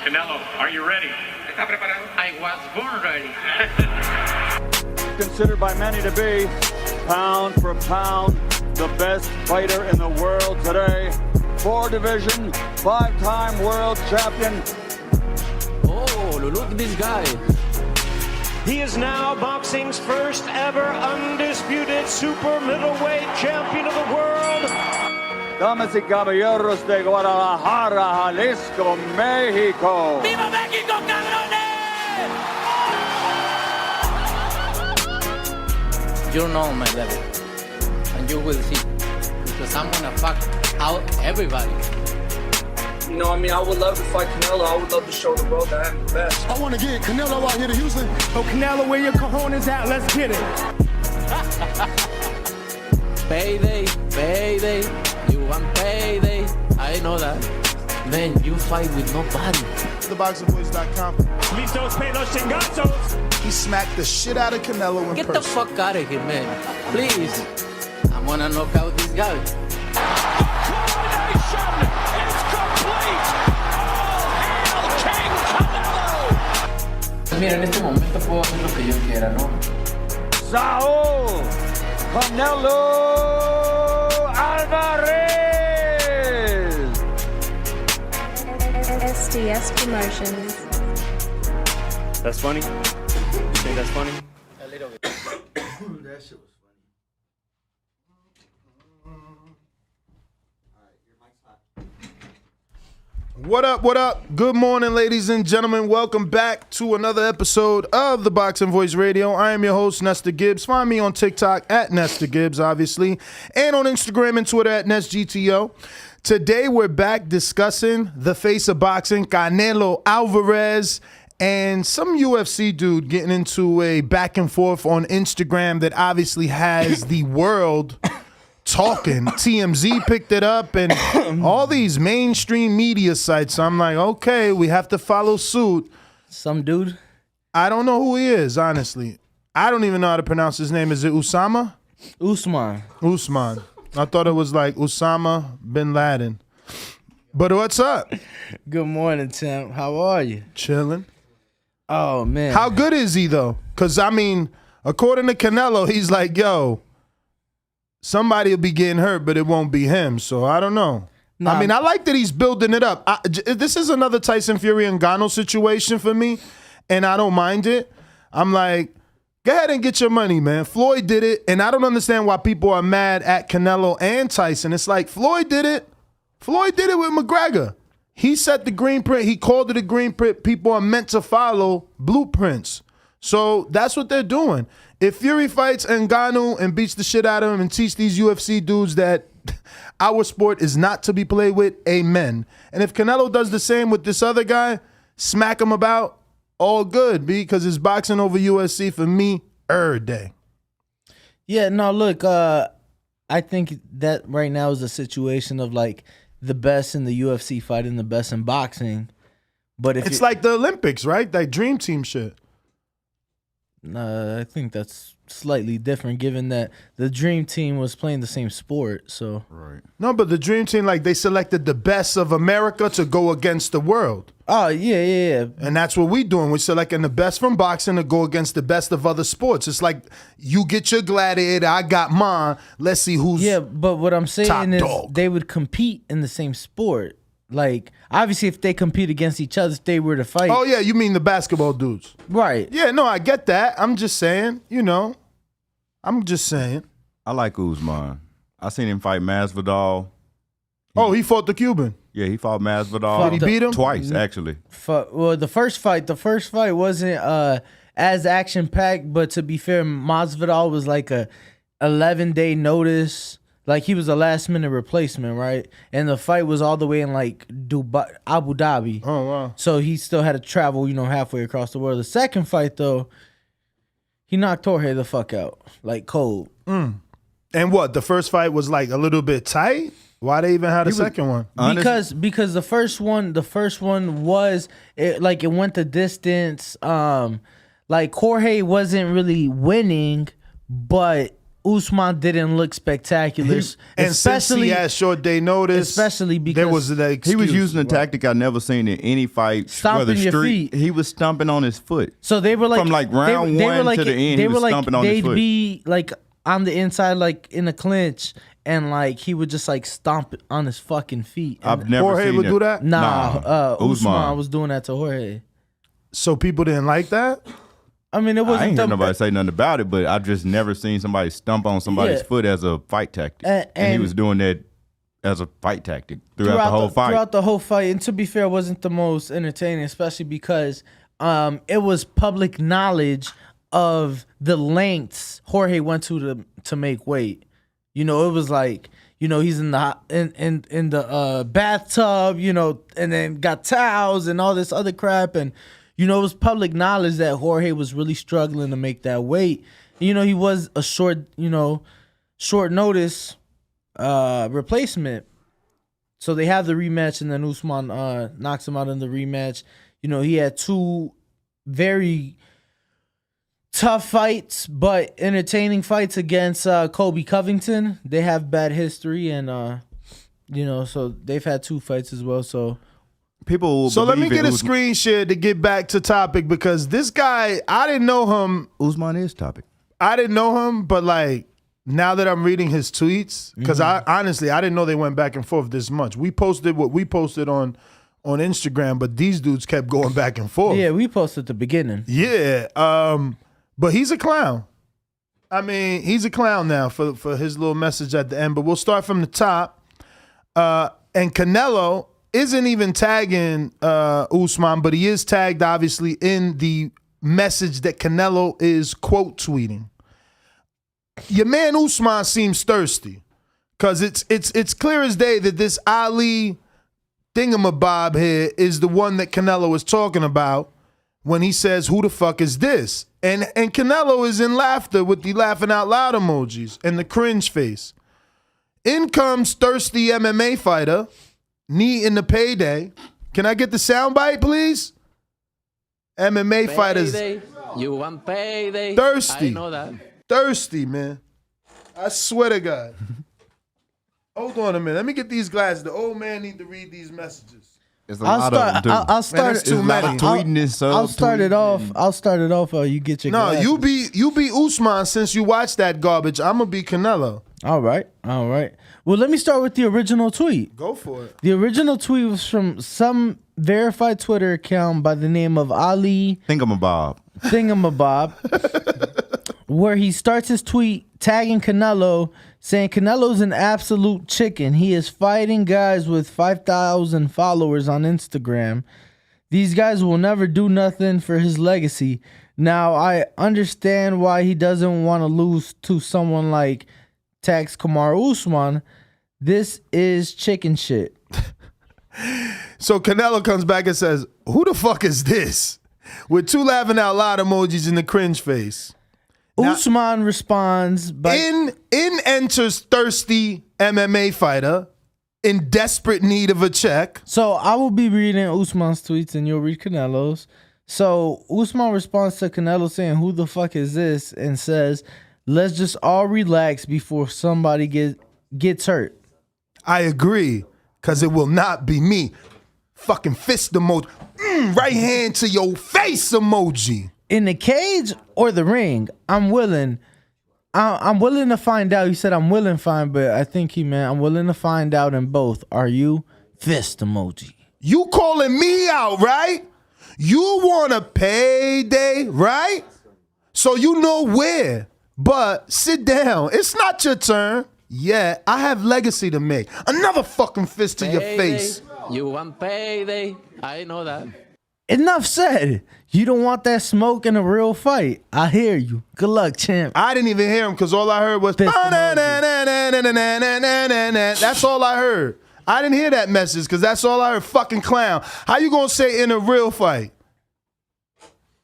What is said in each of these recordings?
Canelo, are you ready? ¿Está preparado? I was born ready. Considered by many to be, pound for pound, the best fighter in the world today. 4-division, 5-time world champion. Oh, look at this guy. He is now boxing's first ever undisputed super middleweight champion of the world. Damas y caballeros de Guadalajara, Jalisco, Mexico. ¡Viva México, cabrones! You know my level, and you will see, because I'm gonna fuck out everybody. You know, I mean, I would love to fight Canelo. I would love to show the world that I'm the best. I want to get Canelo out here to Houston. So Canelo, where your cojones at? Let's get it. Payday, payday, you want payday. I know that. Man, you fight with nobody. TheBoxingVoice.com. Listos, pelos, chingazos. He smacked the shit out of Canelo in Get person. the fuck out of here, man. Please. I wanna knock out this guy. Mira, en este momento puedo hacer lo que yo quiera, ¿no? Saul Canelo Alvarez. SDS Promotions. That's funny? You think that's funny? A little bit. That shit was funny. What up, what up? Good morning, ladies and gentlemen. Welcome back to another episode of the Boxing Voice Radio. I am your host, Nestor Gibbs. Find me on TikTok at Nestor Gibbs, obviously, and on Instagram and Twitter at NestGTO. Today, we're back discussing the face of boxing, Canelo Alvarez, and some UFC dude getting into a back and forth on Instagram that obviously has the world talking. TMZ picked it up and all these mainstream media sites. So I'm like, okay, we have to follow suit. Some dude. I don't know who he is, honestly. I don't even know how to pronounce his name. Is it Usama? Usman. Usman. I thought it was like Osama bin Laden. But what's up? Good morning, Tim. How are you? Chilling. Oh, man. How good is he, though? Because, I mean, according to Canelo, he's like, yo, somebody will be getting hurt, but it won't be him. So I don't know. Nah. I mean, I like that he's building it up. This is another Tyson Fury and Ngannou situation for me, and I don't mind it. I'm like, go ahead and get your money, man. Floyd did it, and I don't understand why people are mad at Canelo and Tyson. It's like, Floyd did it. Floyd did it with McGregor. He set the green print. He called it a green print. People are meant to follow blueprints. So that's what they're doing. If Fury fights Ngannou and beats the shit out of him and teach these UFC dudes that our sport is not to be played with, amen. And if Canelo does the same with this other guy, smack him about, all good, because it's boxing over UFC for me every day. Yeah, no, look, I think that right now is a situation of like the best in the UFC fighting the best in boxing. But if it's like the Olympics, right? That dream team shit. I think that's slightly different given that the dream team was playing the same sport. So right. No, but the dream team, like they selected the best of America to go against the world. Oh, yeah. And that's what we're doing. We're selecting the best from boxing to go against the best of other sports. It's like you get your gladiator, I got mine. Let's see who's Yeah, but what I'm saying is dog. they would compete in the same sport. Like, obviously, if they compete against each other, if they were to fight. Oh, yeah, you mean the basketball dudes. Right. Yeah, no, I get that. I'm just saying, I'm just saying. I like Usman. I seen him fight Masvidal. Oh, he fought the Cuban. Yeah, he fought Masvidal. Did he beat him? Twice, actually. Well, the first fight wasn't as action-packed, but to be fair, Masvidal was like a 11-day notice. Like, he was a last-minute replacement, right? And the fight was all the way in, like, Dubai, Abu Dhabi. Oh, wow. So he still had to travel, halfway across the world. The second fight, though, he knocked Jorge the fuck out. Like, cold. And what? The first fight was, like, a little bit tight? Why they even had a second one? Because the first one was, it went the distance. Like, Jorge wasn't really winning, but Usman didn't look spectacular, And since he had short day notice, especially because there was the excuse. He was using a tactic I never seen in any fight. Stomping whether your street, feet. He was stomping on his foot. So they were like from like round they one were like, to the end. They He were was like stomping on his they'd foot. be like on the inside, like in a clinch, and like he would just like stomp on his fucking feet. I've never Jorge seen would do that? Nah, Usman Usman was doing that to Jorge. So people didn't like that? I mean, it I wasn't ain't heard the- nobody say nothing about it, but I've just never seen somebody stomp on somebody's Yeah. foot as a fight tactic. And he and- was doing that as a fight tactic throughout the whole fight. Throughout the whole fight, and to be fair, it wasn't the most entertaining, especially because it was public knowledge of the lengths Jorge went to make weight. You know, it was like, you know, he's in the bathtub, you know, and then got towels and all this other crap, and you know, it was public knowledge that Jorge was really struggling to make that weight. You know, he was a short notice replacement. So they have the rematch, and then Usman knocks him out in the rematch. You know, he had two very tough fights, but entertaining fights against Kobe Covington. They have bad history, and you know, so they've had two fights as well. So People will So let me believe get a it. screen share to get back to topic, because this guy, I didn't know him. Usman is topic. I didn't know him, but like now that I'm reading his tweets, because I honestly I didn't know they went back and forth this much. We posted what we posted on Instagram, but these dudes kept going back and forth. yeah, we posted at the beginning. Yeah. But he's a clown. I mean, he's a clown now for his little message at the end. But we'll start from the top. And Canelo isn't even tagging Usman, but he is tagged obviously in the message that Canelo is quote tweeting. Your man Usman seems thirsty, because it's clear as day that this Ali thingamabob here is the one that Canelo is talking about when he says, "Who the fuck is this?" And Canelo is in laughter with the laughing out loud emojis and the cringe face. In comes thirsty MMA fighter, knee in the payday. Can I get the soundbite, please? MMA fighters Payday. You want payday. Thirsty. I know that. thirsty, man. I swear to God. Hold on a minute. Let me get these glasses. The old man need to read these messages. It's a I'll lot start. of them, too. I'll start. that's too many. Tweeting this up. I'll start it off. I'll start it off. You get your. No, glasses. you be Usman since you watched that garbage. I'm gonna be Canelo. All right. All right. Well, let me start with the original tweet. Go for it. The original tweet was from some verified Twitter account by the name of Ali Thingamabob. where he starts his tweet tagging Canelo, saying Canelo's an absolute chicken. He is fighting guys with 5,000 followers on Instagram. These guys will never do nothing for his legacy. Now, I understand why he doesn't want to lose to someone like Tax Kamaru Usman. This is chicken shit. So Canelo comes back and says, "Who the fuck is this?" With two laughing out loud emojis in the cringe face. Now, Usman responds by in enters thirsty MMA fighter in desperate need of a check. So I will be reading Usman's tweets and you'll read Canelo's. So Usman responds to Canelo saying, "Who the fuck is this?" and says, "Let's just all relax before somebody gets hurt." I agree, because it will not be me. Fucking fist emoji. Right hand to your face emoji. In the cage or the ring, I'm willing. I'm willing to find out. He said I'm willing to find, but I think he meant I'm willing to find out in both. Are you? Fist emoji. You calling me out, right? You want a payday, right? So you know where. But sit down. It's not your turn. Yeah, I have legacy to make. Another fucking fist to your face. You want payday. I know that. Enough said. You don't want that smoke in a real fight. I hear you. Good luck, champ. I didn't even hear him because all I heard was Fist that's all I heard. I didn't hear that message because that's all I heard. Fucking clown. How you gonna say in a real fight?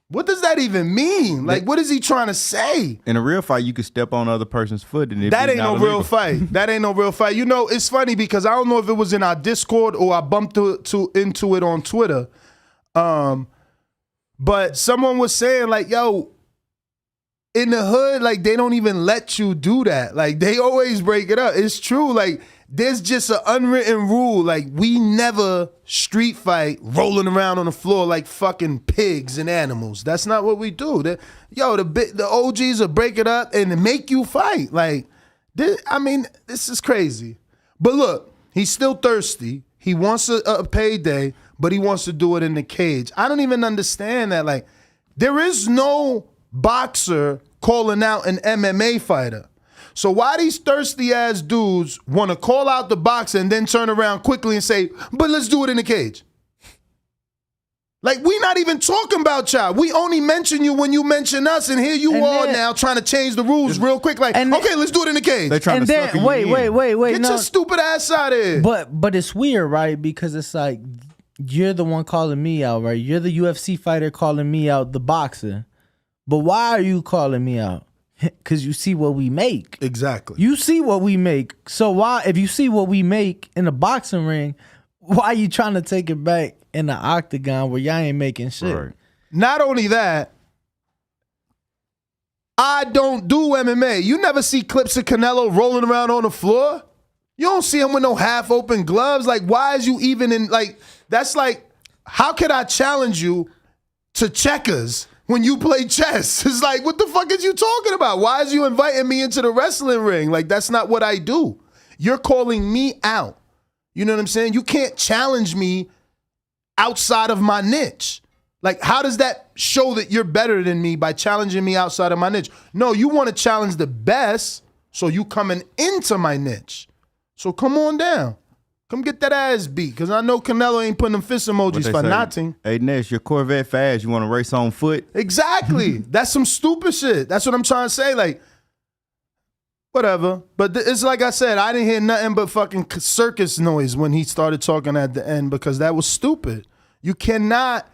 What does that even mean? Like, what is he trying to say? In a real fight, you could step on other person's foot and That ain't no real fight. That ain't no real fight. You know, it's funny because I don't know if it was in our Discord or I bumped into it on Twitter. But someone was saying like, yo, in the hood, like, they don't even let you do that. Like, they always break it up. It's true. Like, there's just an unwritten rule. Like, we never street fight rolling around on the floor like fucking pigs and animals. That's not what we do. The OGs will break it up and make you fight. Like, this is crazy. But look, he's still thirsty. He wants a payday, but he wants to do it in the cage. I don't even understand that. Like, there is no boxer calling out an MMA fighter. So why these thirsty ass dudes want to call out the boxer and then turn around quickly and say, but let's do it in the cage? Like, we not even talking about y'all. We only mention you when you mention us, and here you are now trying to change the rules real quick. Like, okay, let's do it in the cage. They trying to sucker you in. Wait. Get your stupid ass out of here. But it's weird, right? Because it's like, you're the one calling me out, right? You're the UFC fighter calling me out, the boxer. But why are you calling me out? Because you see what we make. Exactly. You see what we make. So why, if you see what we make in the boxing ring, why are you trying to take it back in the octagon where y'all ain't making shit? Right. Not only that, I don't do MMA. You never see clips of Canelo rolling around on the floor. You don't see him with no half-open gloves. Like, why is you even in, like, that's like, how could I challenge you to checkers when you play chess? It's like, what the fuck is you talking about? Why is you inviting me into the wrestling ring? Like, that's not what I do. You're calling me out. You know what I'm saying? You can't challenge me outside of my niche. Like, how does that show that you're better than me by challenging me outside of my niche? No, you want to challenge the best, so you coming into my niche. So come on down. Come get that ass beat, because I know Canelo ain't putting them fist emojis for nothing. Hey, Ness, your Corvette fast. You want to race on foot? Exactly. That's some stupid shit. That's what I'm trying to say. Like, whatever. But it's like I said, I didn't hear nothing but fucking circus noise when he started talking at the end, because that was stupid. You cannot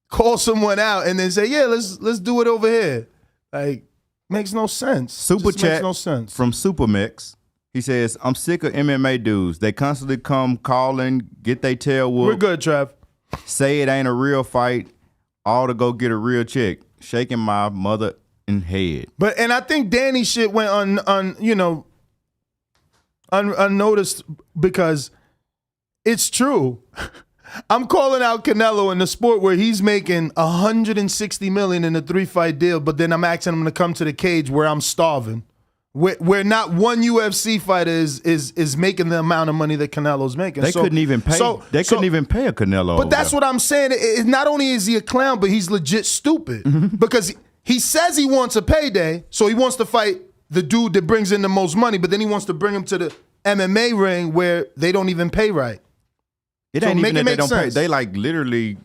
call someone out and then say, yeah, let's do it over here. Like, makes no sense. Super Just chat makes no sense. from Supermix. He says, I'm sick of MMA dudes. They constantly come calling, get their tail whooped. We're good, Trev. Say it ain't a real fight, all to go get a real chick. Shaking my mother in head. And I think Danny's shit went unnoticed, because it's true. I'm calling out Canelo in the sport where he's making $160 million in a 3-fight deal, but then I'm asking him to come to the cage where I'm starving. Where not one UFC fighter is making the amount of money that Canelo's making. They couldn't even pay. They couldn't even pay a Canelo. But that's what I'm saying. Not only is he a clown, but he's legit stupid, because he says he wants a payday, so he wants to fight the dude that brings in the most money, but then he wants to bring him to the MMA ring where they don't even pay right. It ain't even that they don't pay. They like literally,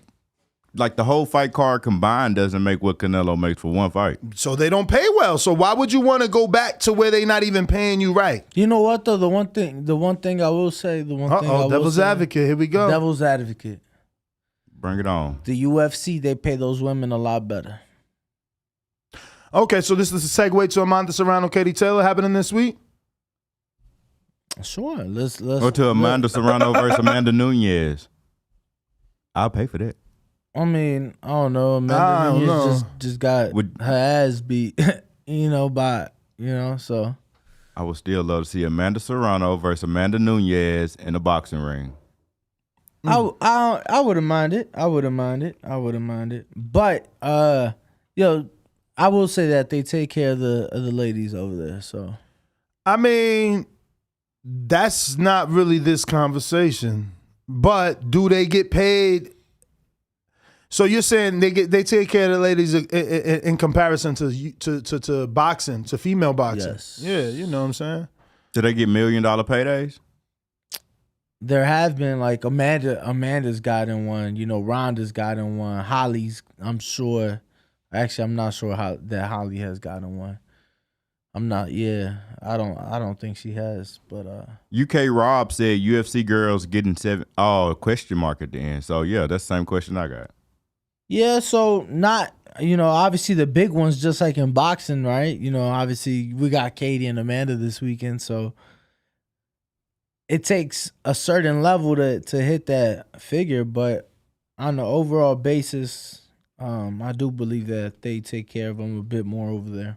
like the whole fight card combined doesn't make what Canelo makes for one fight. So they don't pay well. So why would you want to go back to where they not even paying you right? You know what though? The one thing I will say, devil's advocate. Here we go. Devil's advocate. Bring it on. The UFC, they pay those women a lot better. Okay, so this is a segue to Amanda Serrano, Katie Taylor happening this week. Sure, let's or to Amanda Serrano versus Amanda Nunes. I'll pay for that. I mean, I don't know. Amanda Nunes just got her ass beat, so. I would still love to see Amanda Serrano versus Amanda Nunes in a boxing ring. I wouldn't mind it. I wouldn't mind it. But I will say that they take care of the ladies over there. So, I mean, that's not really this conversation. But do they get paid? So you're saying they take care of the ladies in comparison to boxing, to female boxing? Yes. Yeah, you know what I'm saying? Do they get $1 million paydays? There have been, like, Amanda's gotten one. Rhonda's gotten one. Holly's, I'm sure. Actually, I'm not sure that Holly has gotten one. I'm not. Yeah, I don't think she has. But UK Rob said UFC girls getting 7. Oh, question mark at the end. So yeah, that's the same question I got. Yeah, so not, obviously the big ones, just like in boxing, right? Obviously we got Katie and Amanda this weekend, so it takes a certain level to hit that figure. But on the overall basis, I do believe that they take care of him a bit more over there.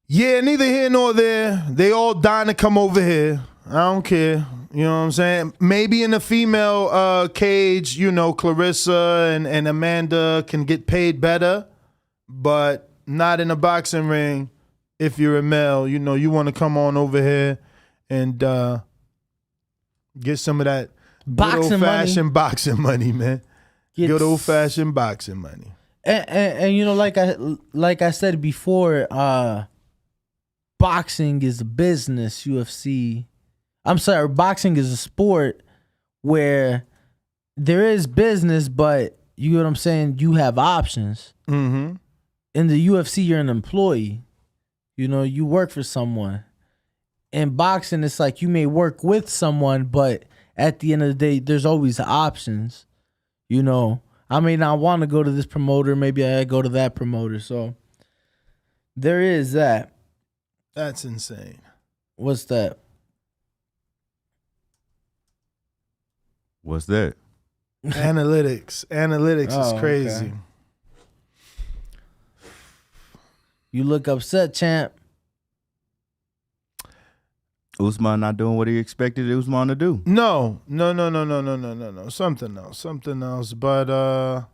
Yeah, neither here nor there. They all dying to come over here. I don't care. You know what I'm saying? Maybe in the female cage, Clarissa and Amanda can get paid better, but not in a boxing ring. If you're a male, you want to come on over here and get some of that Boxing good old-fashioned money. boxing money, man. Good old-fashioned boxing money. And like I said before, boxing is a business. Boxing is a sport where there is business, but you know what I'm saying? You have options. Mm-hmm. In the UFC, you're an employee. You work for someone. In boxing, it's like you may work with someone, but at the end of the day, there's always options. I may not want to go to this promoter. Maybe I go to that promoter. So there is that. That's insane. What's that? What's that? Analytics is crazy. Okay. You look upset, champ. Usman not doing what he expected Usman to do. No. Something else. But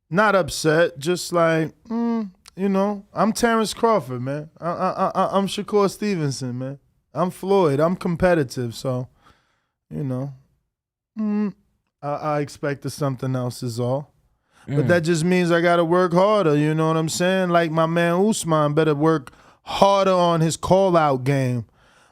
not upset. Just like, I'm Terrence Crawford, man. I'm Shakur Stevenson, man. I'm Floyd. I'm competitive, so, I expected something else is all. But that just means I got to work harder, you know what I'm saying? Like my man Usman better work harder on his call-out game.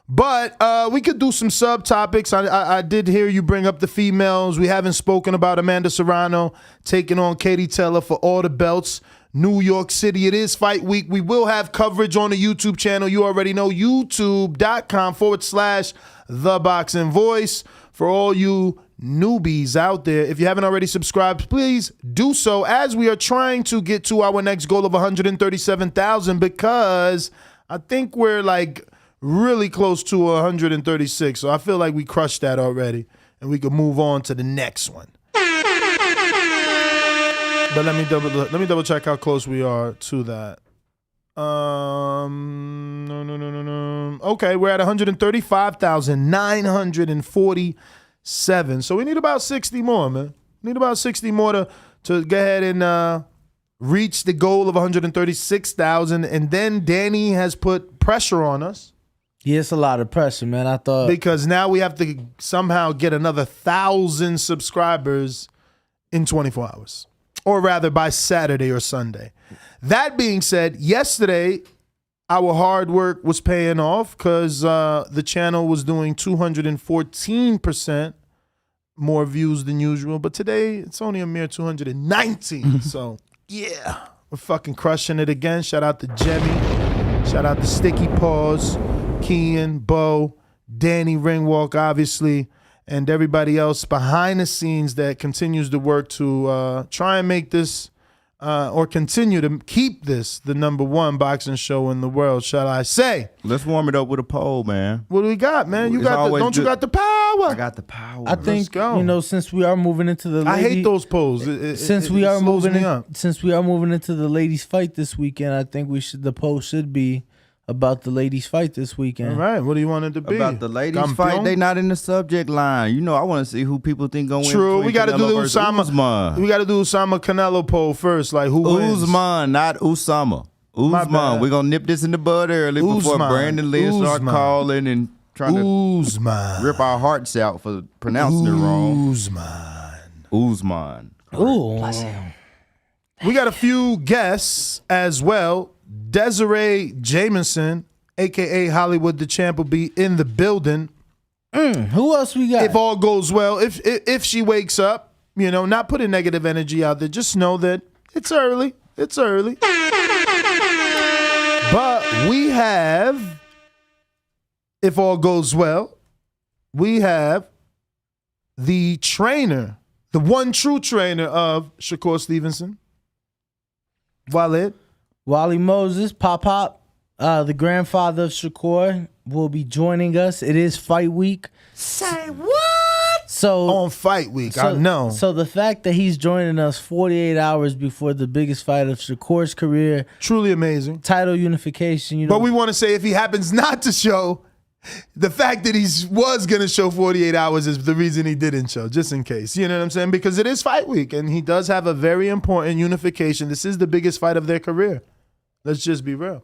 But we could do some subtopics. I did hear you bring up the females. We haven't spoken about Amanda Serrano taking on Katie Taylor for all the belts. New York City. It is fight week. We will have coverage on the YouTube channel. You already know, youtube.com/TheBoxingVoice. For all you newbies out there, if you haven't already subscribed, please do so, as we are trying to get to our next goal of 137,000, because I think we're like really close to 136. So I feel like we crushed that already, and we could move on to the next one. But let me double check how close we are to that. No. Okay, we're at 135,947. So we need about 60 more, man. We need about 60 more to go ahead and reach the goal of 136,000. And then Danny has put pressure on us. Yeah, it's a lot of pressure, man. I thought, because now we have to somehow get another 1,000 subscribers in 24 hours. Or rather by Saturday or Sunday. That being said, yesterday, our hard work was paying off because the channel was doing 214% more views than usual. But today, it's only a mere 219. So, yeah, we're fucking crushing it again. Shout out to Jemmy. Shout out to Sticky Paws, Kean, Bo, Danny Ringwalk, obviously, and everybody else behind the scenes that continues to work to try and make this or continue to keep this the #1 boxing show in the world, shall I say. Let's warm it up with a poll, man. What do we got, man? You got don't you got the power? I got the power. I think, since we are moving into the I hate those polls. Since we are moving into the ladies' fight this weekend, I think the poll should be about the ladies' fight this weekend. All right, what do you want it to be? About the ladies' fight, they not in the subject line. I want to see who people think gonna win. True, we got to do the Usman. We got to do Usama Canelo poll first. Like who wins? Usman, not Usama. Usman. We're gonna nip this in the bud early before Brandon Lee start calling and trying to rip our hearts out for pronouncing it wrong. Usman. Ooh. We got a few guests as well. Deseree Jamison, a.k.a. Hollywood the Champ, will be in the building. Who else we got? If all goes well, if she wakes up, not putting negative energy out there, just know that it's early. It's early. But we have, if all goes well, we have the trainer, the one true trainer of Shakur Stevenson, Wally Moses, Pop, the grandfather of Shakur, will be joining us. It is fight week. Say what? on fight week. I know. So the fact that he's joining us 48 hours before the biggest fight of Shakur's career, truly amazing. Title unification. You know, but we want to say if he happens not to show, the fact that he was going to show 48 hours is the reason he didn't show, just in case. You know what I'm saying? Because it is fight week, and he does have a very important unification. This is the biggest fight of their career. Let's just be real.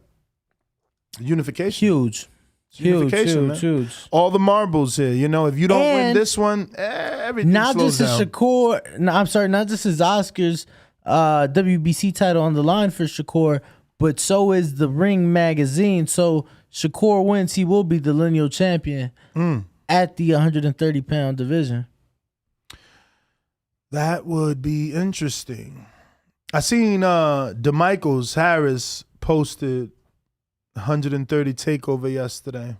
Unification. Huge. Huge. All the marbles here. You know, if you don't win this one, everything slows down. Not just his Oscars WBC title on the line for Shakur, but so is the Ring magazine. So Shakur wins, he will be the lineal champion at the 130-pound division. That would be interesting. I seen DeMichaels Harris posted 130 takeover yesterday.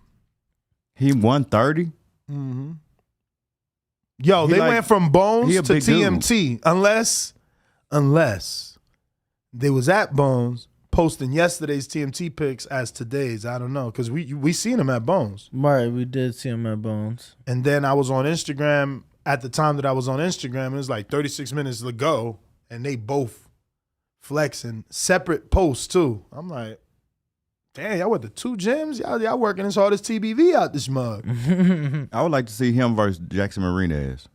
He won 30? Mm-hmm. Yo, they went from Bones to TMT. Dude. Unless they was at Bones posting yesterday's TMT picks as today's. I don't know, because we seen him at Bones. Right, we did see him at Bones. And then I was on Instagram at the time that I was on Instagram. It was like 36 minutes to go, and they both flexing. Separate posts, too. I'm like, damn, y'all with the two gyms? Y'all working as hard as TBV out this mug. I would like to see him versus Jackson Marinez.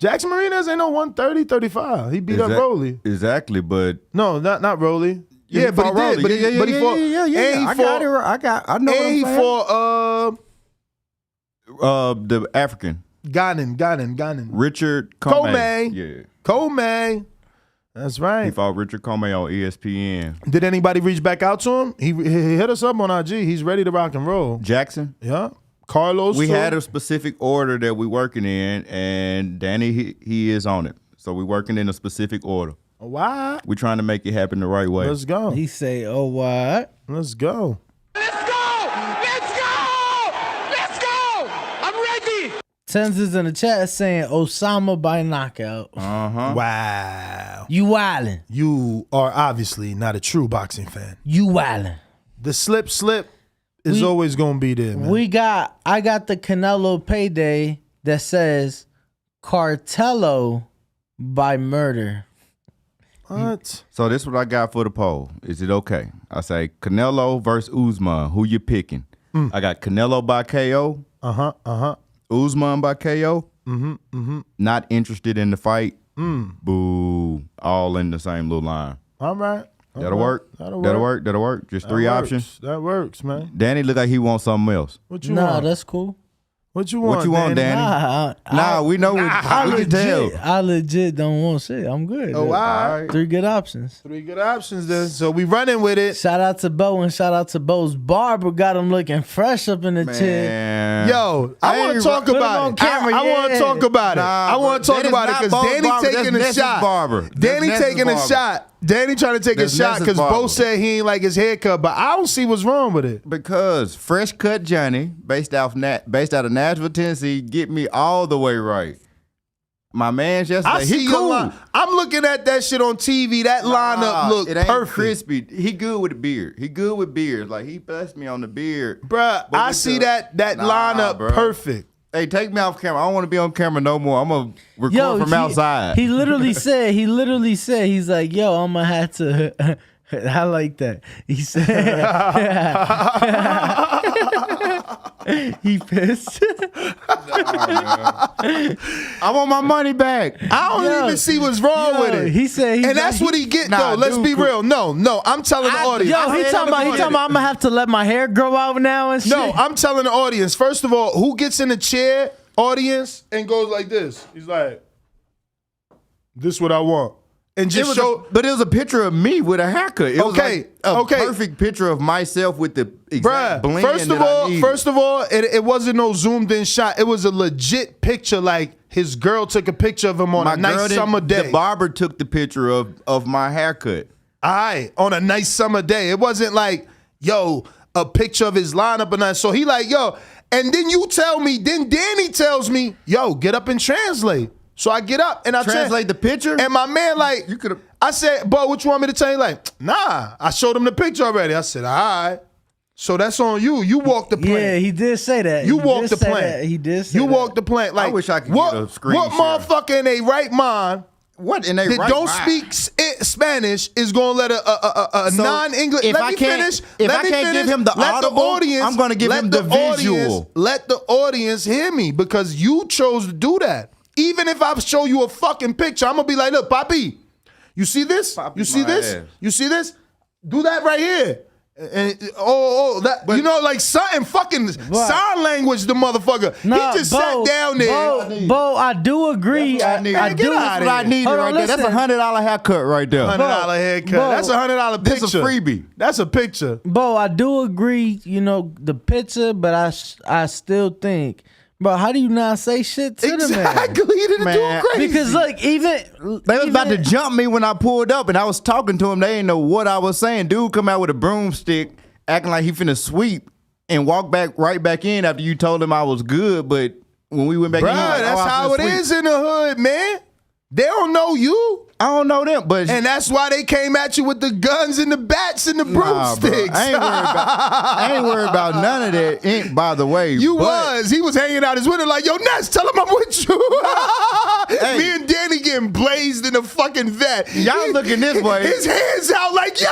Jackson Marinez ain't no 130, 35. He beat up Rolly. Exactly, but... No, not Rolly. Yeah, but he Rolly. did. But he fought... I know what he fought... the African. Ghanan. Richard Comey. Yeah. Comey. That's right. He fought Richard Comey on ESPN. Did anybody reach back out to him? He hit us up on IG. He's ready to rock and roll. Jackson? Yeah. Carlos? We had a specific order that we working in, and Danny, he is on it. So we working in a specific order. What? We trying to make it happen the right way. Let's go. He say, oh, what? Let's go. Tens is in the chat saying Osama by knockout. Uh-huh. Wow. You wildin'. You are obviously not a true boxing fan. You wildin'. The slip is always going to be there, man. I got the Canelo payday that says Cartello by murder. What? So this is what I got for the poll. Is it okay? I say Canelo versus Usman. Who you picking? I got Canelo by KO. Usman by KO. Not interested in the fight. Boo. All in the same little line. All right. That'll work. That'll work. Just three options. That works, man. Danny look like he wants something else. What you want? That's cool. What you want? What you want, Danny? We know. We can tell. I legit don't want shit. I'm good. Oh, all right. Three good options. Then. So we running with it. Shout out to Bo and shout out to Bo's barber. Got him looking fresh up in the chair. Yo, I want to talk about it. I want to talk about it. I want to talk about it because Danny taking a shot. Danny taking a shot. Danny trying to take a shot because Bo said he ain't like his haircut, but I don't see what's wrong with it. Because Fresh Cut Johnny, based out of Nashville, Tennessee, get me all the way right. My man's yesterday, he cool. I'm looking at that shit on TV. That lineup look perfect. Ain't crispy. He good with the beard. He good with beard. Like, he blessed me on the beard. Bruh, I see that lineup perfect. Hey, take me off camera. I don't want to be on camera no more. I'm going to record from outside. He literally said, he's like, yo, I'm going to have to, I like that. He said, he pissed. I want my money back. I don't even see what's wrong with it. He said, and that's what he get though. Let's be real. No, I'm telling the audience. Yo, he talking about I'm gonna have to let my hair grow out now and shit. No, I'm telling the audience. First of all, who gets in the chair, audience, and goes like this? He's like, "This is what I want." And just but it was a picture of me with a haircut. It was like a perfect picture of myself with the exact blend. First of all, it wasn't no zoomed in shot. It was a legit picture. Like his girl took a picture of him on a nice summer day. The barber took the picture of my haircut. All right, on a nice summer day. It wasn't like, yo, a picture of his lineup or nothing. So he like, yo, and then you tell me, then Danny tells me, yo, get up and translate. So I get up and I translate the picture. And my man like, I said, "Bo, what you want me to tell you?" Like, nah. I showed him the picture already. I said, all right. So that's on you. You walk the plank. Yeah, he did say that. You walk the plank. He did say you that. walk the plank. Like, I wish I could what, get a screen what share. motherfucker in a right mind What in they that right don't mind? speak Spanish is going to let a So, non-English. if Let I me can't- finish. if Let I me can't give finish. him the Let audible, audience, I'm gonna give let him the visual. audience, let the audience hear me because you chose to do that. Even if I show you a fucking picture, I'm gonna be like, look, Papi, you see this? Papi You see my this? ass. You see this? Do that right here. And that you know, like something fucking sign language, the motherfucker. Nah, he just sat down there. Bo, I do agree. That's what I need. get That's outta what I here. needed Hold on, right there. That's listen. $100 haircut right there. $100 haircut. Bo, That's $100 picture. This a freebie. That's a picture. Bo, I do agree, you know, the picture, but I still think, bro, how do you not say shit to the man? Exactly. He didn't do Man. crazy. Because look, even They was about to jump me when I pulled up, and I was talking to him. They didn't know what I was saying. Dude come out with a broomstick, acting like he finna sweep, and walk right back in after you told him I was good. But when we went back Bruh, in, he was like, that's oh, I how finna it sweep. is in the hood, man. They don't know you. I don't know them, but And that's why they came at you with the guns and the bats and the Nah, bro. broomsticks. I ain't worried about none of that. Ain't by the way. You but He was hanging out his window like, yo, Ness, tell him I'm with you. Hey. Me and Danny getting blazed in the fucking vet. Y'all looking this way. His hands out like, yo.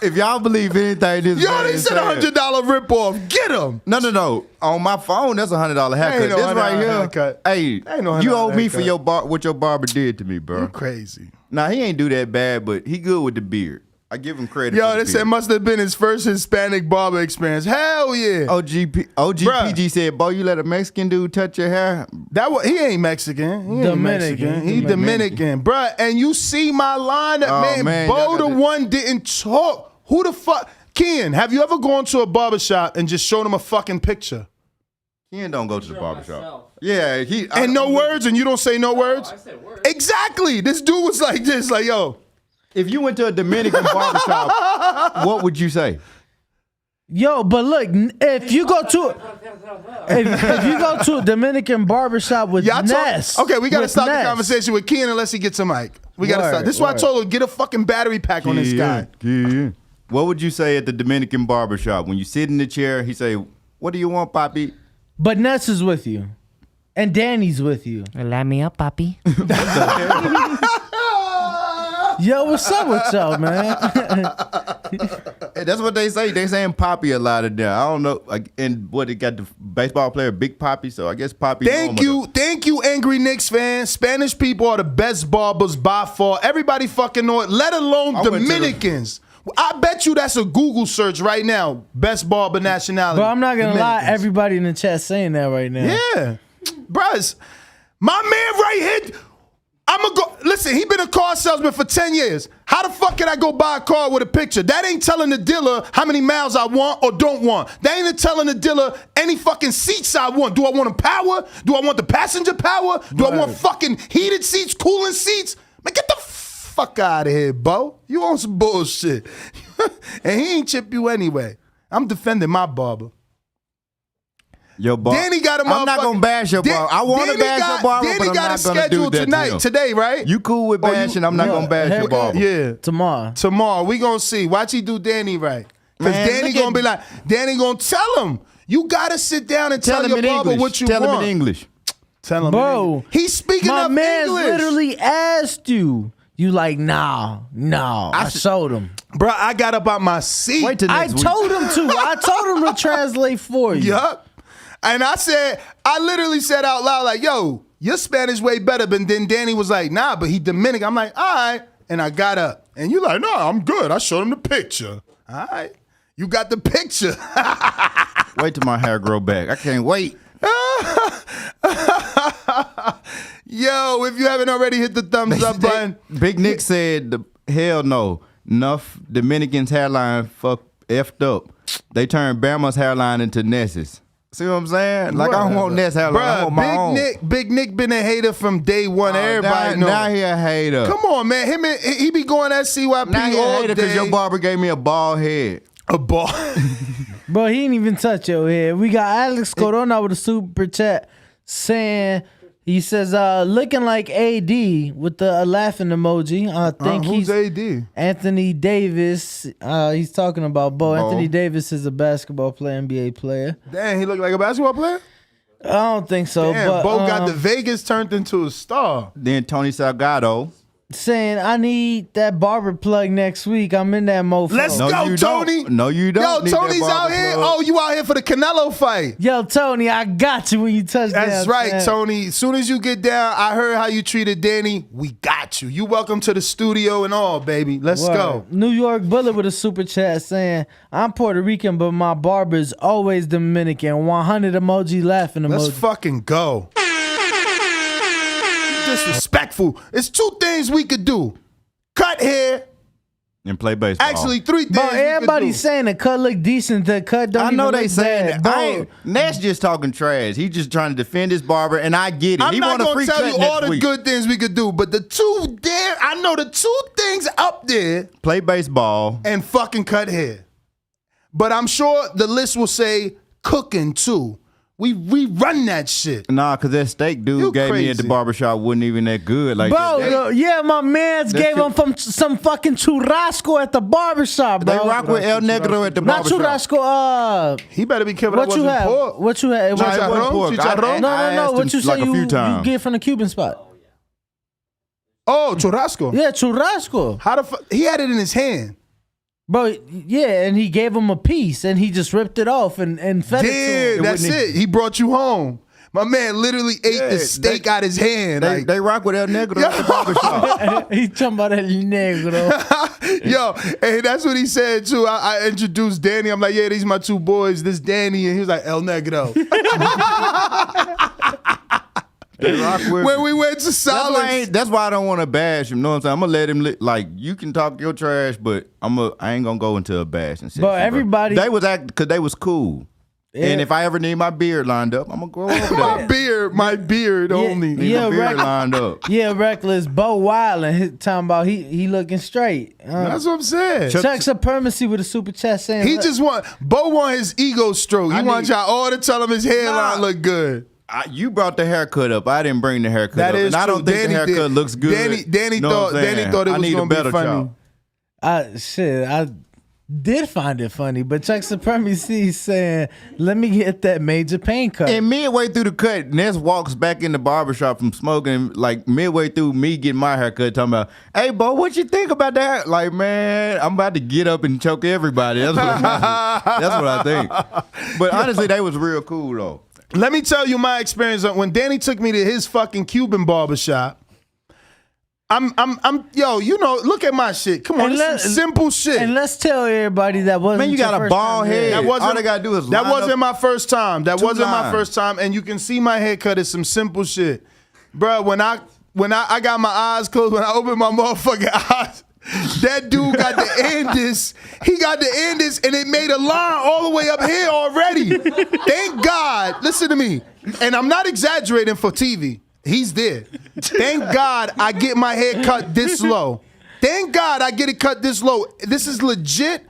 If y'all believe anything, this Yo, man they is said saying. $100 ripoff. Get him. No. On my phone, that's $100 haircut. Ain't no This $100 right here, haircut. hey, Ain't no you $100 owe me for haircut. what your barber did to me, bro. You crazy. Nah, he ain't do that bad, but he good with the beard. I give him credit. Yo, for the they said beard. must have been his first Hispanic barber experience. Hell yeah. OGPG said, "Boy, you let a Mexican dude touch your hair." He ain't Mexican. He ain't Dominican. Mexican. He Dominican, bruh. And you see my lineup, Oh, man, Bo y'all the got it. one didn't talk. Who the fuck? Ken, have you ever gone to a barbershop and just shown him a fucking picture? Ken don't go to the barbershop. Yeah, And no words, and you don't say no words? I said words. Exactly. This dude was like this, like, yo. If you went to a Dominican barbershop, what would you say? Yo, but look, if you go to a Dominican barbershop with Ness, Okay, we got to with stop the Ness. conversation with Ken unless he gets a mic. We got to Word, stop. This is why I word. told him, get a fucking battery pack on this guy. Yeah. What would you say at the Dominican barbershop when you sit in the chair? He say, "What do you want, Papi?" But Ness is with you, and Danny's with you. Light me up, papi. Yo, what's up with y'all, man? Hey, that's what they say. They saying Papi a lot of there. I don't know. And what they got the baseball player Big Papi. So I guess Papi. Thank you, angry Knicks fans. Spanish people are the best barbers by far. Everybody fucking know it. Let alone I went to Dominicans. I bet you that's a Google search right now. Best barber nationality. But I'm not gonna lie, Dominicans. everybody in the chat saying that right now. Yeah, bruh, my man right here. I'ma go. Listen, he been a car salesman for 10 years. How the fuck can I go buy a car with a picture? That ain't telling the dealer how many miles I want or don't want. That ain't telling the dealer any fucking seats I want. Do I want them power? Do I want the passenger power? Do I want fucking heated seats, cooling seats? Man, get the fuck out of here, Bo. You on some bullshit. And he ain't chip you anyway. I'm defending my barber. Your barber. Danny got a I'm not motherfucking- gonna bash your barber. I want to Danny bash got- your barber, Danny but I'm got not a gonna do schedule that tonight, to him. today, right? You cool with bashing? I'm not gonna bash your barber. Yeah. Tomorrow we gonna see. Watch he do Danny right. Because Man, Danny look gonna at- be like, Danny gonna tell him, you gotta sit down and tell him your in barber English. what you Tell want. him in English. Tell him Bro, in English. He's speaking my up man English. literally asked you. You like, no. I showed him. Bro, I got up out my seat. Wait till I next week. told him to. I told him to translate for you. Yup. And I literally said out loud, like, yo, your Spanish way better. But then Danny was like, nah, but he Dominican. I'm like, all right. And I got up. And you like, no, I'm good. I showed him the picture. All right. You got the picture. Wait till my hair grow back. I can't wait. Yo, if you haven't already hit the thumbs up button. Big Nick said, hell no. Enough Dominicans' hairline effed up. They turned Bama's hairline into Ness's. See what I'm saying? Like, I don't want Ness hairline. I want my own. Big Nick been a hater from day one. Everybody know. Now he a hater. Come on, man. He be going at CYP Now he a all hater because day. your barber gave me a bald head. A ball. Bro, he didn't even touch your head. We got Alex Corona with a super chat saying He says, looking like AD with the laughing emoji. I think who's AD? Anthony Davis. He's talking about Bo. Anthony Davis is a basketball player, NBA player. Damn, he look like a basketball player? I don't think so. Damn, but, Bo got the Vegas turned into a star. Then Tony Salgado. Saying, I need that barber plug next week. I'm in that mofo. Let's go, Tony. No, you don't. Yo, Tony's out here. Oh, you out here for the Canelo fight. Yo, Tony, I got you when you touch down. That's right, Tony. As soon as you get down, I heard how you treated Danny. We got you. You welcome to the studio and all, baby. Let's go. New York Bullet with a super chat saying, I'm Puerto Rican, but my barber is always Dominican. 100 emoji laughing emoji. Let's fucking go. Disrespectful. It's 2 things we could do. Cut hair. And play baseball. Actually, 3 things. But everybody's saying the cut look decent. The cut don't I know even they look saying bad. that. Nat's just talking trash. He just trying to defend his barber, and I get it. I'm he not want a free gonna tell cut you all next the week. good things we could do, but I know the 2 things up there. Play baseball And fucking cut hair. But I'm sure the list will say cooking too. We run that shit. Nah, because that steak dude You gave me crazy. at the barbershop wasn't even that good. Like Bro, yeah, my mans gave him from some fucking churrasco at the barbershop, bro. They rock with El Negro at the Not barbershop. churrasco, He better be careful. what that you wasn't have? pork. What you have? Nah, it wasn't Chicharrón? pork. Chicharrón? I No. asked What him you like say a few you times. get from the Cuban spot? Oh, churrasco. Yeah, churrasco. How the fuck? He had it in his hand. Bro, yeah, and he gave him a piece, and he just ripped it off and fed it to Yeah, him. that's it. He brought you home. My man literally ate the steak out his hand. They rock with El Negro at the barbershop. He talking about El Negro. Yo, and that's what he said too. I introduced Danny. I'm like, yeah, these my 2 boys. This Danny, and he was like, El Negro. They rock with When we went to Silence. that's why I don't want to bash him. You know what I'm saying? I'm gonna let him like you can talk your trash, but I ain't gonna go into a bash and say. But everybody, they was because they was cool. Yeah. And if I ever need my beard lined up, I'm gonna go over that. my beard only. Need my beard lined up. Yeah, reckless. Bo Wild and he talking about he looking straight. That's what I'm saying. Chuck Supremacy with a super chat saying He just Bo want his ego stroke. He want y'all all to tell him his hairline look good. You brought the haircut up. I didn't bring the haircut That up. is And I don't true. think the haircut looks good. Danny thought it was gonna be funny. I did find it funny, but Chuck Supremacy saying, "Let me get that Major Pain cut." And midway through the cut, Ness walks back in the barbershop from smoking. Like midway through me getting my haircut, talking about, "Hey, Bo, what you think about that?" Like, man, I'm about to get up and choke everybody. That's what I think. But honestly, they was real cool though. Let me tell you my experience when Danny took me to his fucking Cuban barbershop. Yo, you know, look at my shit. Come on, this is simple shit. And let's tell everybody that wasn't. Man, you got a bald head. That wasn't, all they gotta do is that line wasn't up my first time. That 2 wasn't my lines. first time. And you can see my haircut is some simple shit. Bruh, when I got my eyes closed, when I opened my motherfucking eyes, that dude got the Andis. He got the Andis, and it made a line all the way up here already. Thank God. Listen to me. And I'm not exaggerating for TV. He's there. Thank God I get my hair cut this low. Thank God I get it cut this low. This is legit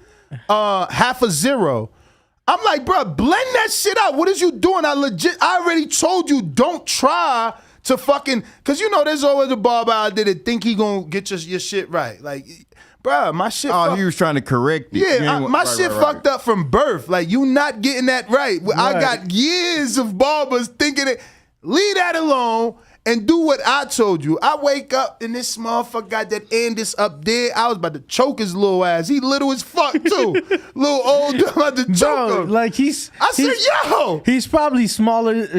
half a zero. I'm like, bro, blend that shit out. What is you doing? I already told you don't try to fucking, because you know there's always a barber out there that think he gonna get your shit right. Like, bro, my shit he was trying to correct it. Yeah, my shit fucked up from birth. Like, you not getting that right. I got years of barbers thinking it. Leave that alone and do what I told you. I wake up and this motherfucker got that Andis up there. I was about to choke his little ass. He little as fuck too. Little old dude about to choke him. Like I said, yo. He's probably smaller,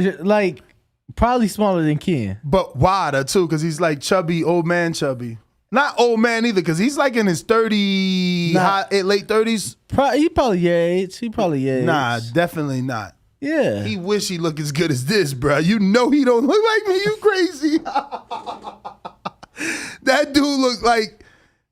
probably smaller than Ken. But wider too, because he's like chubby, old man chubby. Not old man either, because he's like in his 30s, late 30s. He probably your age. He probably your age. Nah, definitely not. Yeah. He wish he looked as good as this, bro. You know he don't look like me. You crazy. That dude looked like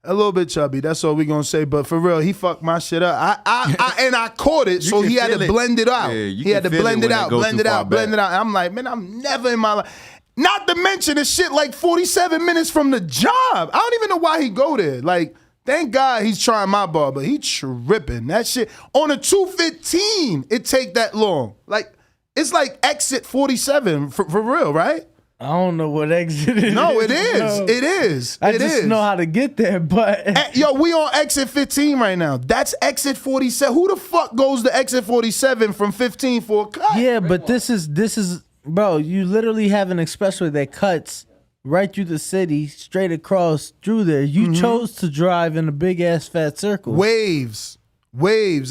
a little bit chubby. That's all we gonna say. But for real, he fucked my shit up. I caught it, so he had to blend it out. Yeah, he had to blend it out, blend it out. And I'm like, man, I'm never in my life. Not to mention this shit like 47 minutes from the job. I don't even know why he go there. Like, thank God he's trying my barber. He tripping. That shit on a 215. It take that long. Like, it's like exit 47 for real, right? I don't know what exit is. No, it is. It is. I just know how to get there, but Yo, we on exit 15 right now. That's exit 47. Who the fuck goes to exit 47 from 15 for a cut? yeah, but this is bro, you literally have an expressway that cuts right through the city, straight across through there. You chose to drive in a big ass fat circle. Waves.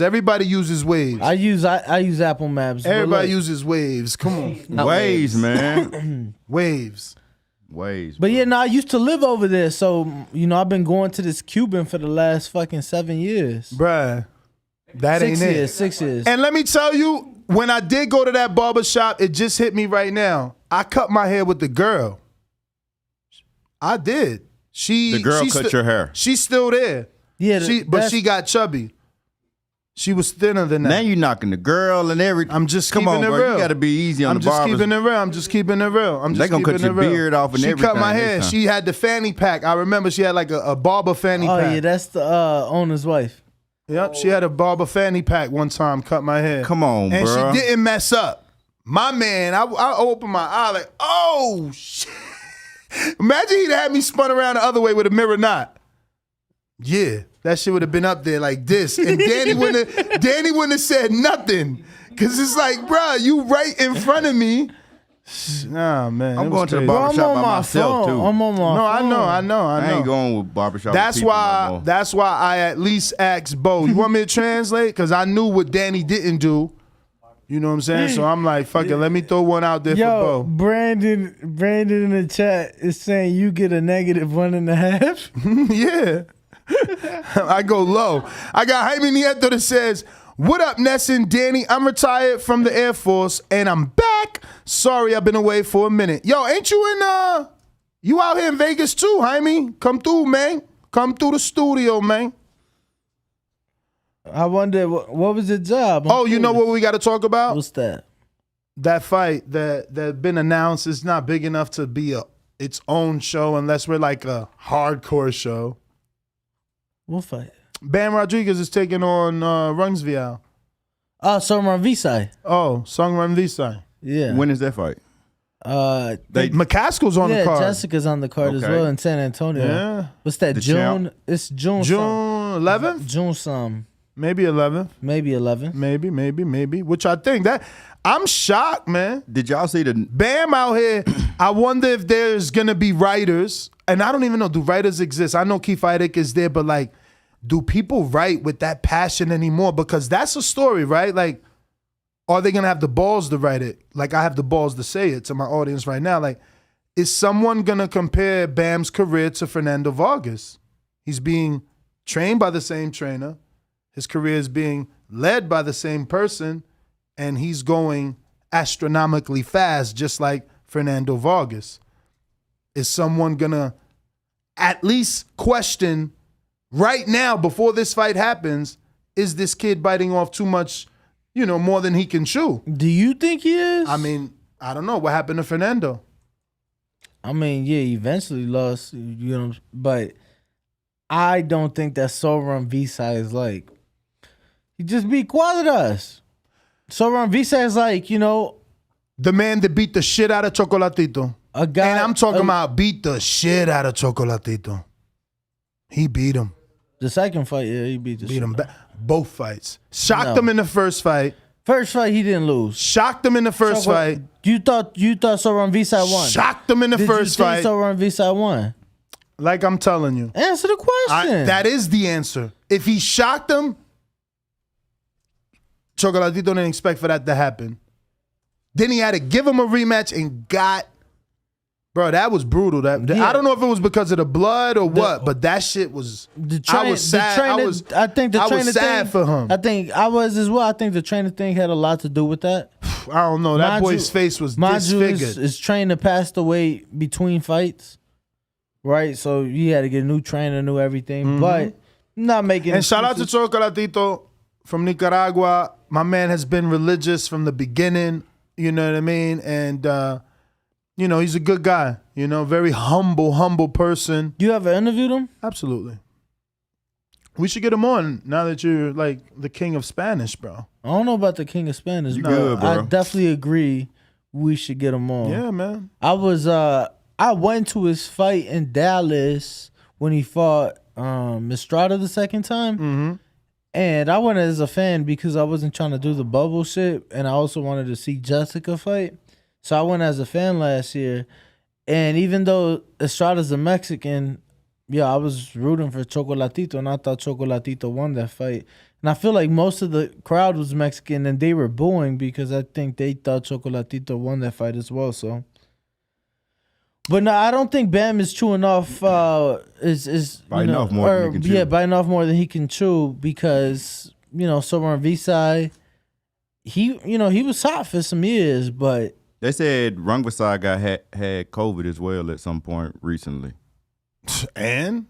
Everybody uses Waves. I use Apple Maps. Everybody uses Waves. Come on. Waves, man. Waves. But yeah, no, I used to live over there, so I've been going to this Cuban for the last fucking 7 years. Bruh. That ain't it. 6 years. And let me tell you, when I did go to that barber shop, it just hit me right now. I cut my hair with the girl. I did. The girl cut your hair. She's still there. Yeah, but she got chubby. She was thinner than that. Now you knocking the girl and everything. I'm just Come keeping on, it bro. real. You got to be easy on the barbers. I'm just keeping it real. They gonna cut your beard off and everything. She cut my hair. next time. She had the fanny pack. I remember she had like a barber fanny pack. Oh yeah, that's the owner's wife. Yep, she had a barber fanny pack one time, cut my hair. Come on, and bro. she didn't mess up. My man, I opened my eye like, oh, shit. Imagine he'd had me spun around the other way with a mirror knot. Yeah, that shit would have been up there like this. And Danny wouldn't have said nothing. Because it's like, bro, you right in front of me. Nah, man. I'm going to the barbershop by myself, too. I'm on my phone. I know. I ain't going with barbershop That's people why. no more. That's why I at least asked Bo. You want me to translate? Because I knew what Danny didn't do. You know what I'm saying? So I'm like, fuck it. Let me throw one out there for Bo. Brandon in the chat is saying you get a -1.5. Yeah. I go low. I got Jaime Nieto that says, what up, Ness and Danny? I'm retired from the Air Force and I'm back. Sorry, I've been away for a minute. Yo, ain't you you out here in Vegas too, Jaime? Come through, man. Come through the studio, man. I wonder what was the job? You know what we got to talk about? What's that? That fight that been announced is not big enough to be its own show unless we're like a hardcore show. What fight? Bam Rodriguez is taking on Rungsvial. Songran Visai. Oh, Songran Visai. Yeah. When is that fight? McCaskill's on the card. Jessica's on the card as well in San Antonio. Yeah. What's that? The June? champ? It's June. June some. 11th? June some. Maybe 11th. Maybe 11th. Maybe. Which I think that I'm shocked, man. Did y'all see the Bam out here? I wonder if there's gonna be writers, and I don't even know. Do writers exist? I know Keith Idec is there, but like, do people write with that passion anymore? Because that's a story, right? Like, are they gonna have the balls to write it? Like I have the balls to say it to my audience right now. Like, is someone gonna compare Bam's career to Fernando Vargas? He's being trained by the same trainer. His career is being led by the same person, and he's going astronomically fast, just like Fernando Vargas. Is someone gonna at least question right now, before this fight happens, is this kid biting off too much, more than he can chew? Do you think he is? I mean, I don't know. What happened to Fernando? I mean, yeah, he eventually lost, but I don't think that Songran Visai is like, he just be quiet at us. Songran Visai is like, the man that beat the shit out of Chocolatito. A guy, and I'm talking about beat the shit out of Chocolatito. He beat him. The second fight, yeah, he beat him. Both fights. Shocked him in the first fight. First fight, he didn't lose. Shocked him in the first fight. You thought Songran Visai won. Shocked him in the first fight. Did you think Songran Visai won? Like I'm telling you. Answer the question. That is the answer. If he shocked him, Chocolatito didn't expect for that to happen. Then he had to give him a rematch and bro, that was brutal. I don't know if it was because of the blood or what, but that shit was. I was sad. I was sad for him. I think I was as well. I think the trainer thing had a lot to do with that. I don't know. That boy's face was disfigured. His trainer passed away between fights, right? So he had to get a new trainer, new everything. But not making. And shout out to Chocolatito from Nicaragua. My man has been religious from the beginning. You know what I mean? And he's a good guy. Very humble person. You ever interviewed him? Absolutely. We should get him on now that you're like the king of Spanish, bro. I don't know about the king of Spanish. You good, bro. I definitely agree we should get him on. Yeah, man. I went to his fight in Dallas when he fought Estrada the second time. Mm-hmm. And I went as a fan because I wasn't trying to do the bubble shit, and I also wanted to see Jessica fight. So I went as a fan last year. And even though Estrada's a Mexican, I was rooting for Chocolatito, and I thought Chocolatito won that fight. And I feel like most of the crowd was Mexican, and they were booing because I think they thought Chocolatito won that fight as well. So, but no, I don't think Bam is chewing off. Biting off more than he can chew. Yeah, biting off more than he can chew because Somer Visai, he was hot for some years, but they said Rungvisai had COVID as well at some point recently, and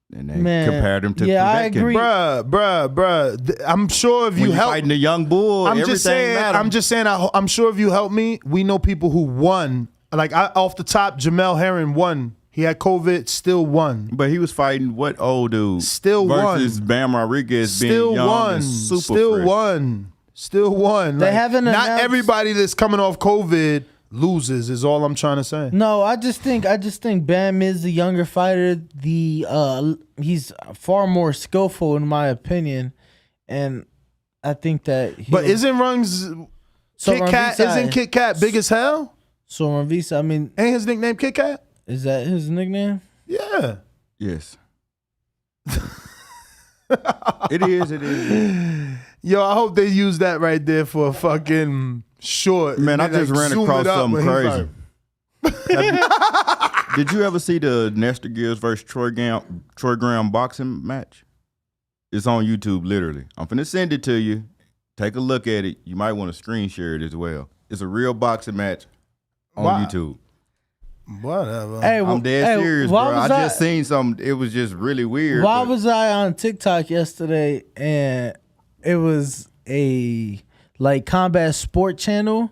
they compared him to Povetkin. I agree, bruh. I'm sure if you help fighting the young bull, I'm just saying. I'm sure if you help me, we know people who won. Like off the top, Jamel Herring won. He had COVID, still won. But he was fighting what old dude? Still versus won. Bam Rodriguez Still being young won. and super Still fresh. won. Still won. They haven't not announced- everybody that's coming off COVID loses. Is all I'm trying to say. No, I just think Bam is the younger fighter. He's far more skillful in my opinion, and I think that. But isn't Rungs Kit Kat? Isn't Kit Kat big as hell? Somer Visai, I mean, ain't his nickname Kit Kat? Is that his nickname? Yeah. Yes. It is. Yo, I hope they use that right there for a fucking short. Man, I just ran across something crazy. Did you ever see the Nestor Gibbs versus Troy Graham boxing match? It's on YouTube, literally. I'm finna send it to you. Take a look at it. You might want to screen share it as well. It's a real boxing match on YouTube. Whatever. Hey, I'm dead serious, bro. I just seen something. It was just really weird. Why was I on TikTok yesterday and it was a combat sport channel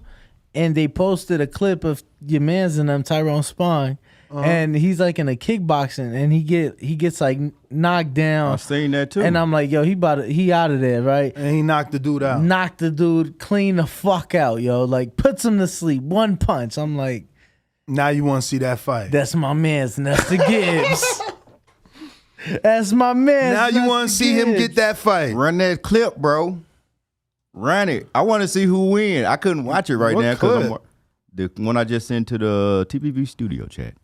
and they posted a clip of your man's and them, Tyrone Spong, and he's like in a kickboxing and he gets like knocked down. I seen that too. And I'm like, yo, he out of there, right? And he knocked the dude out. Knocked the dude clean the fuck out, yo. Like puts him to sleep. One punch. I'm like, now you want to see that fight. That's my man's Nestor Gibbs. That's my man. Now you want to see him get that fight. Run that clip, bro. Run it. I want to see who win. I couldn't watch it right now because the one I just sent to the TPV studio chat.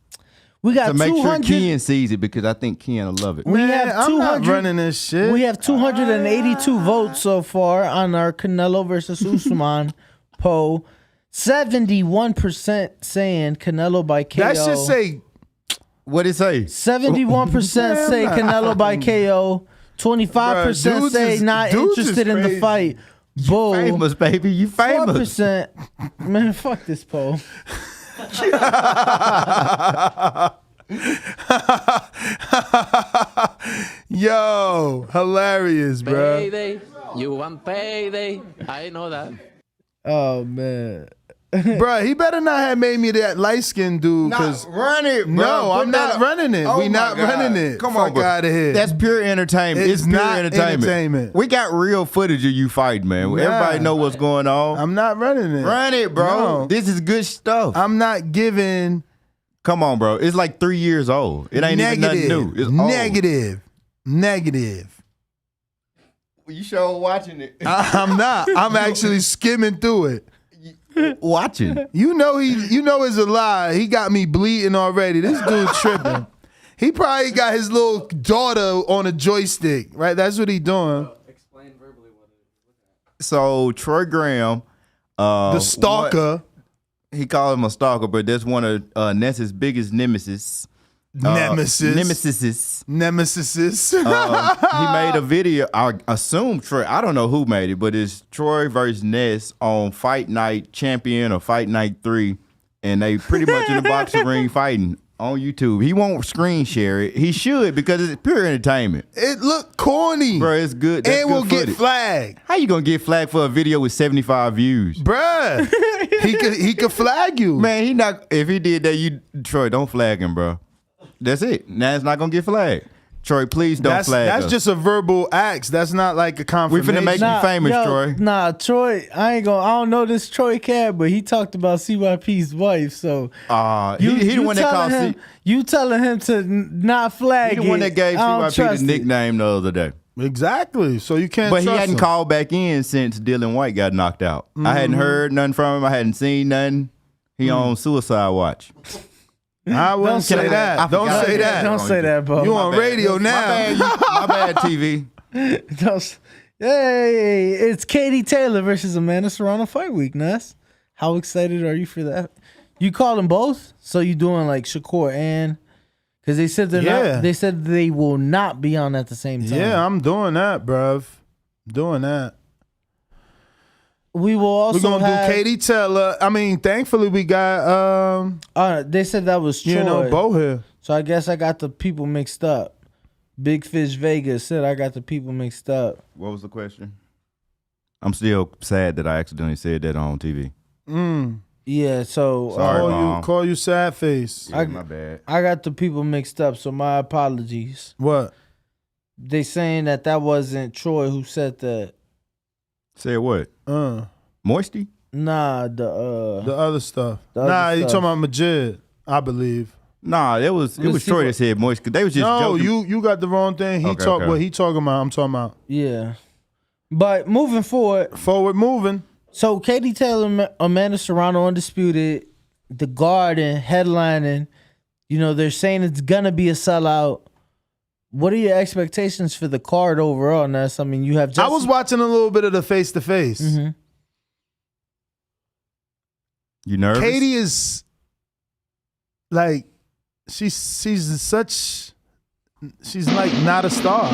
We got to make sure Ken sees it because I think Ken will love it. I'm not running this shit. We have 282 votes so far on our Canelo versus Usman poll. 71% saying Canelo by KO. That should say. What'd it say? 71% say Canelo by KO. 25% say not interested in the fight. Bull. You famous, baby. You famous. 4%. Man, fuck this poll. Yo, hilarious, bro. Payday. You want payday. I know that. Oh, man. Bro, he better not have made me that light-skinned dude. Cause run it, bro. No, I'm not running it. Oh we not running it. Come on, Fuck bro. out of here. That's pure entertainment. It's pure not entertainment. We got real footage of you fighting, man. Nah. Everybody know what's going on. I'm not running it. Run it, bro. No. This is good stuff. I'm not giving. Come on, bro. It's like 3 years old. It ain't even nothing new. It's old. Negative. You sure watching it? I'm not. I'm actually skimming through it. Watching. You know it's a lie. He got me bleeding already. This dude tripping. He probably got his little daughter on a joystick, right? That's what he doing. Explain verbally what it is. So Troy Graham, the stalker. He called him a stalker, but that's one of Ness's biggest nemesis. Nemesis. He made a video. I assume Troy. I don't know who made it, but it's Troy versus Ness on Fight Night Champion or Fight Night 3, and they pretty much in the boxing ring fighting on YouTube. He won't screen share it. He should because it's pure entertainment. It looked corny, bro. It's good. That's and good we'll footage. get flagged. How you gonna get flagged for a video with 75 views, bruh? he could flag you, man. He not. If he did that, Troy, don't flag him, bro. That's it. Now it's not gonna get flagged. Troy, please don't flag us. That's just a verbal act. That's not like a We confirmation. finna make you famous, Troy. Nah, Troy, I don't know this Troy Cab, but he talked about CYP's wife, so he the one that called him, you telling him to not flag it. He the one that gave CYP the nickname the other day. Exactly. So you can't But trust he hadn't him. called back in since Dylan White got knocked out. I hadn't heard nothing from him. I hadn't seen nothing. He on suicide watch. I wouldn't say that. Don't say that. Don't say that, bro. You on radio now. My bad, TV. Hey, it's Katie Taylor versus Amanda Serrano fight week, Ness. How excited are you for that? You call them both? So you doing like Shakur and... Because they said they're not. They said they will not be on at the same time. Yeah, I'm doing that, bruv. Doing that. We will also We're gonna do Katie Taylor. I mean, thankfully we got they said that was Troy. you know, Bo here. So I guess I got the people mixed up. Big Fish Vegas said I got the people mixed up. What was the question? I'm still sad that I accidentally said that on TV. Yeah, so Sorry, Mom. Call you sad face. Yeah, my bad. I got the people mixed up, so my apologies. What? They saying that wasn't Troy who said that. Said what? Moisty? Nah, the other stuff. You talking about Majid, I believe. Nah, it was Troy that said moist. Cause they was just joking. you got the wrong thing. What he talking about, I'm talking about. Yeah. But moving forward. Forward moving. So Katie Taylor, Amanda Serrano, Undisputed, The Garden, headlining. You know, they're saying it's gonna be a sellout. What are your expectations for the card overall, Ness? I mean, you have I was watching a little bit of the face-to-face. Mm-hmm. You nervous? Katie is like, she's like not a star.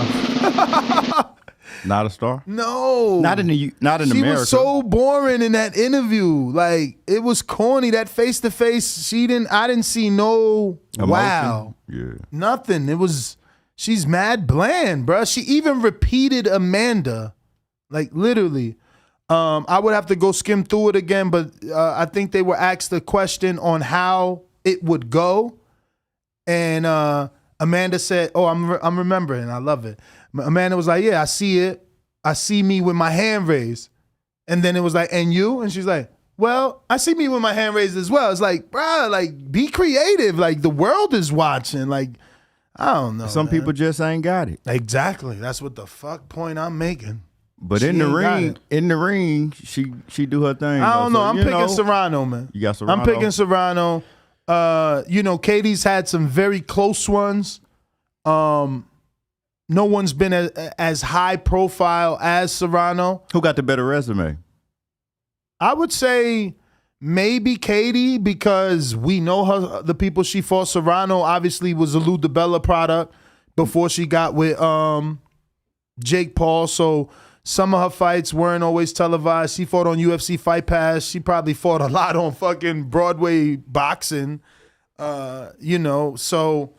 Not a star? No. Not in America. She was so boring in that interview. Like, it was corny. That face-to-face, I didn't see no emotion? Wow. Yeah. Nothing. She's mad bland, bruh. She even repeated Amanda. Like, literally. I would have to go skim through it again, but I think they were asked a question on how it would go. And Amanda said, I'm remembering. I love it. Amanda was like, yeah, I see it. I see me with my hand raised. And then it was like, and you? And she's like, well, I see me with my hand raised as well. It's like, bruh, like, be creative. Like, the world is watching. Like, I don't know. Some people just ain't got it. Exactly. That's what the fuck point I'm making. But in the ring, she do her thing. I don't know. I'm picking Serrano, man. You got Serrano? I'm picking Serrano. Katie's had some very close ones. No one's been as high profile as Serrano. Who got the better resume? I would say maybe Katie, because we know her. The people she fought. Serrano obviously was a Lou DiBella product before she got with Jake Paul. So some of her fights weren't always televised. She fought on UFC Fight Pass. She probably fought a lot on fucking Broadway boxing. So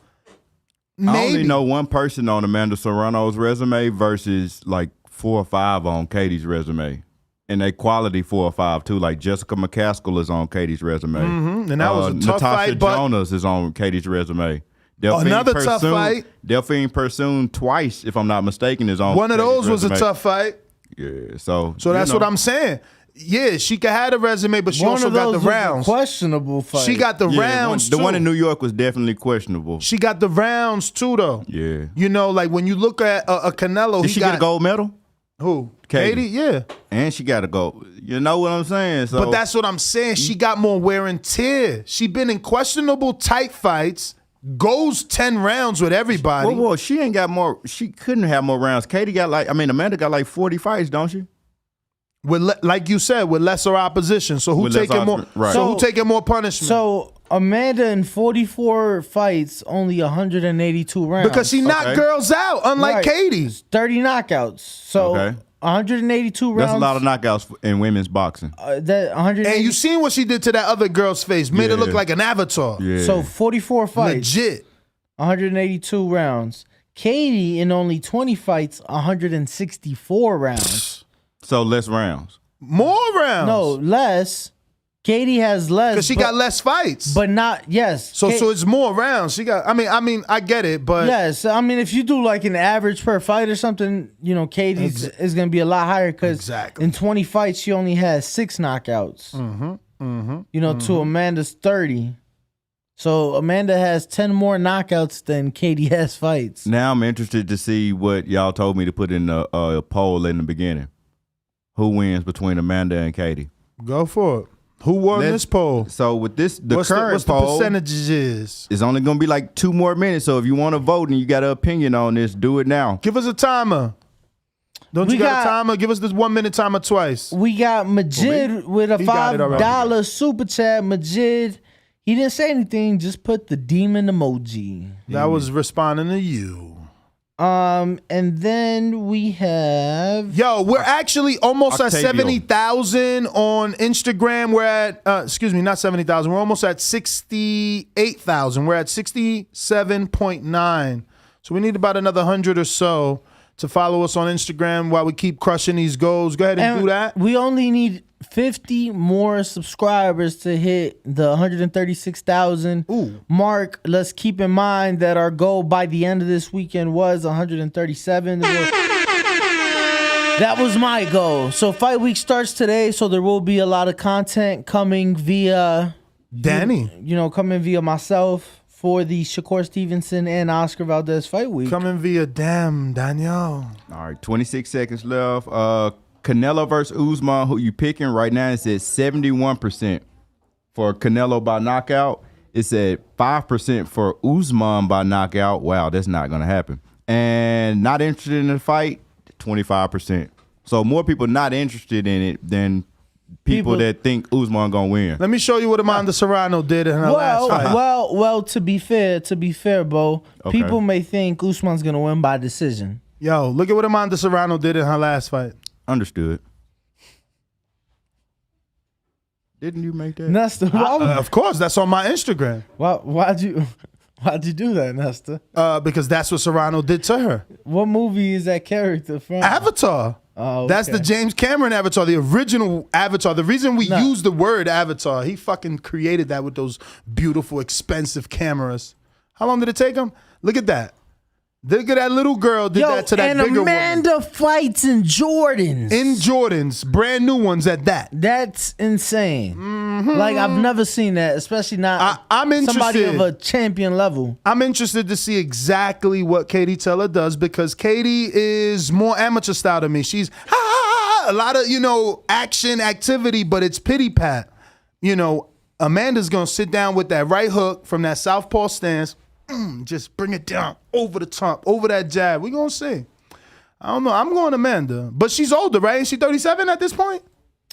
maybe. I only know one person on Amanda Serrano's resume versus like 4 or 5 on Katie's resume. And they quality 4 or 5 too. Like Jessica McCaskill is on Katie's resume. Mm-hmm. And that was a tough Natasha fight. But Jonas is on Katie's resume. Another tough fight. Delphine Persoon twice, if I'm not mistaken, is on. One of those Katie's was resume. a tough fight. Yeah, so that's what I'm saying. Yeah, she could have a resume, but she also got the rounds. Questionable fight. She got the rounds too. The one in New York was definitely questionable. She got the rounds too, though. Yeah. Like when you look at a Canelo, Did she get a gold medal? Who? Katie? Yeah. And she got to go. You know what I'm saying? So, but that's what I'm saying. She got more wear and tear. She been in questionable tight fights, goes 10 rounds with everybody. Well, she ain't got more. She couldn't have more rounds. Amanda got like 40 fights, don't she? Like you said, with lesser opposition. So who taking more? Right. So who taking more punishment? So Amanda in 44 fights, only 182 rounds. Because she knocked girls out, unlike Katie. 30 knockouts. So 182 rounds. That's a lot of knockouts in women's boxing. And you seen what she did to that other girl's face? Made it look like an avatar. Yeah. So 44 fights. Legit. 182 rounds. Katie in only 20 fights, 164 rounds. So less rounds. More rounds. No, less. Katie has less because she got less fights, but not So it's more rounds. She got. I mean, I get it, but yes. I mean, if you do like an average per fight or something, Katie's is going to be a lot higher because in 20 fights she only has 6 knockouts. To Amanda's 30. So Amanda has 10 more knockouts than Katie has fights. Now I'm interested to see what y'all told me to put in a poll in the beginning. Who wins between Amanda and Katie? Go for it. Who won this poll? So with this, the current poll, poll, percentages is? It's only going to be like 2 more minutes. So if you want to vote and you got an opinion on this, do it now. Give us a timer. Don't you got a timer? Give us this 1 minute timer twice. We got Majid with a $5 super chat. Majid, he didn't say anything. Just put the demon emoji. That was responding to you. And then we have... Yo, we're actually almost at 70,000 on Instagram. We're at, not 70,000. We're almost at 68,000. We're at 67.9. So we need about another 100 or so to follow us on Instagram while we keep crushing these goals. Go ahead and do that. We only need 50 more subscribers to hit the 136,000 mark. Let's keep in mind that our goal by the end of this weekend was 137. That was my goal. So Fight Week starts today, so there will be a lot of content coming via Danny. Coming via myself for the Shakur Stevenson and Oscar Valdez Fight Week. Coming via Daniel. All right, 26 seconds left. Canelo versus Usman, who you picking right now? It's at 71% for Canelo by knockout. It's at 5% for Usman by knockout. Wow, that's not going to happen. And not interested in the fight, 25%. So more people not interested in it than people that think Usman going to win. Let me show you what Amanda Serrano did in her last fight. Well, to be fair, Bo, people may think Usman's going to win by decision. Yo, look at what Amanda Serrano did in her last fight. Understood. Didn't you make that? Nesta, of course, that's on my Instagram. Why'd you do that, Nesta? Because that's what Serrano did to her. What movie is that character from? Avatar. Oh, okay. That's the James Cameron Avatar, the original Avatar. The reason we use the word Avatar, he fucking created that with those beautiful, expensive cameras. How long did it take him? Look at that. Look at that little girl did that to that bigger woman. And Amanda fights in Jordans. In Jordans, brand new ones at that. That's insane. Like, I've never seen that, especially not I'm somebody of a champion level. I'm interested to see exactly what Katie Taylor does because Katie is more amateur style than me. She's a lot of, action, activity, but it's pity pat. Amanda's going to sit down with that right hook from that southpaw stance. Just bring it down over the top, over that jab. We're going to see. I don't know. I'm going Amanda. But she's older, right? Is she 37 at this point?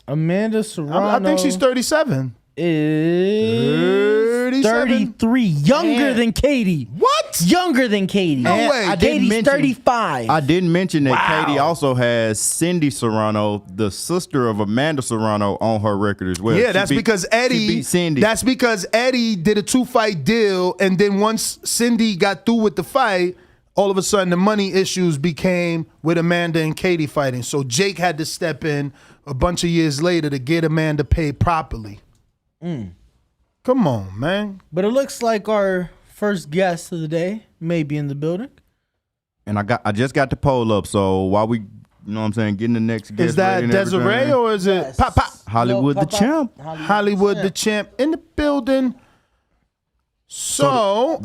Amanda Serrano. I think she's 37. Is 33. Younger than Katie. What? Younger than Katie. No way. Katie's 35. I didn't mention that Katie also has Cindy Serrano, the sister of Amanda Serrano, on her record as well. Yeah, because Eddie beat Cindy. That's because Eddie did a 2-fight deal, and then once Cindy got through with the fight, all of a sudden the money issues became with Amanda and Katie fighting. So Jake had to step in a bunch of years later to get Amanda paid properly. Come on, man. But it looks like our first guest of the day may be in the building. And I just got the poll up, so while we, getting the next guest. Is that Desiree or is it Pop? Hollywood the champ. Hollywood the champ in the building. So,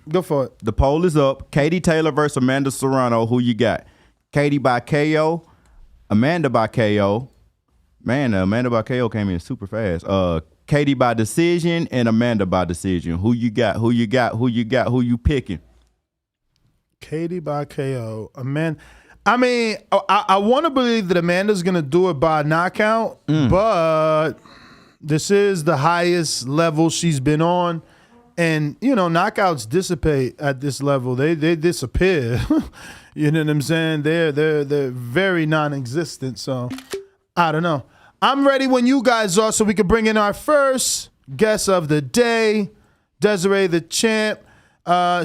go for it. The poll is up. Katie Taylor versus Amanda Serrano. Who you got? Katie by KO, Amanda by KO. Man, Amanda by KO came in super fast. Katie by decision and Amanda by decision. Who you got? Who you got? Who you got? Who you picking? Katie by KO. Amanda. I mean, I want to believe that Amanda's going to do it by knockout, but this is the highest level she's been on. And, knockouts dissipate at this level. They disappear. You know what I'm saying? They're very non-existent. So, I don't know. I'm ready when you guys are so we can bring in our first guest of the day, Desiree the champ.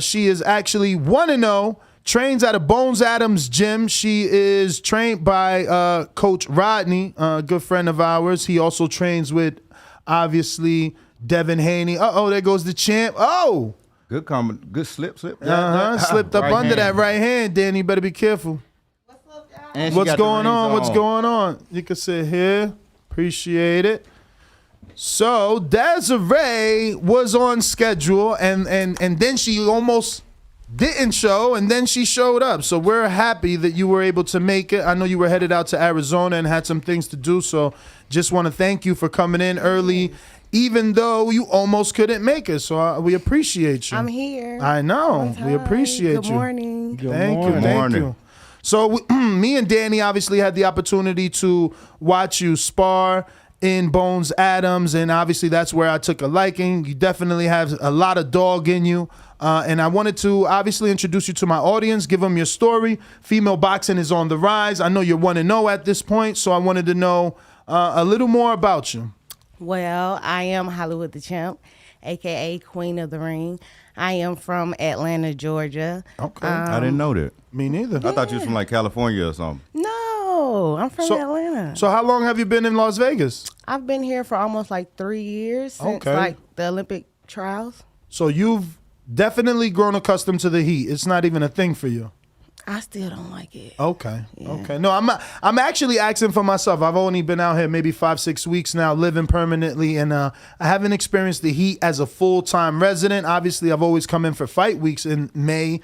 She is actually 1-0, trains at a Bones Adams gym. She is trained by Coach Rodney, a good friend of ours. He also trains with Obviously, Devin Haney. There goes the champ. Oh. Good comment. Good slip. Slipped up Right under hand. that right hand, Danny. You better be careful. And she What's got the going on? rings What's going on? You can sit here. Appreciate it. So Desiree was on schedule, and then she almost didn't show, and then she showed up. So we're happy that you were able to make it. I know you were headed out to Arizona and had some things to do, so just want to thank you for coming in early, even though you almost couldn't make it. So we appreciate you. I'm here. I know. We appreciate you. Good morning. Thank you. So me and Danny obviously had the opportunity to watch you spar in Bones Adams, and obviously that's where I took a liking. You definitely have a lot of dog in you. And I wanted to obviously introduce you to my audience, give them your story. Female boxing is on the rise. I know you're 1-0 at this point, so I wanted to know a little more about you. Well, I am Hollywood the Champ, a.k.a. Queen of the Ring. I am from Atlanta, Georgia. Okay. I didn't know that. Me neither. I thought you was from like California or something. No, I'm from Atlanta. So how long have you been in Las Vegas? I've been here for almost like 3 years since like the Olympic trials. So you've definitely grown accustomed to the heat. It's not even a thing for you. I still don't like it. Okay. Yeah. Okay. No, I'm actually asking for myself. I've only been out here maybe 5-6 weeks now, living permanently, and I haven't experienced the heat as a full-time resident. Obviously, I've always come in for fight weeks in May,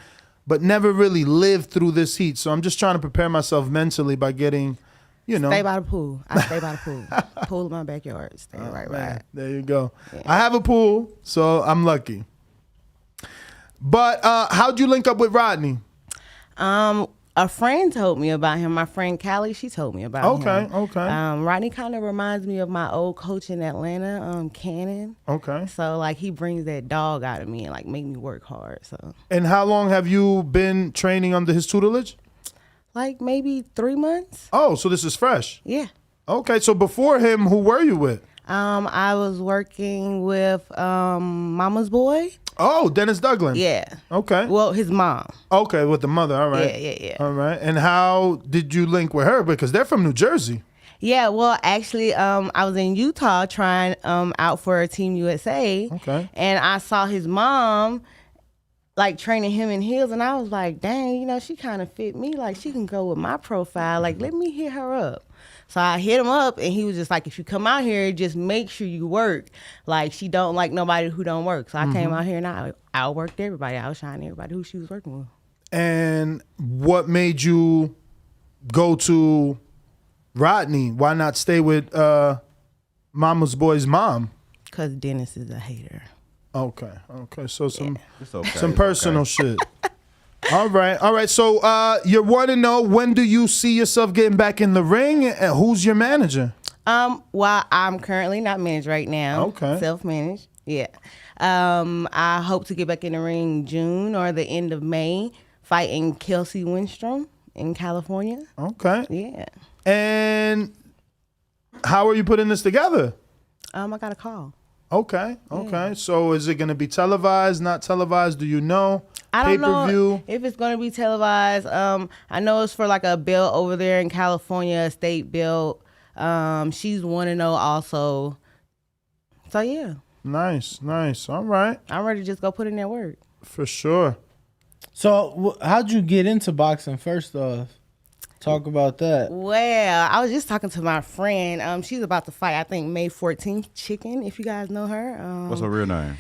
but never really lived through this heat. So I'm just trying to prepare myself mentally by getting, Stay by the pool. I stay by the pool. Pool in my backyard. Stay right. There you go. Yeah. I have a pool, so I'm lucky. But how'd you link up with Rodney? A friend told me about him. My friend Callie, she told me about him. Okay. Rodney kind of reminds me of my old coach in Atlanta, Cannon. Okay. So like he brings that dog out of me and like make me work hard. So. And how long have you been training under his tutelage? Like maybe 3 months. Oh, so this is fresh. Yeah. Okay, so before him, who were you with? I was working with Mama's Boy. Oh, Dennis Douglas. Yeah. Okay. Well, his mom. Okay, with the mother. All right. Yeah. All right. And how did you link with her? Because they're from New Jersey. Yeah, well, actually, I was in Utah trying out for Team USA. Okay. And I saw his mom, like, training him in heels, and I was like, dang, she kind of fit me. Like, she can go with my profile. Like, let me hit her up. So I hit him up, and he was just like, if you come out here, just make sure you work. Like, she don't like nobody who don't work. So I came out here, and I outworked everybody. I outshined everybody who she was working with. And what made you go to Rodney? Why not stay with Mama's Boy's mom? Because Dennis is a hater. Okay. So some okay. personal shit. All right. So you're 1-0. When do you see yourself getting back in the ring? And who's your manager? Well, I'm currently not managed right now. Okay. Self-managed. Yeah. I hope to get back in the ring June or the end of May, fighting Kelsey Winstrom in California. Okay. Yeah. And how are you putting this together? I got a call. Okay. So is it going to be televised, not televised? Do you know? I don't Pay-per-view? know if it's going to be televised. I know it's for like a belt over there in California, a state belt. She's 1-0 also. So, yeah. Nice. All right. I'm ready to just go put in that work. For sure. So how'd you get into boxing first off? Talk about that. Well, I was just talking to my friend. She's about to fight, I think, May 14th. Chicken, if you guys know her. What's her real name?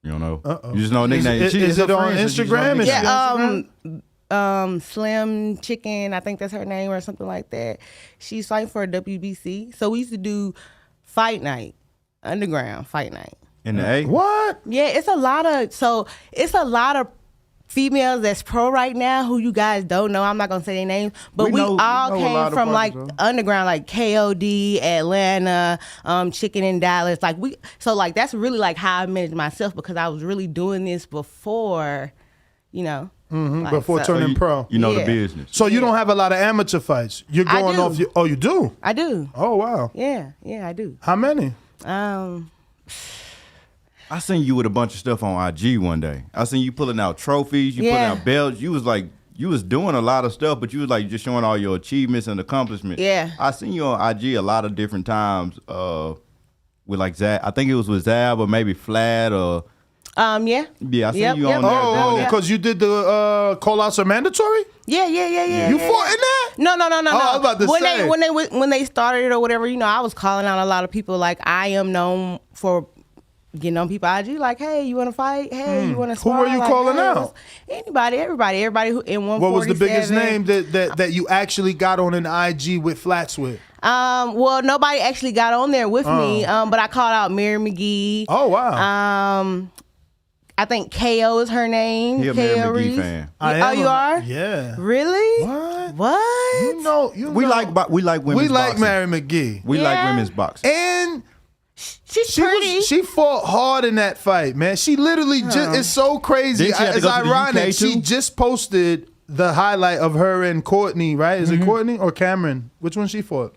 You don't know? Uh-oh. You just know a nickname. Is it on Instagram? Yeah, Slim Chicken, I think that's her name or something like that. She's fighting for a WBC. So we used to do fight night, underground fight night. In the A? What? Yeah, it's a lot of females that's pro right now who you guys don't know. I'm not gonna say their names, but we all came from like underground, like KOD, Atlanta, Chicken in Dallas. Like that's really like how I managed myself, because I was really doing this before, Before turning pro. You know the business. So you don't have a lot of amateur fights. You're going off. Oh, you do? I do. Oh, wow. Yeah, I do. How many? I seen you with a bunch of stuff on IG one day. I seen you pulling out trophies, pulling out belts. You was doing a lot of stuff, but you was like just showing all your achievements and accomplishments. Yeah. I seen you on IG a lot of different times with like Zab. I think it was with Zab or maybe Flat or. Yeah. Yeah, I seen you on there. Oh, because you did the callouts are mandatory? Yeah. You fought in that? No. I was about to say. When they started it or whatever, I was calling out a lot of people. Like, I am known for getting on people IG. Like, hey, you want to fight? Hey, you want to spar? Who were you calling out? Anybody, everybody who in 147. What was the biggest name that you actually got on an IG with Flats with? Well, nobody actually got on there with me. But I called out Mary McGee. Oh wow. I think KO is her name. He a Mary McGee fan. You are? Yeah. Really? What? You know. We like women's boxing. Mary McGee. We like women's boxing. And she's pretty. She fought hard in that fight, man. She literally just, it's so crazy. It's ironic. She just posted the highlight of her and Courtney, right? Is it Courtney or Cameron? Which one she fought?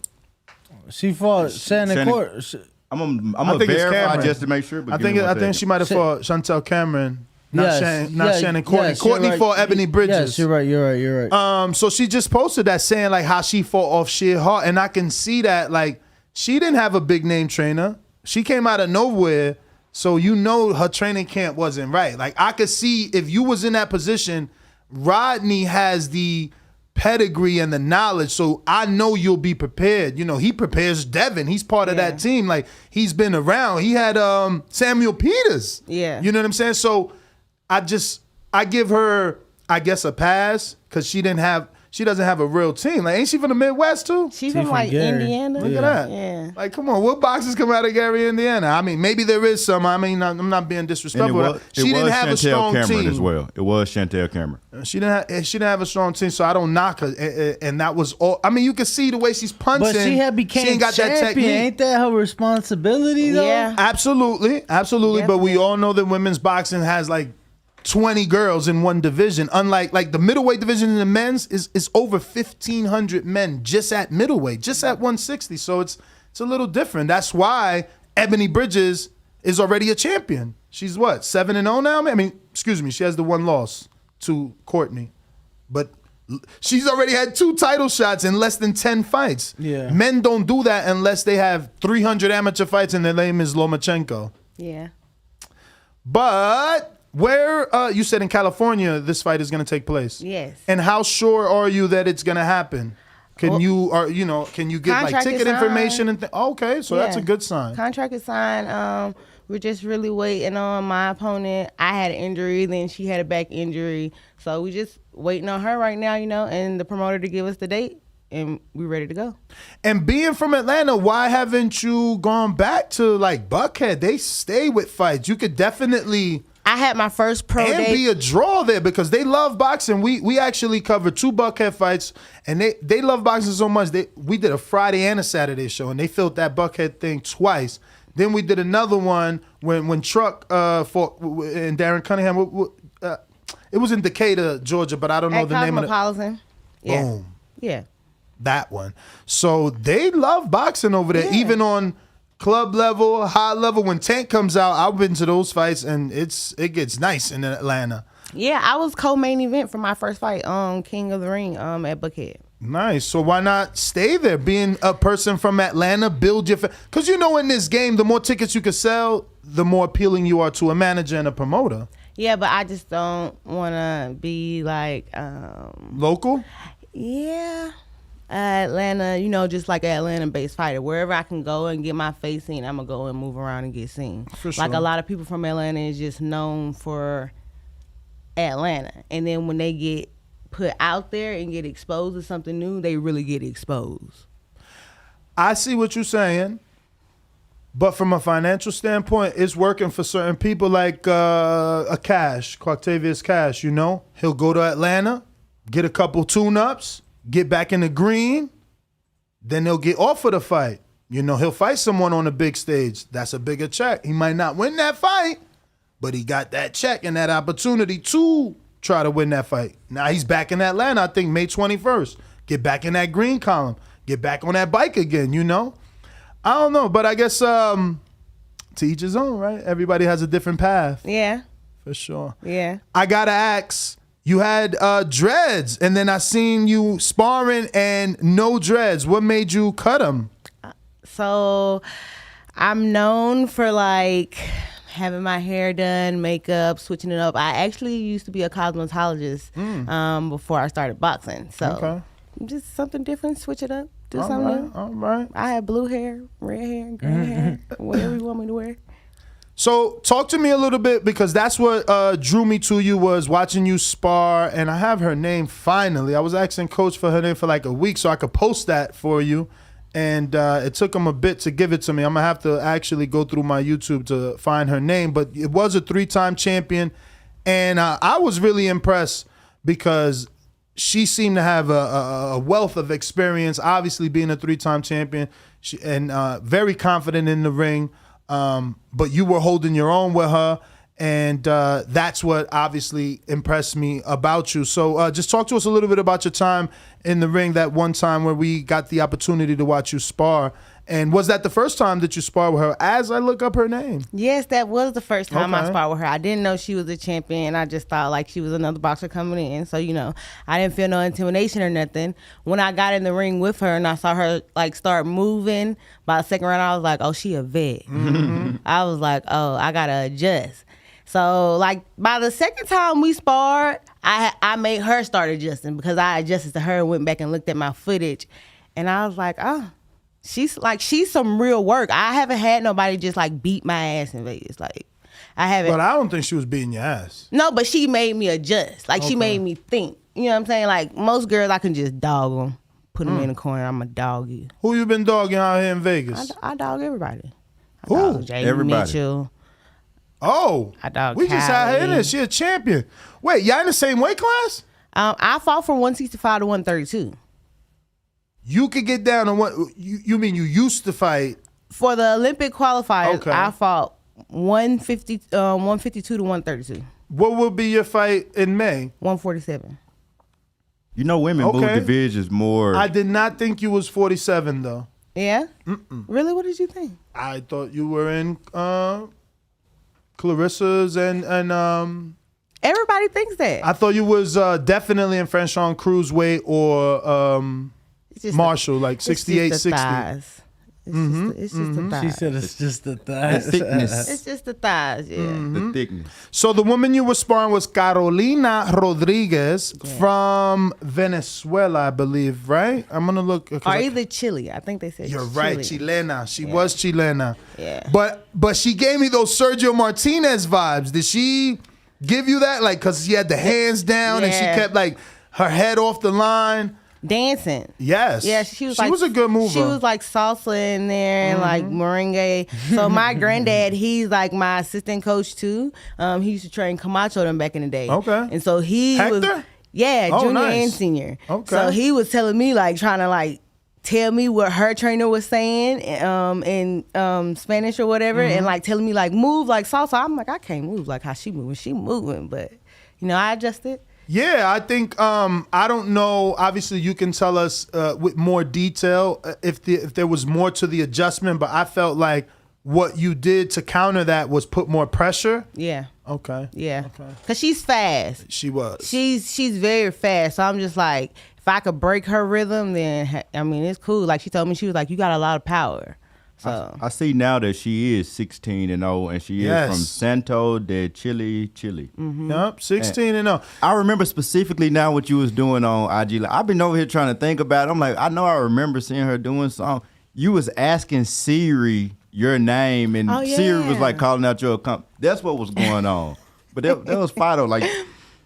She fought Shannon Court. I'm gonna verify just to make sure. But I think she might have fought Chantel Cameron. Not Shannon Courtney. Yes, Courtney right. fought Ebony Bridges. Yes, you're right. So she just posted that saying like how she fought off sheer heart, and I can see that like she didn't have a big name trainer. She came out of nowhere, so her training camp wasn't right. Like I could see if you was in that position, Rodney has the pedigree and the knowledge, so I know you'll be prepared. He prepares Devin. He's part of that team. Like he's been around. He had Samuel Peters. Yeah. You know what I'm saying? So I give her, I guess, a pass because she doesn't have a real team. Like, ain't she from the Midwest too? She's from like Gary. Indiana. Look at that. Yeah. Like, come on, what boxers come out of Gary, Indiana? I mean, maybe there is some. I mean, I'm not being disrespectful. She didn't have a strong team as well. It was Chantel Cameron. She didn't have a strong team, so I don't knock her. And that was all. I mean, you can see the way she's punching. But she had became ain't got champion. That technique. Ain't that her responsibility though? Yeah. Absolutely. Yep. But we all know that women's boxing has like 20 girls in one division. Unlike like the middleweight division in the men's is over 1,500 men just at middleweight, just at 160. So it's a little different. That's why Ebony Bridges is already a champion. She's what, 7-0 now? I mean, excuse me, she has the one loss to Courtney. But she's already had 2 title shots in less than 10 fights. Yeah. Men don't do that unless they have 300 amateur fights and their name is Lomachenko. Yeah. But where you said in California this fight is going to take place? Yes. And how sure are you that it's going to happen? Can you get like ticket information and okay, so that's a good sign. Contract is signed. We're just really waiting on my opponent. I had an injury, then she had a back injury, so we just waiting on her right now, and the promoter to give us the date, and we're ready to go. And being from Atlanta, why haven't you gone back to like Buckhead? They stay with fights. You could definitely. I had my first pro day. And be a draw there because they love boxing. We actually covered 2 Buckhead fights, and they love boxing so much. We did a Friday and a Saturday show, and they filled that Buckhead thing twice. Then we did another one when Truck fought and Darren Cunningham. It was in Decatur, Georgia, but I don't know the name of it. Cosmopolitan. Yeah. Boom. Yeah. That one. So they love boxing over there, even on club level, high level. When Tank comes out, I've been to those fights, and it gets nice in Atlanta. Yeah, I was co-main event for my first fight on King of the Ring at Buckhead. Nice. So why not stay there? Being a person from Atlanta, build your because in this game, the more tickets you can sell, the more appealing you are to a manager and a promoter. Yeah, but I just don't want to be like local. Yeah. Atlanta, just like an Atlanta-based fighter. Wherever I can go and get my face seen, I'm going to go and move around and get seen. For sure. Like a lot of people from Atlanta is just known for Atlanta. And then when they get put out there and get exposed to something new, they really get exposed. I see what you're saying. But from a financial standpoint, it's working for certain people like a Cash, Quactavious Cash, He'll go to Atlanta, get a couple tune-ups, get back in the green, then they'll get offered a fight. He'll fight someone on the big stage. That's a bigger check. He might not win that fight, but he got that check and that opportunity to try to win that fight. Now he's back in Atlanta, I think May 21st. Get back in that green column. Get back on that bike again, I don't know, but I guess to each his own, right? Everybody has a different path. Yeah. For sure. Yeah. I got to ask, you had dreads, and then I seen you sparring and no dreads. What made you cut them? So I'm known for like having my hair done, makeup, switching it up. I actually used to be a cosmetologist before I started boxing. So just something different, switch it up, do something new. All right. I had blue hair, red hair, green hair, whatever you want me to wear. So talk to me a little bit, because that's what drew me to you, was watching you spar. And I have her name finally. I was asking Coach for her name for like a week so I could post that for you. And it took him a bit to give it to me. I'm going to have to actually go through my YouTube to find her name. But it was a 3-time champion. And I was really impressed because she seemed to have a wealth of experience, obviously being a 3-time champion, and very confident in the ring. But you were holding your own with her. And that's what obviously impressed me about you. So just talk to us a little bit about your time in the ring, that one time where we got the opportunity to watch you spar. And was that the first time that you sparred with her, as I look up her name? Yes, that was the first time I sparred with her. I didn't know she was a champion. I just thought like she was another boxer coming in. So, you know, I didn't feel no intimidation or nothing. When I got in the ring with her and I saw her like start moving, by the second round, I was like, oh, she a vet. I was like, oh, I got to adjust. So, like, by the second time we sparred, I made her start adjusting, because I adjusted to her and went back and looked at my footage. And I was like, oh, she's some real work. I haven't had nobody just, like, beat my ass in Vegas. Like, I haven't. But I don't think she was beating your ass. No, but she made me adjust. Like, she made me think. You know what I'm saying? Like, most girls, I can just dog them, put them in the corner. I'm going to dog you. Who you been dogging out here in Vegas? I dog everybody. Who? Everybody. Mitchell. Oh, I dog we just had her in there. She a champion. Wait, y'all in the same weight class? I fought from 165 to 132. You could get down on what? You mean you used to fight? For the Olympic qualifiers, Okay. I fought 152 to 132. What would be your fight in May? 147. You know, women move divisions more. I did not think you was 47 though. Yeah? Really? What did you think? I thought you were in Clarissa's and everybody thinks that. I thought you was definitely in Franchon Cruiserweight or Marshall, like 68, 60. Thighs. It's just the thighs. She said it's just the thighs. The thickness. It's just the thighs, yeah. The thickness. So the woman you were sparring was Carolina Rodriguez from Venezuela, I believe, right? I'm gonna look. Or either Chile. I think they said You're Chile. right, Chilena. She was Chilena. Yeah. But she gave me those Sergio Martinez vibes. Did she give you that? Like, cause she had the hands down and she kept like her head off the line. Dancing. Yes. Yeah, she was a good mover. She was like salsa in there and like merengue. So my granddad, he's like my assistant coach too. He used to train Camacho them back in the day. Okay. And so he Hector? was junior nice. and senior. Okay. So he was telling me like trying to like tell me what her trainer was saying in Spanish or whatever, and like telling me like move like salsa. I'm like, I can't move like how she moving. She moving, but you know, I adjusted. Yeah, I think I don't know. Obviously, you can tell us with more detail if there was more to the adjustment. But I felt like what you did to counter that was put more pressure. Yeah. Okay. Yeah. Okay. Cause she's fast. She was. She's very fast. So I'm just like, if I could break her rhythm, then I mean it's cool. Like she told me, she was like, you got a lot of power. So I see now that she is 16-0, and she is from Santo de Chile. Yep, 16-0. I remember specifically now what you was doing on IG. Like, I've been over here trying to think about it. I'm like, I know I remember seeing her doing something. You was asking Siri your name, and Siri was like calling out your account. That's what was going on. But that was Fido. Like,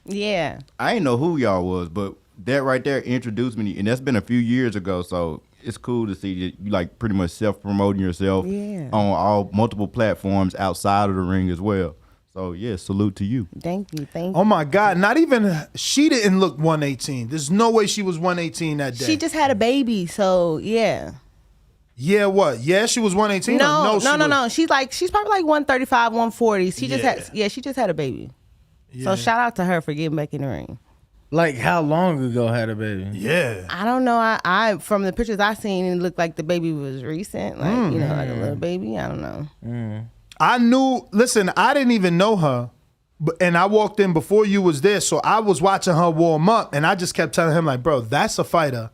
yeah, I didn't know who y'all was, but that right there introduced me, and that's been a few years ago. So it's cool to see that you like pretty much self-promoting yourself on all multiple platforms outside of the ring as well. So yeah, salute to you. Thank you. Oh my God, not even she didn't look 118. There's no way she was 118 that day. She just had a baby, so yeah. Yeah, what? Yeah, she was 118. No. She's probably like 135, 140. She just had a baby. Yeah. So shout out to her for getting back in the ring. Like how long ago had a baby? Yeah. I don't know. I from the pictures I seen, it looked like the baby was recent. Like, you know, like a little baby. I don't know. I knew, listen, I didn't even know her. And I walked in before you was there. So I was watching her warm up. And I just kept telling him like, bro, that's a fighter.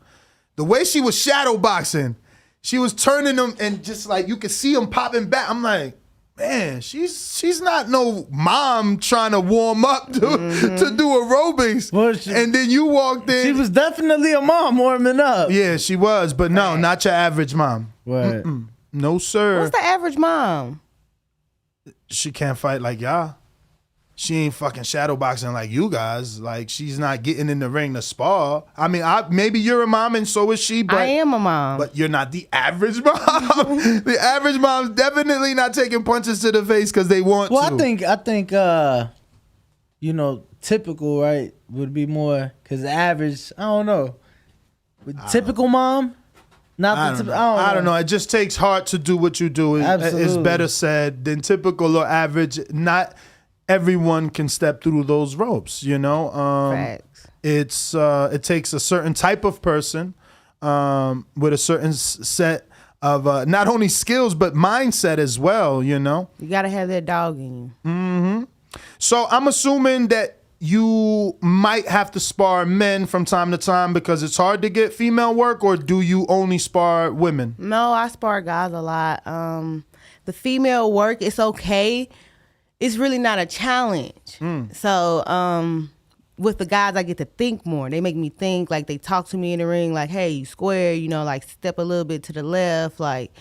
The way she was shadow boxing, she was turning them and just like you could see them popping back. I'm like, man, she's not no mom trying to warm up to do aerobics. And then you walked in. She was definitely a mom warming up. Yeah, she was, but no, not your average mom. Right. No, sir. What's the average mom? She can't fight like y'all. She ain't fucking shadowboxing like you guys. Like, she's not getting in the ring to spar. I mean, maybe you're a mom and so is she, but I am a mom. But you're not the average mom. The average mom's definitely not taking punches to the face because they want to. Well, I think typical, right, would be more because average, I don't know. Typical mom? I don't know. It just takes heart to do what you do. It's better said than typical or average. Not everyone can step through those ropes, Facts. It takes a certain type of person with a certain set of not only skills but mindset as well. You gotta have that dog in you. Mm-hmm. So I'm assuming that you might have to spar men from time to time because it's hard to get female work, or do you only spar women? No, I spar guys a lot. The female work, it's okay. It's really not a challenge. So with the guys, I get to think more. They make me think, like they talk to me in the ring, like, hey, you square, like step a little bit to the left. Like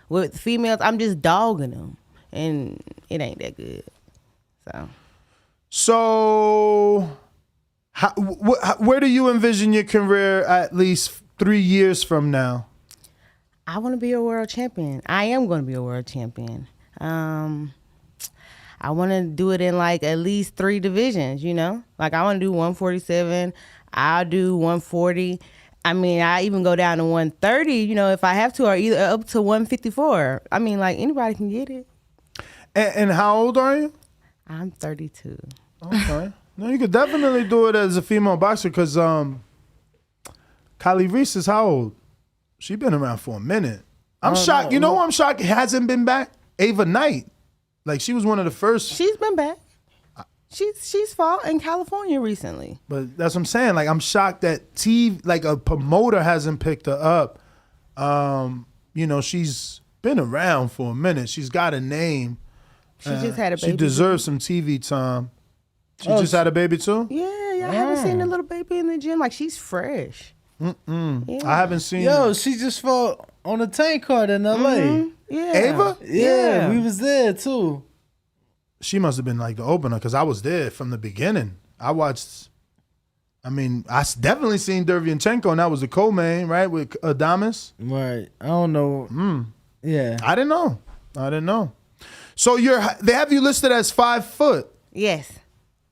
with females, I'm just dogging them, and it ain't that good. So where do you envision your career at least 3 years from now? I want to be a world champion. I am going to be a world champion. I want to do it in like at least 3 divisions, Like I want to do 147. I'll do 140. I mean, I even go down to 130, if I have to, or either up to 154. I mean, like anybody can get it. And how old are you? I'm 32. Okay. No, you could definitely do it as a female boxer because Kylie Reese is how old? She been around for a minute. I'm shocked. You know who I'm shocked hasn't been back? Ava Knight. Like, she was one of the first. She's been back. She's fought in California recently. But that's what I'm saying. Like, I'm shocked that like a promoter hasn't picked her up. She's been around for a minute. She's got a name. She just had a baby. She deserves some TV time. She just had a baby too? Yeah. I haven't seen the little baby in the gym. Like, she's fresh. Yeah. I haven't seen her. She just fought on a tank card in L.A. Yeah. Ava? Yeah, we was there too. She must have been like the opener because I was there from the beginning. I definitely seen Derevyanchenko, and that was the co-main, right, with Adames. Right. I don't know. Yeah. I didn't know. So they have you listed as 5 foot. Yes.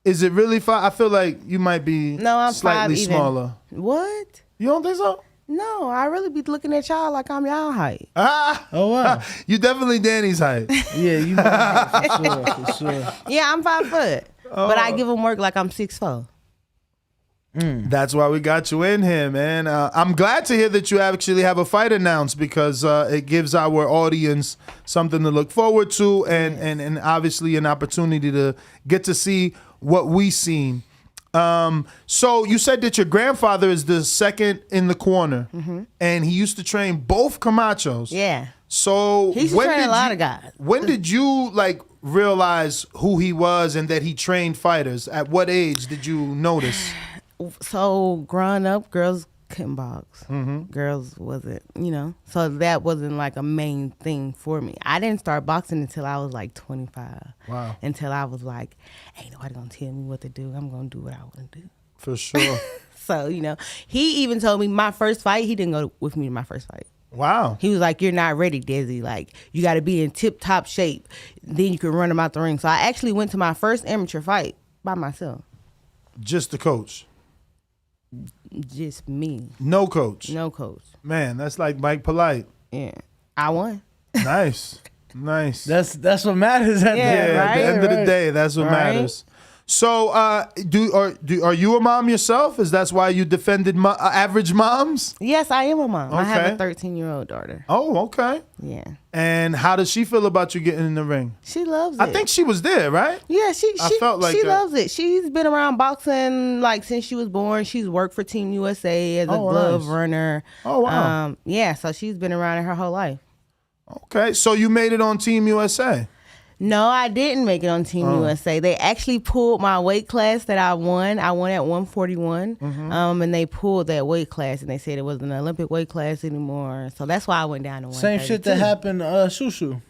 Is it really 5? I feel like you might be slightly smaller. What? You don't think so? No, I really be looking at y'all like I'm y'all height. Oh, wow. You definitely Danny's height. Yeah, you know, for sure. Yeah, I'm 5 foot. But I give them work like I'm 6'4". That's why we got you in here, man. I'm glad to hear that you actually have a fight announced because it gives our audience something to look forward to and obviously an opportunity to get to see what we seen. So you said that your grandfather is the second in the corner, and he used to train both Camachos. Yeah. So he used to train a lot of guys. When did you realize who he was and that he trained fighters? At what age did you notice? So growing up, girls couldn't box. Girls wasn't, So that wasn't like a main thing for me. I didn't start boxing until I was like 25. Wow. Until I was like, ain't nobody gonna tell me what to do. I'm gonna do what I want to do. For sure. So, he even told me my first fight, he didn't go with me to my first fight. Wow. He was like, you're not ready, Desi. Like, you got to be in tip-top shape. Then you can run him out the ring. So I actually went to my first amateur fight by myself. Just the coach? Just me. No coach? No coach. Man, that's like Mike Polite. Yeah. I won. Nice. That's what matters at at the end of the day. That's what matters. So, are you a mom yourself? Is that why you defended average moms? Yes, I am a mom. Okay. I have a 13-year-old daughter. Oh, okay. Yeah. And how does she feel about you getting in the ring? She loves it. I think she was there, right? Yeah, she felt like she that. loves it. She's been around boxing like since she was born. She's worked for Team USA as a glove runner. Oh, wow. Yeah, so she's been around it her whole life. Okay, so you made it on Team USA. No, I didn't make it on Team USA. They actually pulled my weight class that I won. I won at 141, and they pulled that weight class, and they said it wasn't an Olympic weight class anymore. So that's why I went down to 132. Same shit that happened to Shushu.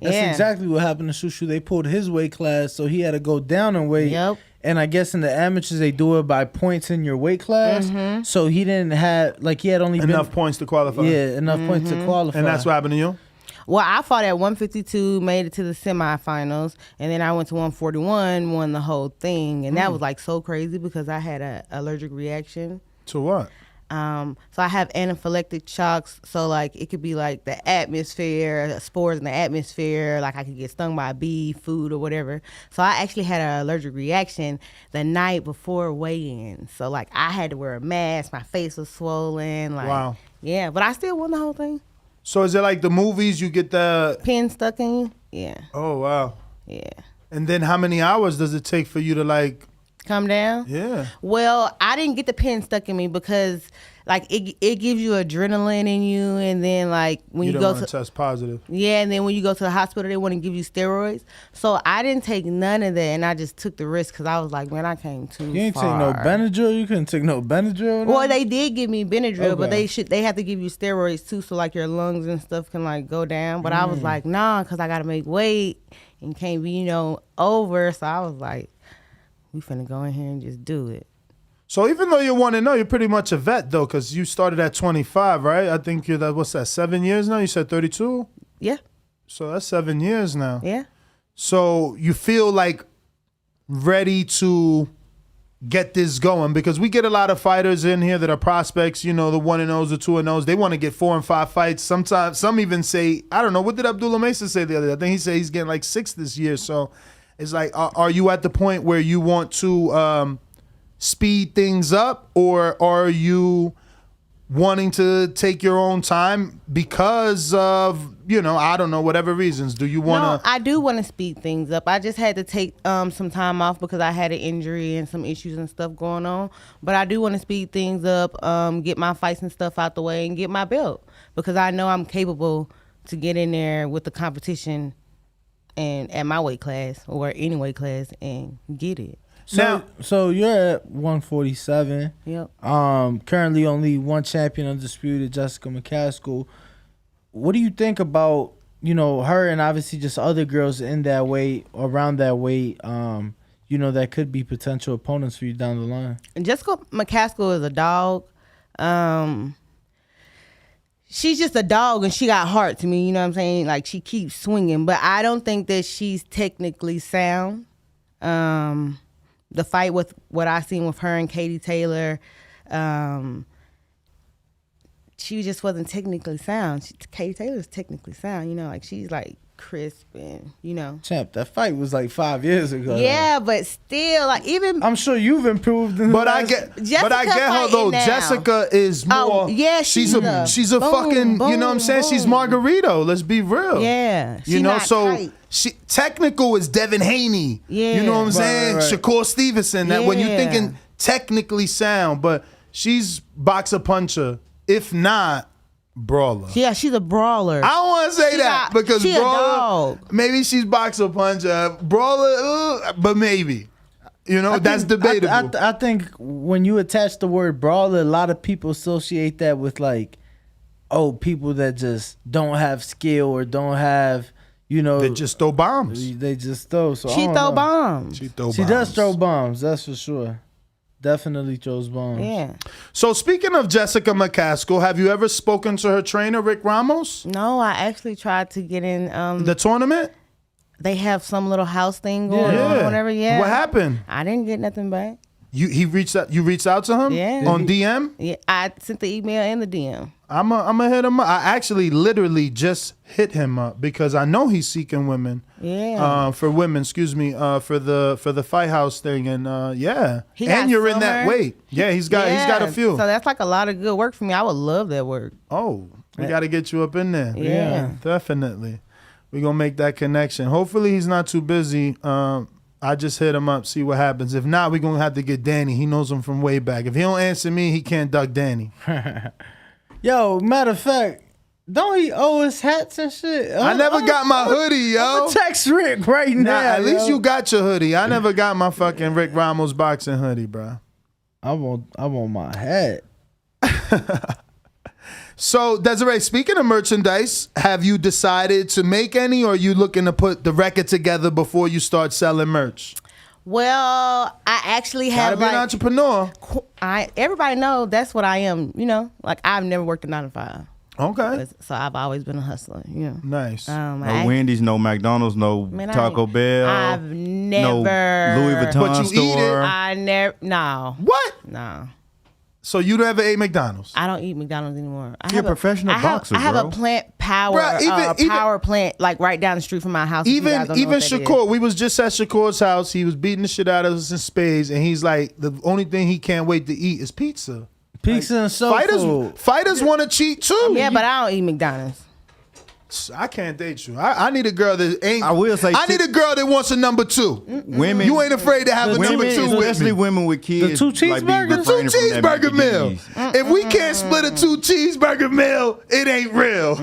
That's exactly what happened to Shushu. They pulled his weight class, so he had to go down in weight. Yep. And I guess in the amateurs, they do it by points in your weight class. So he didn't have, he had only enough points to qualify. Yeah, enough points to qualify. And that's what happened to you? Well, I fought at 152, made it to the semifinals, and then I went to 141, won the whole thing. And that was so crazy because I had an allergic reaction. To what? So I have anaphylactic shocks. So it could be the atmosphere, spores in the atmosphere. I could get stung by a bee, food, or whatever. So I actually had an allergic reaction the night before weigh-in. So I had to wear a mask. My face was swollen. Wow. Yeah, but I still won the whole thing. So is it like the movies? You get the pin stuck in you? Yeah. Oh wow. Yeah. And then how many hours does it take for you to come down? Yeah. Well, I didn't get the pin stuck in me because it gives you adrenaline in you, and then when you go to test positive. Yeah, and then when you go to the hospital, they want to give you steroids. So I didn't take none of that, and I just took the risk because I was like, man, I came too far. You ain't take no Benadryl. You couldn't take no Benadryl. Well, they did give me Benadryl, but they have to give you steroids too, so your lungs and stuff can go down. But I was like, nah, because I got to make weight and can't be over. So I was like, we finna go in here and just do it. So even though you're 1-0, you're pretty much a vet though, because you started at 25, right? I think you're what's that, 7 years now? You said 32? Yeah. So that's 7 years now. Yeah. So you feel ready to get this going, because we get a lot of fighters in here that are prospects, the 1-0s, the 2-0s. They want to get 4 and 5 fights. Sometimes some even say, I don't know, what did Abdullah Mesa say the other day? I think he said he's getting 6 this year. So it's are you at the point where you want to speed things up, or are you wanting to take your own time because of, I don't know, whatever reasons? Do you want to? No, I do want to speed things up. I just had to take some time off because I had an injury and some issues and stuff going on. But I do want to speed things up, get my fights and stuff out the way, and get my belt, because I know I'm capable to get in there with the competition and at my weight class or any weight class and get it. So you're at 147. Yep. Currently only one champion undisputed, Jessica McCaskill. What do you think about, her and obviously just other girls in that weight, around that weight, that could be potential opponents for you down the line? And Jessica McCaskill is a dog. She's just a dog, and she got heart to me, you know what I'm saying? She keeps swinging, but I don't think that she's technically sound. The fight with what I seen with her and Katie Taylor, she just wasn't technically sound. Katie Taylor's technically sound, she's crisp and Champ, that fight was 5 years ago. Yeah, but still, even I'm sure you've improved. I get her though. Now. Jessica is more. Oh, yeah, she's a boom, fucking. boom, you know what I'm saying? boom. She's Margarito. Let's be real. Yeah, so she technical is Devin Haney. Yeah, you know what I'm saying? Right. Shakur Stevenson. That when you're thinking technically sound, but she's boxer puncher. If not, brawler. Yeah, she's a brawler. I don't want to say that because she brawler. A dog. Maybe she's boxer puncher, brawler, but maybe. That's debatable. I think when you attach the word brawler, a lot of people associate that with people that just don't have skill or don't have, they just throw bombs. They just throw. So She throw bombs. She throw bombs. She does throw bombs. That's for sure. Definitely throws bombs. Yeah. So speaking of Jessica McCaskill, have you ever spoken to her trainer, Rick Ramos? No, I actually tried to get in the tournament. They have some little house thing going on or whatever. Yeah. What happened? I didn't get nothing back. You reached out to him? Yeah. On DM? Yeah, I sent the email and the DM. I'm a hit him up. I actually literally just hit him up because I know he's seeking women. Yeah. For women, excuse me, for the Fight House thing, and yeah. And you're in that weight. Yeah, he's got a few. So that's like a lot of good work for me. I would love that work. Oh, we got to get you up in there. Yeah. Definitely. We're gonna make that connection. Hopefully he's not too busy. I just hit him up, see what happens. If not, we're gonna have to get Danny. He knows him from way back. If he don't answer me, he can't duck Danny. Yo, matter of fact, don't he owe us hats and shit? I never got my hoodie, yo. I'm text Rick right now. At least you got your hoodie. I never got my fucking Rick Ramos boxing hoodie, bro. I want my hat. So, Desiree, speaking of merchandise, have you decided to make any, or are you looking to put the record together before you start selling merch? Well, I actually have Gotta be an entrepreneur. Everybody know that's what I am. You know, like I've never worked a 9-to-5. Okay. So I've always been a hustler. You know. Nice. No Wendy's, no McDonald's, no Taco Bell. I've never. No Louis Vuitton But you store. eat it. I never. No. What? No. So you never ate McDonald's? I don't eat McDonald's anymore. You're a professional boxer, I have bro. a plant power, Bruh, power plant like right down the street from my house. Even Shakur, we was just at Shakur's house. He was beating the shit out of us in spades, and he's like, the only thing he can't wait to eat is pizza. Pizza and soul food. Fighters want to cheat too. Yeah, but I don't eat McDonald's. I can't date you. I need a girl that ain't. I will say, I need a girl that wants a number 2. Women, you ain't afraid to have a number 2 with especially me. women with kids. The 2 cheeseburgers? The 2 cheeseburger meal. If we can't split a 2 cheeseburger meal, it ain't real.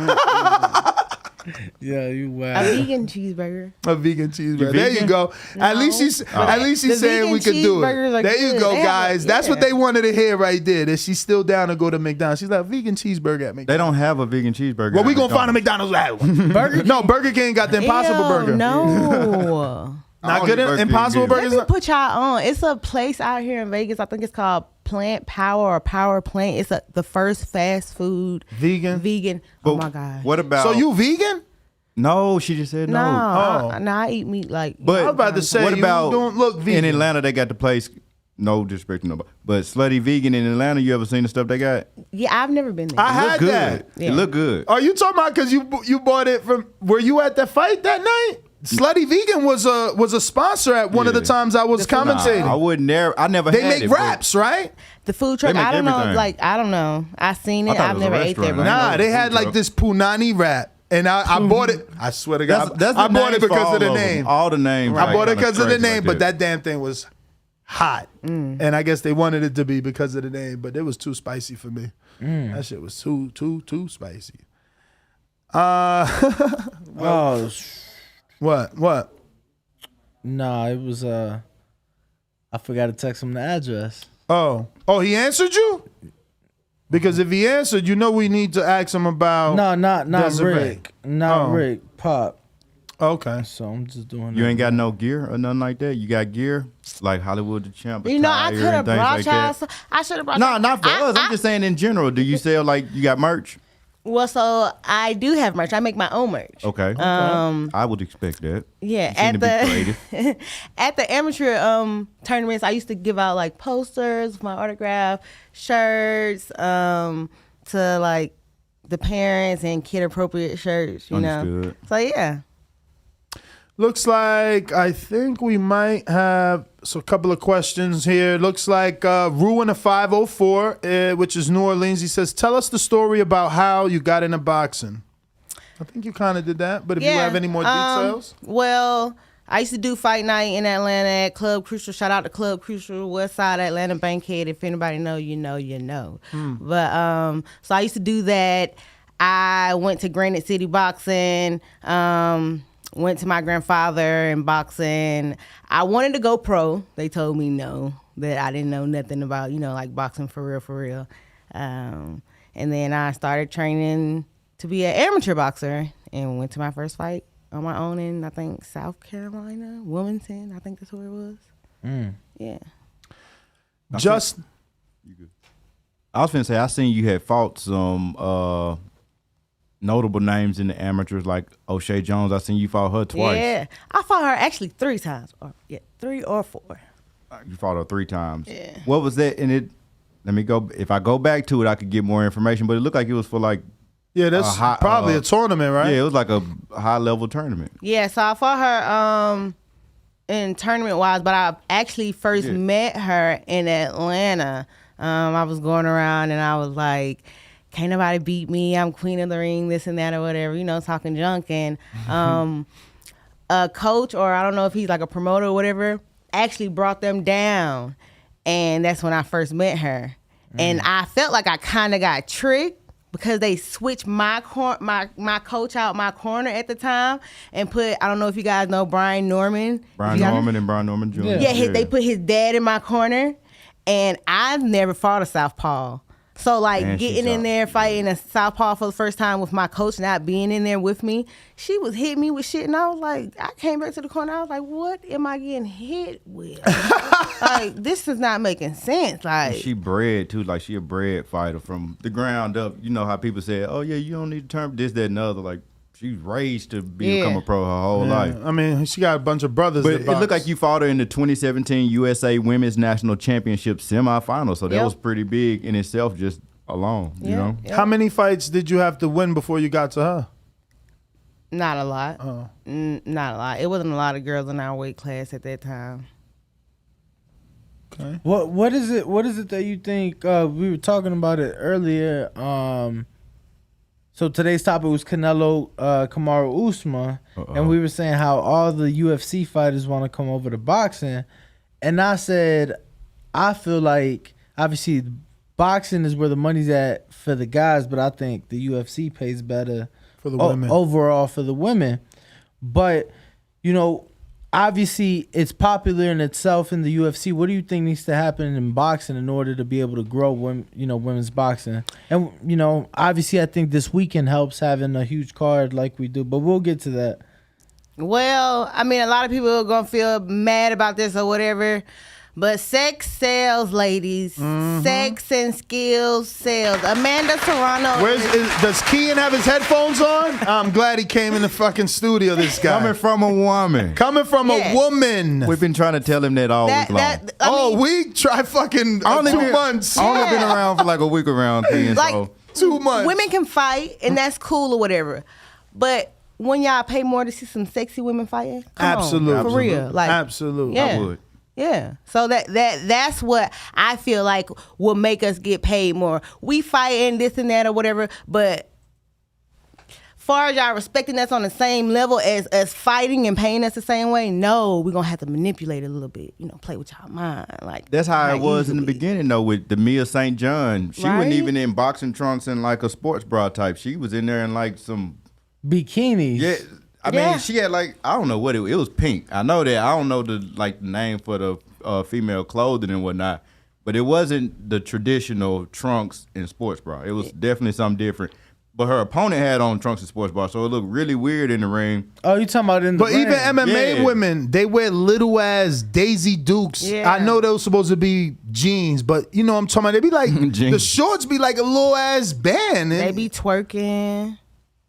Yeah, you wow. A vegan cheeseburger. A vegan cheeseburger. There you vegan? go. No. At least she's The saying we vegan could do cheeseburgers it. are There you good. go, They have guys. That's what yeah. they wanted to hear right there. That she's still down to go to McDonald's. She's like, vegan cheeseburger at McDonald's. They don't have a vegan cheeseburger. Well, at we gonna find a McDonald's. McDonald's at one. No, Burger King got the Impossible Ew, Burger. No. Not good. Impossible Let Burgers. me put y'all on. It's a place out here in Vegas. I think it's called Plant Power or Power Plant. It's the first fast food vegan. Oh my god. What about? So you vegan? No, she just said no. I eat meat like. But I was about to say, what about you don't look vegan. in Atlanta? They got the place. No disrespect to nobody, but Slutty Vegan in Atlanta. You ever seen the stuff they got? Yeah, I've never been there. I It look had good. that. Yeah. It look good. Are you talking about because you bought it from? Were you at the fight that night? Slutty Vegan was a sponsor at one of the times I was commentating. I would never. I never. They had make it, but- wraps, right? The food truck. They make I don't know. everything. Like I don't know. I seen I it. thought it I've was a never ate there. restaurant. Before. Nah, they had like truck. this punani wrap. And I bought it. I swear to God, That's I the bought it names for because all of the them. name. All the names. I bought it like, because of the kinda name, crazy but like that damn thing was hot. And I guess they wanted it to be because of the name, but it was too spicy for me. That shit was too spicy. What? Nah, it was I forgot to text him the address. Oh, he answered you? Because if he answered, you know we need to ask him about. No, not Desiree. Rick. Not Rick. Pop. Okay. So I'm just doing. You ain't got no gear or nothing like that. You got gear like Hollywood the Champ. You know, I attire could have and things brought like y'all. that. I should have brought. No, y'all. not for us. I'm just saying in general. Do you sell like you got merch? Well, so I do have merch. I make my own merch. Okay. I would expect that. Yeah, You seem to be creative. at the amateur tournaments, I used to give out like posters with my autograph, shirts, to like the parents and kid appropriate shirts. You know. Understood. So yeah. Looks like I think we might have a couple of questions here. Looks like Ruin a 504, which is New Orleans. He says, "Tell us the story about how you got into boxing." I think you kind of did that, but if you have any more details, Well, I used to do fight night in Atlanta at Club Crucial. Shout out to Club Crucial, West Side Atlanta Bankhead. If anybody know, you know, you know. But so I used to do that. I went to Granite City Boxing. Went to my grandfather in boxing. I wanted to go pro. They told me no, that I didn't know nothing about, you know, like boxing for real. And then I started training to be an amateur boxer and went to my first fight on my own in, I think, South Carolina, Wilmington. I think that's where it was. Yeah. I was finna say, I seen you had fought some notable names in the amateurs like O'Shea Jones. I seen you fought her twice. Yeah. I fought her actually 3 times. 3 or 4. You fought her 3 times. Yeah. What was that? And it. Let me go. If I go back to it, I could get more information. But it looked like it was for like. Yeah, that's probably a tournament, right? Yeah, it was like a high level tournament. Yeah, so I fought her in tournament wise, but I actually first met her in Atlanta. I was going around and I was like, can't nobody beat me. I'm queen of the ring, this and that or whatever, talking junk. And a coach, or I don't know if he's like a promoter or whatever, actually brought them down. And that's when I first met her. And I felt like I kind of got tricked because they switched my coach out my corner at the time and put, I don't know if you guys know Brian Norman. Brian Norman and Brian Norman Jr. Yeah, they put his dad in my corner. And I've never fought a southpaw. So, getting in there, fighting a southpaw for the first time with my coach not being in there with me, she was hitting me with shit. And I was like, I came back to the corner. I was like, what am I getting hit with? This is not making sense. And she bred, too. Like, she a bred fighter from the ground up. You know how people say, oh, yeah, you don't need to turn this, that, and the other. Like, she's raised to become a pro her whole life. I mean, she got a bunch of brothers. But it looked like you fought her in the 2017 USA Women's National Championship semifinal. So that was pretty big in itself just alone, you know? How many fights did you have to win before you got to her? Not a lot. Oh. Not a lot. It wasn't a lot of girls in our weight class at that time. Okay. What is it that you think, we were talking about it earlier, so today's topic was Canelo, Kamaru Usman, and we were saying how all the UFC fighters want to come over to boxing, and I said, I feel like obviously boxing is where the money's at for the guys, but I think the UFC pays better for the women overall for the women, but obviously it's popular in itself in the UFC. What do you think needs to happen in boxing in order to be able to grow women's boxing? And obviously I think this weekend helps having a huge card like we do, but we'll get to that. Well, I mean, a lot of people are going to feel mad about this or whatever, but sex sells, ladies. Sex and skills sells. Amanda Serrano. Does Kean have his headphones on? I'm glad he came in the fucking studio, this guy. Coming from a woman. Coming from a woman. We've been trying to tell him that all week long. Week? Try fucking 2 months. I only been around for like a week around Kean, so 2 months. Women can fight, and that's cool or whatever. But when y'all pay more to see some sexy women fighting? Absolutely. For real. Absolutely. Yeah. I would. Yeah. So that's what I feel like will make us get paid more. We fighting this and that or whatever, but far as y'all respecting us on the same level as us fighting and paying us the same way, no, we're gonna have to manipulate it a little bit, play with y'all mind. That's how it was in the beginning though with the Mia St. John. She wasn't even in boxing trunks and like a sports bra type. She was in there in like some bikinis. Yeah. I mean, she had I don't know what it was pink. I know that. I don't know the name for the female clothing and whatnot, but it wasn't the traditional trunks and sports bra. It was definitely something different. But her opponent had on trunks and sports bra, so it looked really weird in the ring. Oh, you talking about in the ring? But even MMA women, they wear little ass Daisy Dukes. Yeah. I know those supposed to be jeans, but what I'm talking about, they be like, the shorts be like a little ass band. They be twerking.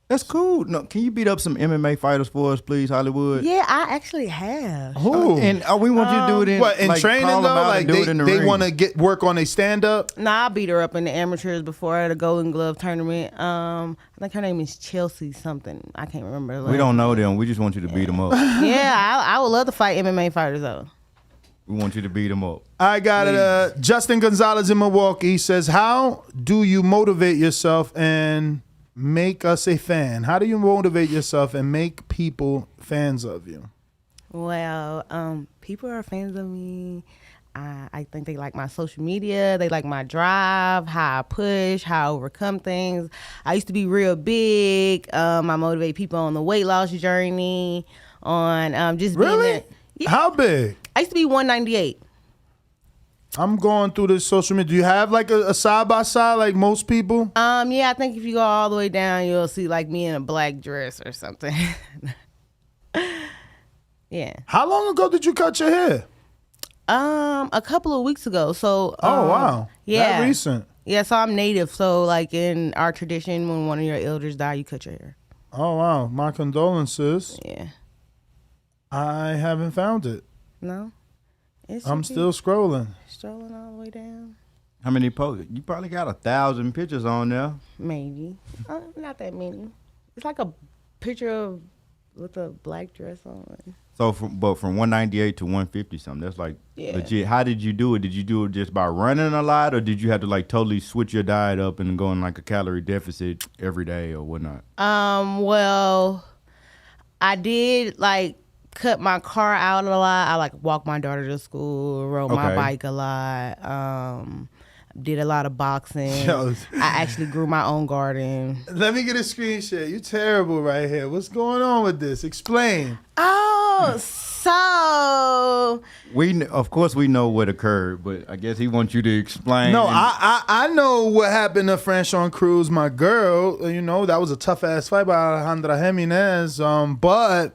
That's cool. No, can you beat up some MMA fighters for us, please, Hollywood? Yeah, I actually have. Who? And we want you to do it in in training though? Like they want to work on a stand up. Nah, I beat her up in the amateurs before at a Golden Glove tournament. I think her name is Chelsea something. I can't remember. We don't know them. We just want you to beat them up. Yeah, I would love to fight MMA fighters though. We want you to beat them up. I got it. Justin Gonzalez in Milwaukee says, "How do you motivate yourself and make us a fan? How do you motivate yourself and make people fans of you?" Well, people are fans of me. I think they like my social media. They like my drive, how I push, how I overcome things. I used to be real big. I motivate people on the weight loss journey, on just being really? Yeah. How big? I used to be 198. I'm going through this social media. Do you have like a side by side like most people? Yeah, I think if you go all the way down, you'll see like me in a black dress or something. Yeah. How long ago did you cut your hair? A couple of weeks ago. So. Oh wow. Yeah. That recent. Yeah, so I'm native. So like in our tradition, when one of your elders die, you cut your hair. Oh wow. My condolences. Yeah. I haven't found it. No. I'm still scrolling. Strolling all the way down. How many posts? You probably got 1,000 pictures on there. Maybe. Not that many. It's like a picture of with a black dress on. So, from 198 to 150 something, that's like legit. How did you do it? Did you do it just by running a lot, or did you have to like totally switch your diet up and go in like a calorie deficit every day or whatnot? Well, I did like cut my car out a lot. I like walked my daughter to school, rode my bike a lot. Did a lot of boxing. I actually grew my own garden. Let me get a screenshot. You terrible right here. What's going on with this? Explain. Oh, so Of course we know what occurred, but I guess he wants you to explain. No, I know what happened to Franchon Cruz, my girl. You know, that was a tough ass fight by Alejandra Jimenez. But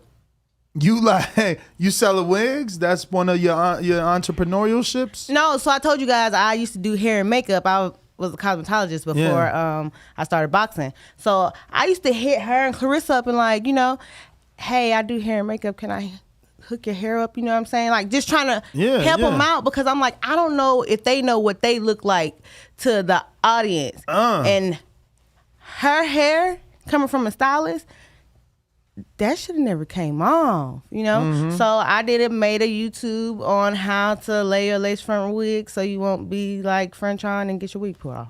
you selling wigs? That's one of your entrepreneurial ships? No, so I told you guys I used to do hair and makeup. I was a cosmetologist before I started boxing. So I used to hit her and Clarissa up and like, you know, hey, I do hair and makeup. Can I hook your hair up? You know what I'm saying? Like just trying to help them out because I'm like, I don't know if they know what they look like to the audience. And her hair coming from a stylist, that should have never came off, you know? So I made a YouTube on how to lay your lace front wig so you won't be like French on and get your wig pulled off.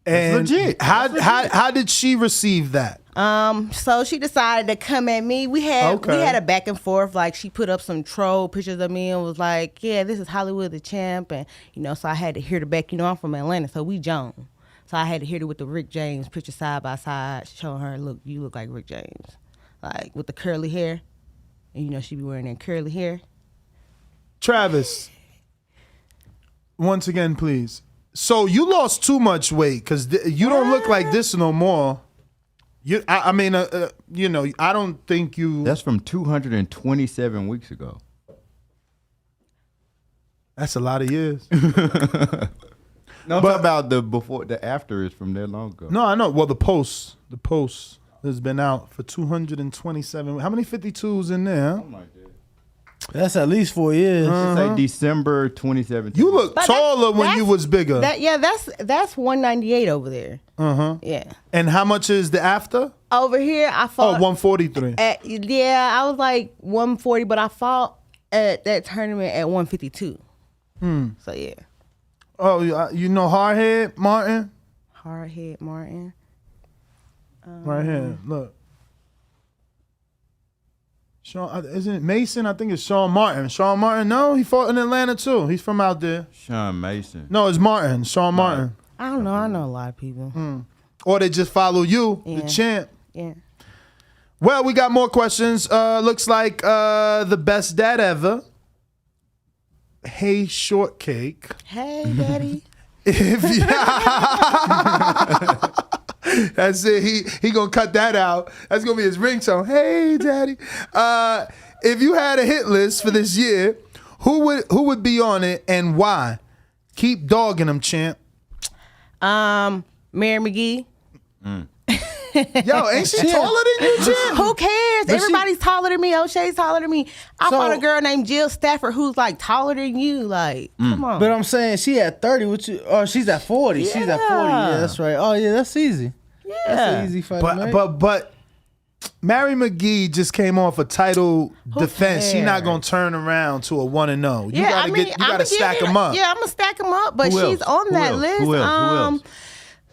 And legit. How did she receive that? So she decided to come at me. We had a back and forth. Like she put up some troll pictures of me and was like, yeah, this is Hollywood the champ. And, you know, so I had to hear the back. You know, I'm from Atlanta, so we Joan. So I had to hit her with the Rick James picture side by side, showing her, look, you look like Rick James. Like with the curly hair. And you know she be wearing that curly hair. Travis, once again, please. So you lost too much weight because you don't look like this no more. I mean, you know, I don't think you. That's from 227 weeks ago. That's a lot of years. No, but about the before, the after is from that long ago. No, I know. Well, the post has been out for 227. How many 52s in there? Oh my God. That's at least 4 years. It's like December 2017. You look taller when you was bigger. That's 198 over there. Yeah. And how much is the after? Over here, I fought. 143. I was like 140, but I fought at that tournament at 152. So yeah. Oh, you know Hardhead Martin? Hardhead Martin. Right here, look. Sean, isn't it Mason? I think it's Sean Martin. Sean Martin, no, he fought in Atlanta too. He's from out there. Sean Mason. No, it's Martin. Sean Martin. I don't know. I know a lot of people. Or they just follow you, the champ. Yeah. Well, we got more questions. Looks like the best dad ever. Hey, Shortcake. Hey, Daddy. That's it. He gonna cut that out. That's gonna be his ringtone. Hey, Daddy. If you had a hit list for this year, who would be on it and why? Keep dogging him, champ. Mary McGee. Yo, ain't she taller than you, champ? Who cares? But Everybody's taller than me. O'Shea's taller than me. I fought a girl named Jill Stafford who's like taller than you. Like, come on. But I'm saying she at 30. She's at 40. Yeah. She's at 40. Yeah, that's right. Oh yeah, that's easy. Yeah. That's an easy fight. But Mary McGee just came off a title defense. She not gonna turn around to a 1-0. You gotta stack them up. Yeah, I'm gonna stack them up. But she's on that list. Who else?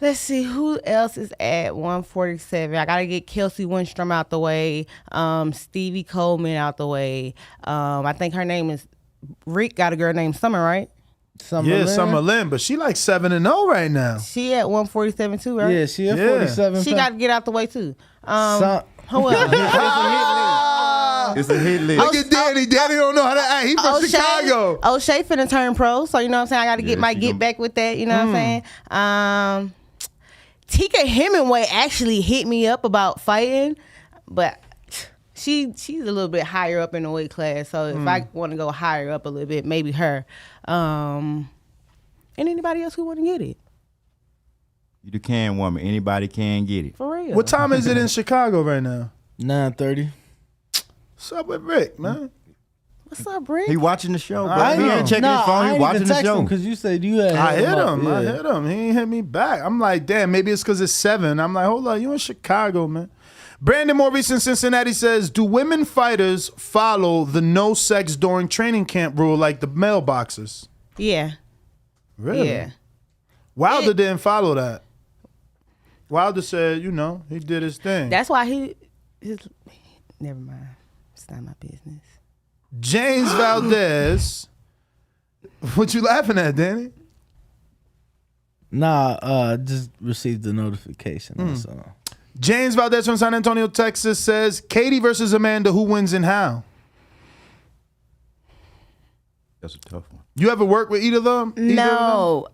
Let's see who else is at 147. I gotta get Kelsey Winstrom out the way. Stevie Coleman out the way. I think her name is Rick. Got a girl named Summer, right? Summer Lynn, but she like 7-0 right now. She at 147 too, right? Yeah, she at 47. She got to get out the way too. Who else? It's a hit list. Look at Danny. Danny don't know how to act. He from Chicago. O'Shea finna turn pro, so you know what I'm saying. I got to get back with that. You know what I'm saying. Tika Hemingway actually hit me up about fighting, but she's a little bit higher up in the weight class. So if I want to go higher up a little bit, maybe her. And anybody else who want to get it. You the can woman. Anybody can get it. For real. What time is it in Chicago right now? 9:30. What's up with Rick, man? What's up, Rick? He watching the show, bro. I He know. ain't checking his phone. He watching the show. Because you said you had. I hit him. Yeah. I hit him. He ain't hit me back. I'm like, damn, maybe it's because it's 7. I'm like, hold on, you in Chicago, man. Brandon Maurice in Cincinnati says, do women fighters follow the no sex during training camp rule like the male boxers? Yeah. Really? Yeah. Wilder didn't follow that. Wilder said, he did his thing. That's why never mind. It's not my business. James Valdez. What you laughing at, Danny? Nah, just received the notification. That's all. James Valdez from San Antonio, Texas says, Katie versus Amanda, who wins and how? That's a tough one. You ever work with either of them? No.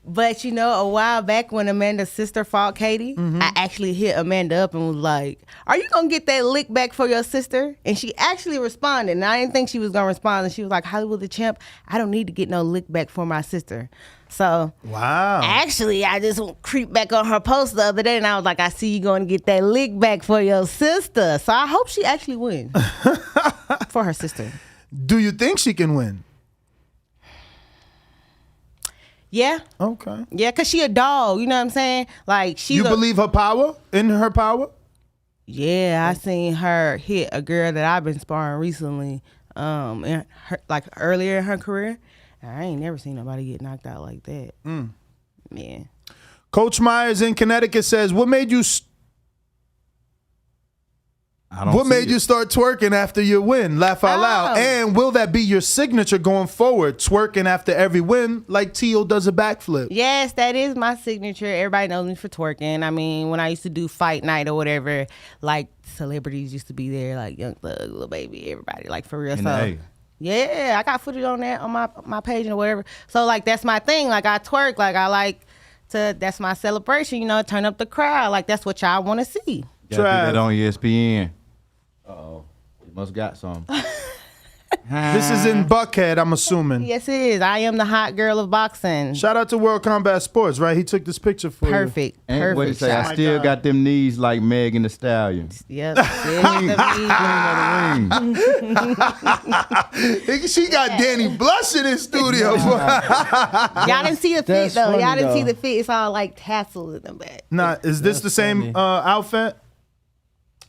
But a while back when Amanda's sister fought Katie, I actually hit Amanda up and was like, are you going to get that lick back for your sister? And she actually responded. And I didn't think she was going to respond. And she was like, Hollywood the champ, I don't need to get no lick back for my sister. So, wow. Actually, I just creeped back on her post the other day, and I was like, I see you going to get that lick back for your sister. So I hope she actually wins for her sister. Do you think she can win? Yeah. Okay. Yeah, because she a dog, you know what I'm saying? Like, You believe her power? In her power? Yeah, I seen her hit a girl that I've been sparring recently, earlier in her career. I ain't never seen nobody get knocked out like that. Yeah. Coach Myers in Connecticut says, what made you start twerking after your win? Laugh out loud. And will that be your signature going forward? Twerking after every win like Tio does a backflip. Yes, that is my signature. Everybody knows me for twerking. I mean, when I used to do fight night or whatever, like celebrities used to be there, like Young Thug, Lil Baby, everybody, like for real. So yeah, I got footage on that on my page or whatever. So like that's my thing. Like I twerk. Like I like to. That's my celebration. Turn up the crowd. Like that's what y'all want to see. Gotta do that on ESPN. You must got some. This is in Buckhead, I'm assuming. Yes, it is. I am the hot girl of boxing. Shout out to World Combat Sports, right? He took this picture for Perfect. you. And what you say? I still got them knees like Megan Thee Stallion. Yep. She got Danny blushing in studio. Y'all didn't see the fit That's though. funny, Y'all didn't see though. the fit. It's all like tassels in the back. Nah, is this the same outfit?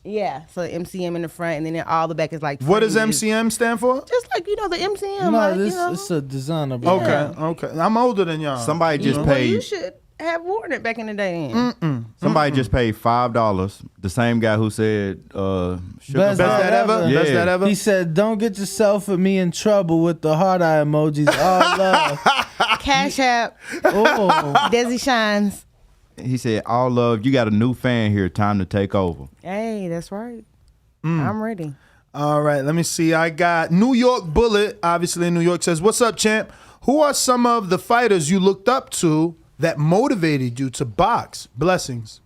Yeah. So MCM in the front, and then all the back is like. What does fringes. MCM stand for? Just like the MCM. No, like, it's a designer. Bro. Okay. I'm older than y'all. Somebody just Well, paid. you should have worn it back in the day. Then. Somebody just paid $5. The same guy who said, Best that ever? Yeah. Best that ever? He said, "Don't get yourself and me in trouble with the heart eye emojis." All love. Cash App. Oh, Desi Shines. He said, all love. You got a new fan here. Time to take over. Hey, that's right. I'm ready. All right, let me see. I got New York Bullet, obviously in New York, says, what's up, champ? Who are some of the fighters you looked up to that motivated you to box? Blessings.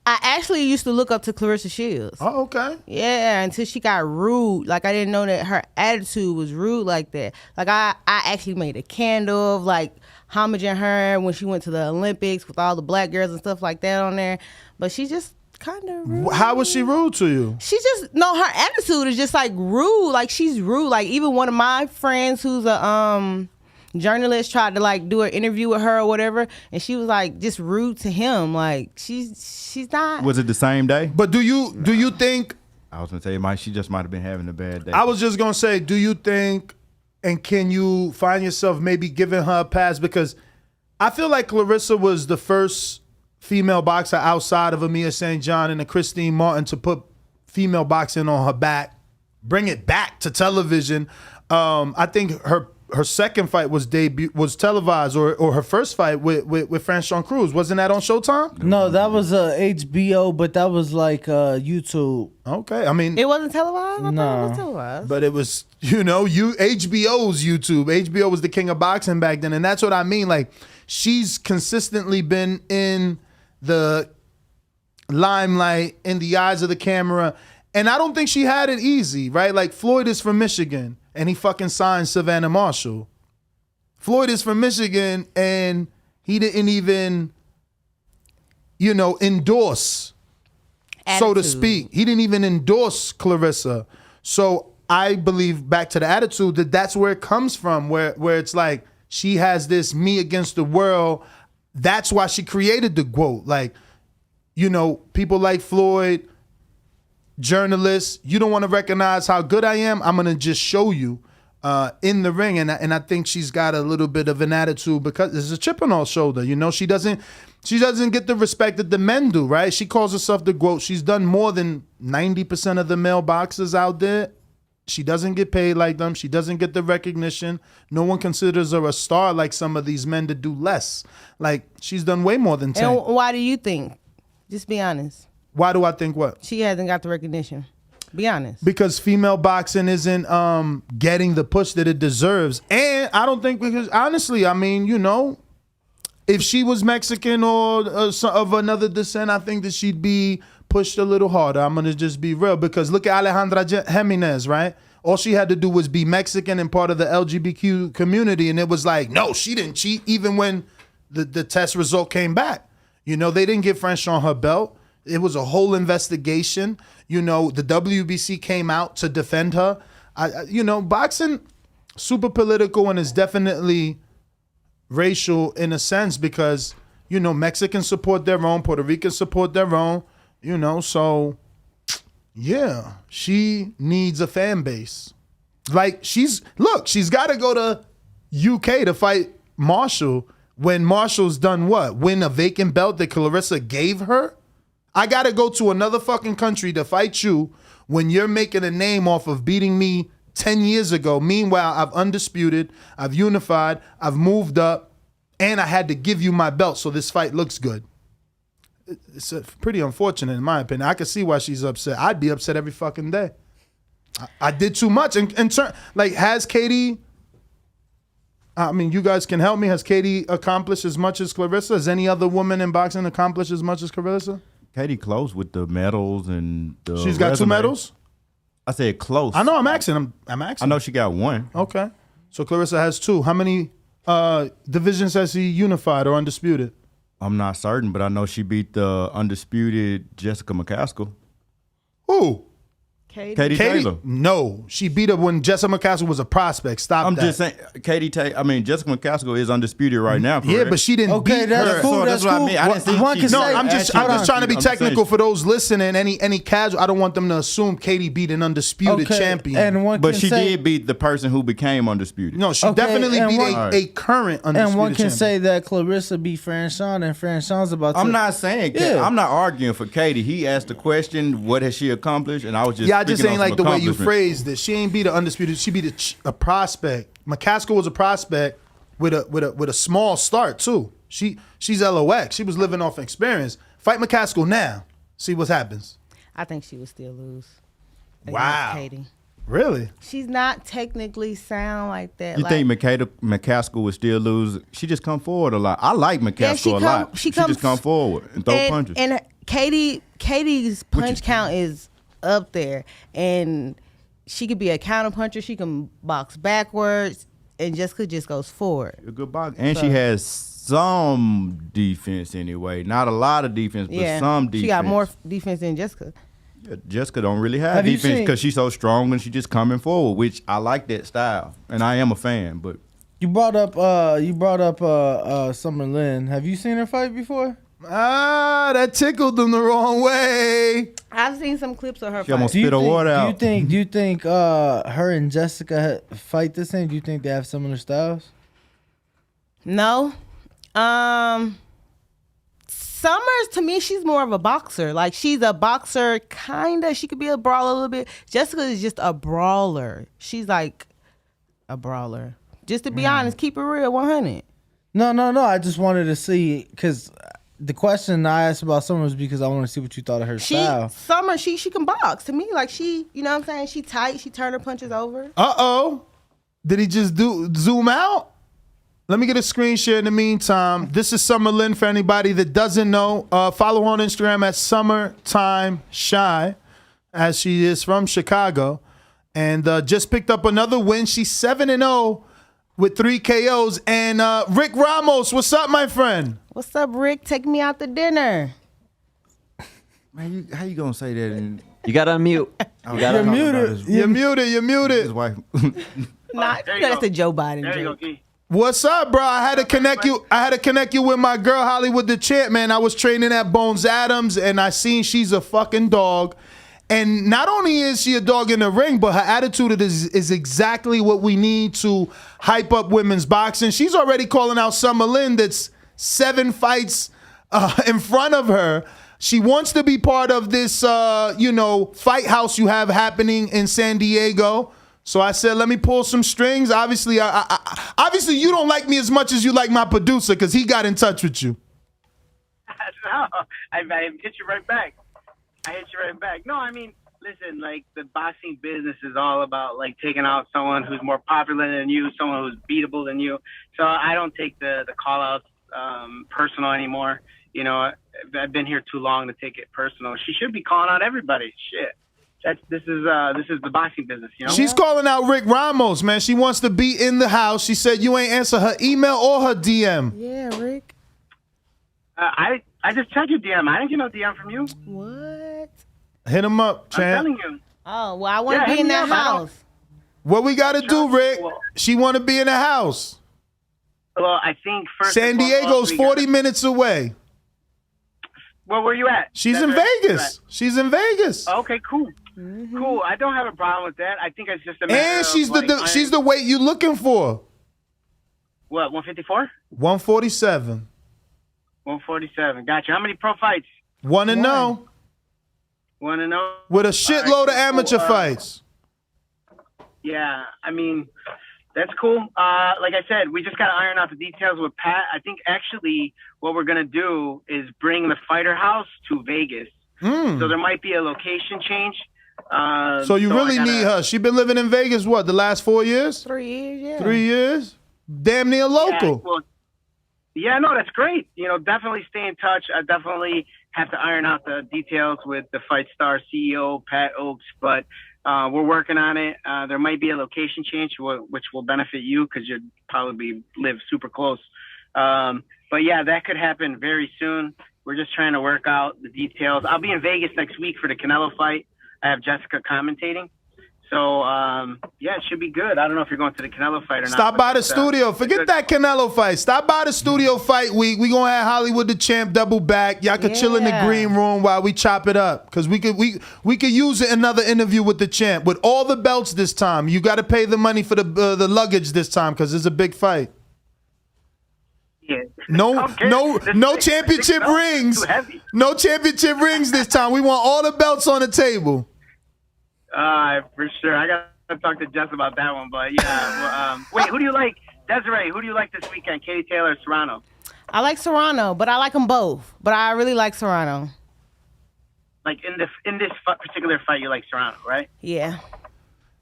I actually used to look up to Clarissa Shields. Oh, okay. Yeah, until she got rude. Like, I didn't know that her attitude was rude like that. Like, I actually made a candle of, like, homaging her when she went to the Olympics with all the black girls and stuff like that on there. But she just kind of rude. How was she rude to you? She just, no, her attitude is just, like, rude. Like, she's rude. Like, even one of my friends who's a journalist tried to, like, do an interview with her or whatever, and she was, like, just rude to him. Like, she's not. Was it the same day? But do you think? I was gonna tell you, she just might have been having a bad day. I was just gonna say, do you think, and can you find yourself maybe giving her a pass? Because I feel like Clarissa was the first female boxer outside of Amia St. John and Christine Martin to put female boxing on her back, bring it back to television. I think her second fight was televised, or her first fight with Franchon Cruz. Wasn't that on Showtime? no, that was HBO, but that was like YouTube. Okay, I mean, It wasn't televised? I thought No. it was televised. but it was, HBO's YouTube. HBO was the king of boxing back then, and that's what I mean. Like, she's consistently been in the limelight, in the eyes of the camera, and I don't think she had it easy, right? Like, Floyd is from Michigan, and he fucking signed Savannah Marshall. Floyd is from Michigan, and he didn't even, endorse, so to Attitude. speak. He didn't even endorse Clarissa. So I believe back to the attitude that's where it comes from, where it's like she has this me against the world. That's why she created the GOAT. Like, people like Floyd, journalists, you don't want to recognize how good I am. I'm gonna just show you in the ring, and I think she's got a little bit of an attitude because there's a chip on her shoulder. She doesn't get the respect that the men do, right? She calls herself the GOAT. She's done more than 90% of the male boxers out there. She doesn't get paid like them. She doesn't get the recognition. No one considers her a star like some of these men that do less. Like, she's done way more than 10. And why do you think? Just be honest. Why do I think what? She hasn't got the recognition. Be honest. Because female boxing isn't getting the push that it deserves. And I don't think because, honestly, I mean, if she was Mexican or of another descent, I think that she'd be pushed a little harder. I'm going to just be real. Because look at Alejandra Jimenez, right? All she had to do was be Mexican and part of the LGBTQ community. And it was like, no, she didn't cheat even when the test result came back. They didn't give French on her belt. It was a whole investigation. The WBC came out to defend her. Boxing, super political and is definitely racial in a sense because, Mexicans support their own, Puerto Ricans support their own, so yeah, she needs a fan base. Like she's got to go to UK to fight Marshall when Marshall's done what? Win a vacant belt that Clarissa gave her? I got to go to another fucking country to fight you when you're making a name off of beating me 10 years ago. Meanwhile, I've undisputed, I've unified, I've moved up, and I had to give you my belt so this fight looks good. It's pretty unfortunate in my opinion. I can see why she's upset. I'd be upset every fucking day. I did too much. Has Katie, I mean, you guys can help me. Has Katie accomplished as much as Clarissa? Has any other woman in boxing accomplished as much as Clarissa? Katie close with the medals and the She's got resume. 2 medals? I said close. I know, I'm asking. I'm asking. I know she got 1. Okay. So Clarissa has 2. How many divisions has he unified or undisputed? I'm not certain, but I know she beat the undisputed Jessica McCaskill. Who? Katie Taylor. No, she beat her when Jessica McCaskill was a prospect. Stop I'm that. just saying, Jessica McCaskill is undisputed right now. Correct? Yeah, but she didn't beat her. Cool, that's what I mean. I didn't think I'm just trying to be technical for those listening. Any casual, I don't want them to assume Katie beat an undisputed champion. But she did beat the person who became undisputed. No, she definitely beat a current undisputed champion. And one can say that Clarissa beat Franchon, and Franchon's about to... I'm not saying... Yeah. I'm not arguing for Katie. He asked the question, what has she accomplished? And I was just... Yeah, I just ain't like the way you phrased it. She ain't beat an undisputed. She beat a prospect. McCaskill was a prospect with a small start too. She's LOX. She was living off experience. Fight McCaskill now. See what happens. I think she would still lose. Wow. Katie. Really? She's not technically sound like that. You think McCaskill would still lose? She just come forward a lot. I like McCaskill a lot. She just come forward and throw punches. And Katie's punch count is up there, and she could be a counter puncher. She can box backwards, and Jessica just goes forward. A good box, and she has some defense anyway. Not a lot of defense, but some defense. She got more defense than Jessica. Yeah, Jessica don't really have defense because she's so strong and she just coming forward, which I like that style, and I am a fan. But you brought up Summer Lynn. Have you seen her fight before? That tickled them the wrong way. I've seen some clips of her fight. Almost spit her water out. Do you think her and Jessica fight the same? Do you think they have similar styles? No. Summers, to me, she's more of a boxer. Like, she's a boxer, kinda. She could be a brawler a little bit. Jessica is just a brawler. She's like a brawler. Just to be honest, keep it real, 100. No. I just wanted to see, because the question I asked about Summer was because I want to see what you thought of her style. Summer, she can box. To me, like, she, you know what I'm saying? She tight. She turn her punches over. Uh-oh. Did he just zoom out? Let me get a screen share in the meantime. This is Summer Lynn for anybody that doesn't know. Follow her on Instagram at Summertime Shy, as she is from Chicago. And just picked up another win. She's 7-0 with 3 KOs. And Rick Ramos, what's up, my friend? What's up, Rick? Take me out to dinner. Man, how you gonna say that? You got to unmute. You're muted. You're muted. You're muted. His wife. Nah, that's the Joe Biden There you joke. go, Key. What's up, bro? I had to connect you with my girl Hollywood the Champ, man. I was training at Bones Adams, and I seen she's a fucking dog. And not only is she a dog in the ring, but her attitude is exactly what we need to hype up women's boxing. She's already calling out Summer Lynn that's 7 fights in front of her. She wants to be part of this, fight house you have happening in San Diego. So I said, let me pull some strings. Obviously, obviously you don't like me as much as you like my producer because he got in touch with you. No, I hit you right back. No, I mean, listen, like the boxing business is all about like taking out someone who's more popular than you, someone who's beatable than you. So I don't take the call outs personal anymore. You know, I've been here too long to take it personal. She should be calling out everybody. Shit. This is the boxing business, you know? She's calling out Rick Ramos, man. She wants to be in the house. She said you ain't answer her email or her DM. Yeah, Rick. I just checked your DM. I didn't get no DM from you. What? Hit him up, I'm champ. telling you. Oh, well, I want to be in that house. What we got to do, Rick? She want to be in the house. Well, I think first San Diego's 40 minutes away. Well, where you at? She's in Vegas. She's in Vegas. Okay, cool. Mm-hmm. Cool. I don't have a problem with that. I think it's just a matter And she's of, she's the weight you looking for. What, 154? 147. 147. Gotcha. How many pro fights? 1-0. 1-0. With a shitload of amateur fights. Yeah, I mean, that's cool. Like I said, we just got to iron out the details with Pat. I think actually what we're going to do is bring the fighter house to Vegas. So there might be a location change. So you really need her. She been living in Vegas, what, the last 4 years? 3 years, yeah. 3 years? Damn near local. Yeah, no, that's great. You know, definitely stay in touch. I definitely have to iron out the details with the Fight Star CEO, Pat Oakes, but we're working on it. There might be a location change, which will benefit you because you'd probably live super close. But yeah, that could happen very soon. We're just trying to work out the details. I'll be in Vegas next week for the Canelo fight. I have Jessica commentating. So, yeah, it should be good. I don't know if you're going to the Canelo fight or not. Stop by the studio. Forget that Canelo fight. Stop by the studio fight week. We going to have Hollywood the Champ double back. Y'all could chill in the green room while we chop it up. Because we could use another interview with the champ. With all the belts this time. You got to pay the money for the luggage this time because it's a big fight. Yeah. No championship rings. No championship rings this time. We want all the belts on the table. For sure. I got to talk to Jess about that one. But, yeah. Wait, who do you like? Desiree, who do you like this weekend? Katie Taylor or Serrano? I like Serrano, but I like them both. But I really like Serrano. Like, in this particular fight, you like Serrano, right? Yeah.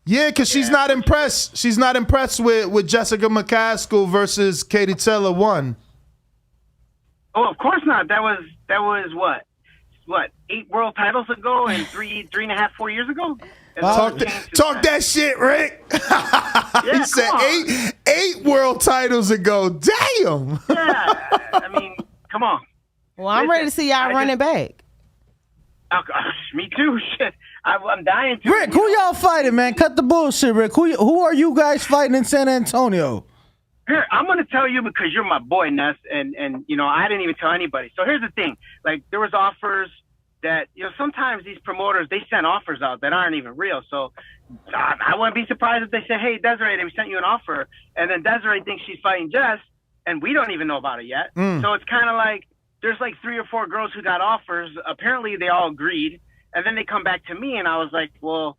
Yeah, because she's not impressed. She's not impressed with Jessica McCaskill versus Katie Taylor 1. Oh, of course not. That was what, 8 world titles ago and 3.5, 4 years ago? Talk that shit, Rick. He said 8 world titles ago. Damn. Yeah, I mean, come on. Well, I'm ready to see y'all run it back. Oh, gosh, me too. Shit, I'm dying to. Rick, who y'all fighting, man? Cut the bullshit, Rick. Who are you guys fighting in San Antonio? Here, I'm going to tell you because you're my boy, Ness, and you know, I didn't even tell anybody. So here's the thing. Like, there was offers that, you know, sometimes these promoters, they send offers out that aren't even real. So I wouldn't be surprised if they say, hey, Desiree, they sent you an offer. And then Desiree thinks she's fighting Jess, and we don't even know about it yet. So it's kind of like there's like 3 or 4 girls who got offers. Apparently, they all agreed. And then they come back to me, and I was like, well,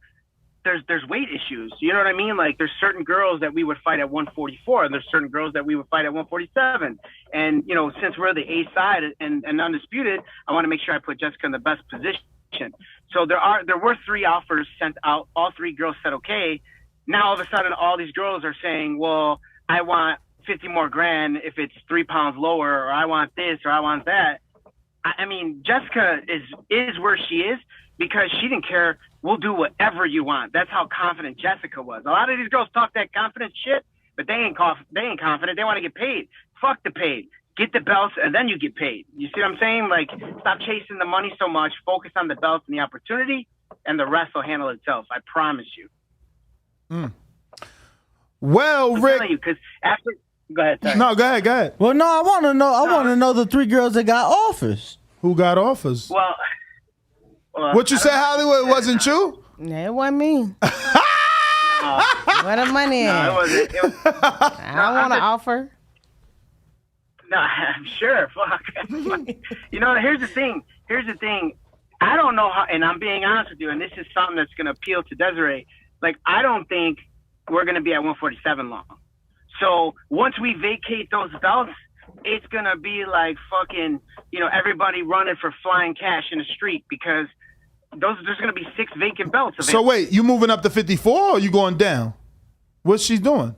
there's weight issues. You know what I mean? Like, there's certain girls that we would fight at 144, and there's certain girls that we would fight at 147. And, you know, since we're the A side and undisputed, I want to make sure I put Jessica in the best position. So there were 3 offers sent out. All 3 girls said okay. Now, all of a sudden, all these girls are saying, well, I want 50 more grand if it's 3 pounds lower, or I want this, or I want that. I mean, Jessica is where she is because she didn't care. We'll do whatever you want. That's how confident Jessica was. A lot of these girls talk that confident shit, but they ain't confident. They want to get paid. Fuck the paid. Get the belts, and then you get paid. You see what I'm saying? Like, stop chasing the money so much. Focus on the belts and the opportunity. and the rest will handle itself. I promise you. Well, I'm Rick. telling you, because after. Go ahead. Sorry. No, go ahead. Well, no, I want to know. I want to know the 3 girls that got offers. Who got offers? Well, what you say, Hollywood? It wasn't you? No, it wasn't me. Where the money at? No, it wasn't. I don't want to offer. No, I'm sure. Fuck. You know, here's the thing. I don't know how, and I'm being honest with you, and this is something that's going to appeal to Desiree. Like, I don't think we're going to be at 147 long. So once we vacate those belts, it's going to be like fucking, you know, everybody running for flying cash in the street because there's going to be 6 vacant belts available. So wait, you moving up to 54 or you going down? What's she doing?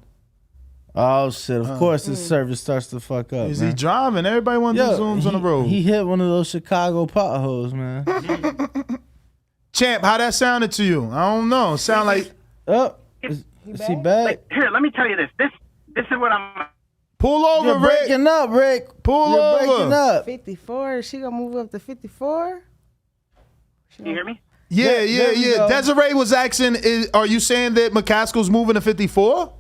Oh shit! Of course, his service starts to fuck up. Is man. he driving? Everybody want to do zooms on the road. He hit one of those Chicago potholes, man. Champ, how that sounded to you? I don't know. Sound like is he back? Like, here, let me tell you this. This is what I'm. Pull over, You're Rick. breaking up, Rick. Pull You're over. breaking up. 54. She gonna move up to 54? You hear me? Yeah. Desiree was asking, are you saying that McCaskill's moving to 54?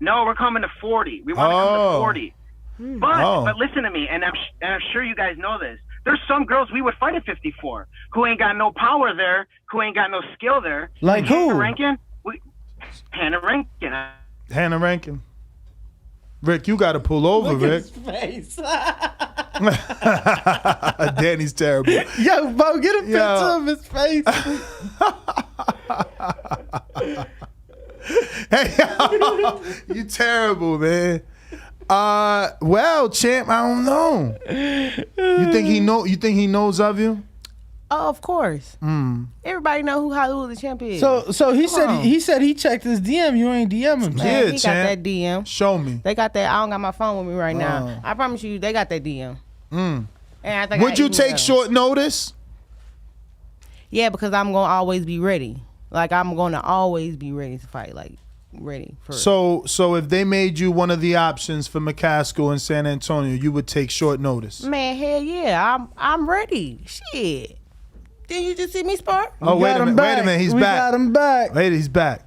No, we're coming to 40. We want to come to 40. But listen to me, and I'm sure you guys know this. There's some girls we would fight at 54 who ain't got no power there, who ain't got no skill there. Like who? Hannah Rankin. Hannah Rankin. Rick, you got to pull over, Rick. His face. Danny's terrible. Yo, Bo, get a picture of his face. Hey, you terrible, man. Well, champ, I don't know. You think he knows of you? Oh, of course. Everybody know who Hollywood the champ is. So he said he checked his DM. You ain't DM him. Man, he got that DM. Show me. They got that. I don't got my phone with me right now. I promise you, they got that DM. And I think Would you take short notice? Yeah, because I'm gonna always be ready. Like I'm gonna always be ready to fight. Like ready for. So if they made you one of the options for McCaskill in San Antonio, you would take short notice. Man, hell yeah, I'm ready. Shit. Didn't you just see me spar? Oh, wait a minute. He's back. We got him back. Wait, he's back.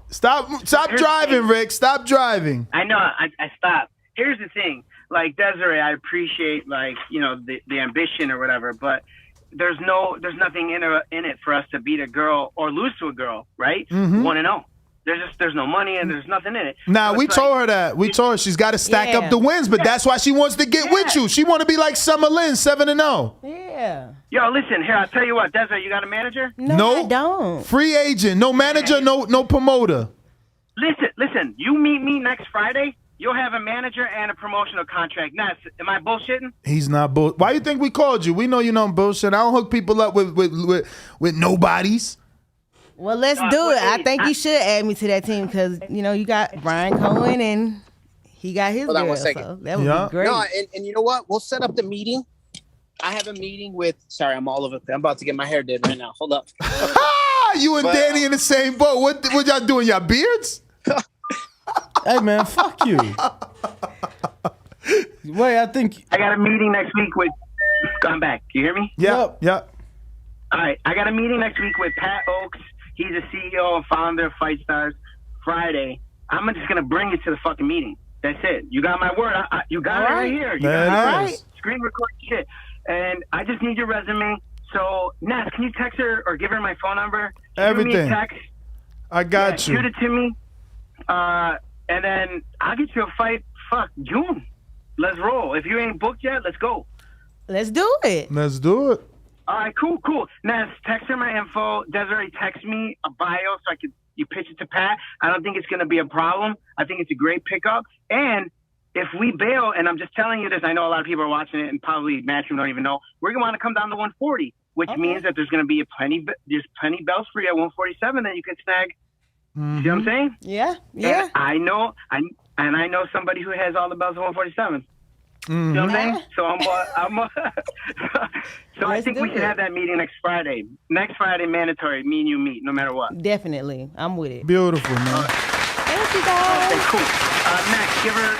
Stop driving, Rick. Stop driving. I know. I stopped. Here's the thing. Like, Desiree, I appreciate, like, you know, the ambition or whatever, but there's nothing in it for us to beat a girl or lose to a girl, right? 1-0. There's no money and there's nothing in it. Nah, we told her that. We told her she's got to stack up the wins, but that's why she wants to get with you. She want to be like Summer Lynn, 7-0. Yeah. Yo, listen, here, I'll tell you what, Desiree, you got a manager? No, I don't. Free agent, no manager, no promoter. Listen, you meet me next Friday, you'll have a manager and a promotional contract. Now, am I bullshitting? He's not bull. Why you think we called you? We know you don't bullshit. I don't hook people up with nobodies. Well, let's do it. I think you should add me to that team because, you know, you got Brian Cohen and he got his girl. So that would be great. No, and you know what? We'll set up the meeting. I have a meeting with, sorry, I'm all over. I'm about to get my hair did right now. Hold up. You and Danny in the same boat. What y'all doing? Y'all beards? Hey, man, fuck you. Wait, I think. I got a meeting next week with, I'm back. You hear me? Yep. All right. I got a meeting next week with Pat Oakes. He's the CEO and founder of Fight Stars. Friday. I'm just going to bring you to the fucking meeting. That's it. You got my word. You got it right here. You got it. Screen record shit. And I just need your resume. So, Ness, can you text her or give her my phone number? Everything. Shoot me a text. I got you. Shoot it to me. And then I'll get you a fight. Fuck, June. Let's roll. If you ain't booked yet, let's go. Let's do it. Let's do it. All right, cool. Ness, text her my info. Desiree, text me a bio so you pitch it to Pat. I don't think it's going to be a problem. I think it's a great pickup. And if we bail, and I'm just telling you this, I know a lot of people are watching it and probably Matchroom don't even know, we're going to want to come down to 140, which means that there's going to be there's plenty belts for you at 147 that you can snag. Mm-hmm. See what I'm saying? Yeah. And I know somebody who has all the belts at 147. Mm-hmm. You know what I'm saying? So I think we should have that meeting next Friday. Next Friday, mandatory. Me and you meet, no matter what. Definitely. I'm with it. Beautiful, man. Thank you, guys. Okay, cool.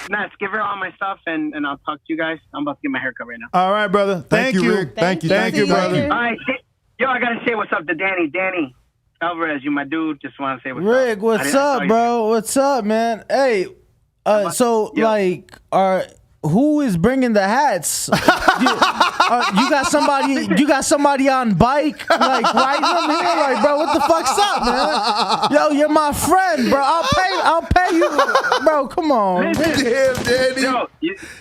Max, give her all my stuff, and I'll talk to you guys. I'm about to get my haircut right now. All right, brother. Thank you. Rick. Thank you, brother. All right, Yo, I gotta say what's up to Danny. Danny Alvarez, you my dude. Just want to say what's up. Rick, what's up, bro? What's up, man? Hey, who is bringing the hats? You got somebody on bike, like riding them here, like, bro, what the fuck's up, man? Yo, you're my friend, bro. I'll pay you, bro. Come on. Listen, damn, Danny.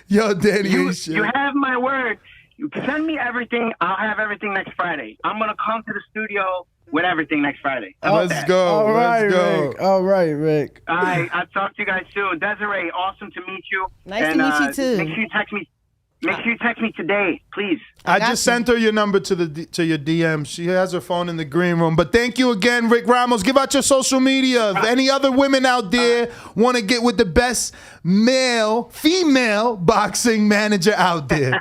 Yo, Danny, you have my word. You can send me everything. I'll have everything next Friday. I'm gonna come to the studio with everything next Friday. Let's go. All right, Rick. All right, Rick. All right, I'll talk to you guys soon. Desiree, awesome to meet you. Nice to meet you too. Make sure you text me. Make sure you text me today, please. I just sent her your number to your DM. She has her phone in the green room. But thank you again, Rick Ramos. Give out your social media. If any other women out there want to get with the best female boxing manager out there.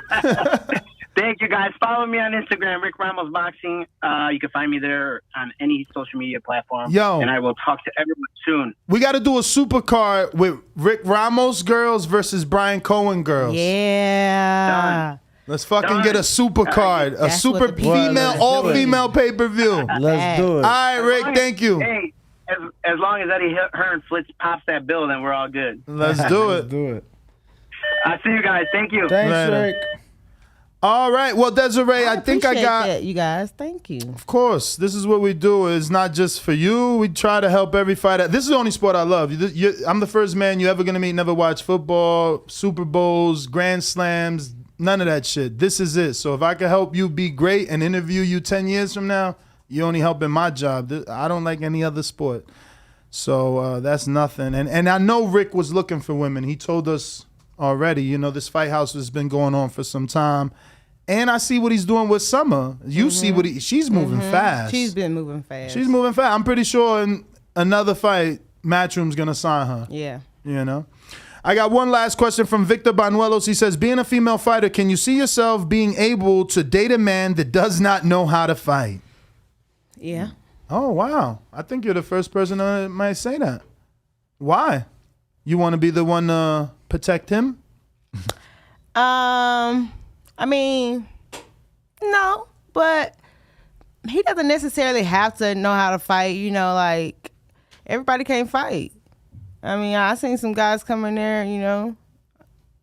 Thank you, guys. Follow me on Instagram, Rick Ramos Boxing. You can find me there on any social media platform. Yo. And I will talk to everyone soon. We got to do a super card with Rick Ramos girls versus Brian Cohen girls. Yeah. Let's fucking get a super card. A super female, all-female pay-per-view. Let's do it. All right, Rick, thank you. Hey, as long as Eddie Hearn pops that bill, then we're all good. Let's do it. Let's do it. I'll see you guys. Thank you. Thanks, Later. Rick. All right. Well, Desiree, I think I got that, you guys. Thank you. Of course. This is what we do. It's not just for you. We try to help every fighter. This is the only sport I love. I'm the first man you're ever going to meet, never watch football, Super Bowls, Grand Slams, none of that shit. This is it. So if I can help you be great and interview you 10 years from now, you're only helping my job. I don't like any other sport. So that's nothing. And I know Rick was looking for women. He told us already, this fight house has been going on for some time. And I see what he's doing with Summer. You see what she's moving fast. She's been moving fast. She's moving fast. I'm pretty sure in another fight, Matchroom's going to sign her. Yeah. I got one last question from Victor Banuelos. He says, being a female fighter, can you see yourself being able to date a man that does not know how to fight? Yeah. Oh, wow. I think you're the first person that might say that. Why? You want to be the one to protect him? I mean, no, but he doesn't necessarily have to know how to fight. Like everybody can't fight. I mean, I seen some guys come in there.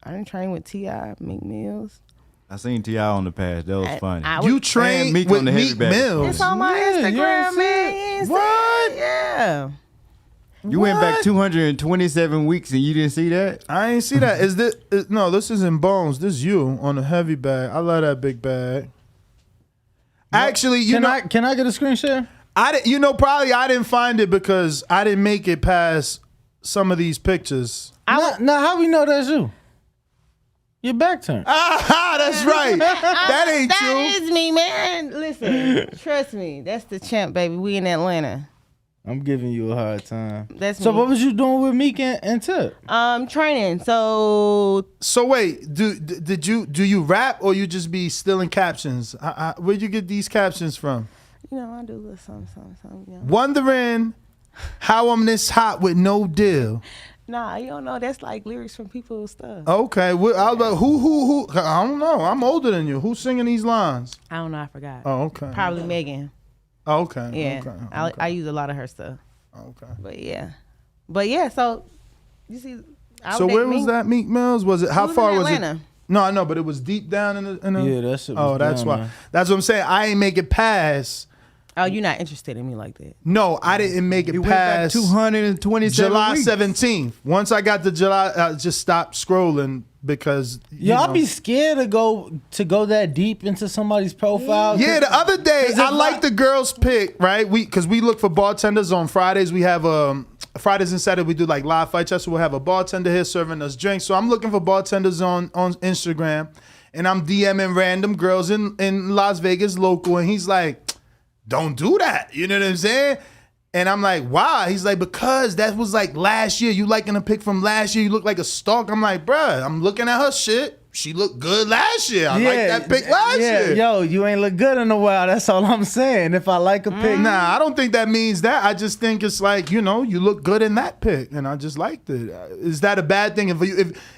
I didn't train with T.I. Meek Mills. I seen T.I. on the pass. That was funny. You trained Meek with on the Meek Mills? It's on my Instagram, man. What? Yeah. You went back 227 weeks and you didn't see that? I ain't see that. No, this is in Bones. This is you on the heavy bag. I love that big bag. Actually, Can I get a screen share? Probably I didn't find it because I didn't make it past some of these pictures. Now, how we know that's you? Your back turned. That's right. That ain't you. That is me, man. Listen, trust me. That's the champ, baby. We in Atlanta. I'm giving you a hard time. That's so me. What was you doing with Meek and Tip? Training. So wait, do you rap or you just be stealing captions? Where'd you get these captions from? I do a little something. Wondering how I'm this hot with no deal. Nah, you don't know. That's like lyrics from people's stuff. Okay, I was like, who? I don't know. I'm older than you. Who's singing these lines? I don't know. I forgot. Oh, okay. Probably Megan. Oh, okay. Yeah. Okay. I use a lot of her stuff. Okay. But yeah. So you see. So where was that Meek Mills? Was it how far was Atlanta. it? No, I know, but it was deep down in the. Yeah, that shit was Oh, that's down why. there. That's what I'm saying. I ain't make it past. Oh, you're not interested in me like that. No, I didn't make it You went back past 227 July weeks. 17th. Once I got to July, I just stopped scrolling because I'll be scared to go that deep into somebody's profile. Yeah, the other day I like the girls pick, right? Because we look for bartenders on Fridays. We have Fridays and Saturdays we do like live fight chats. So we'll have a bartender here serving us drinks. So I'm looking for bartenders on Instagram, and I'm DMing random girls in Las Vegas local, and he's like, don't do that. You know what I'm saying? And I'm like, why? He's like, because that was like last year. You liking a pic from last year. You look like a stalk. I'm like, bruh, I'm looking at her shit. She looked good last year. I like that pic last year. Yo, you ain't look good in a while. That's all I'm saying. If I like a pic. Nah, I don't think that means that. I just think it's like, you look good in that pic. And I just liked it. Is that a bad thing?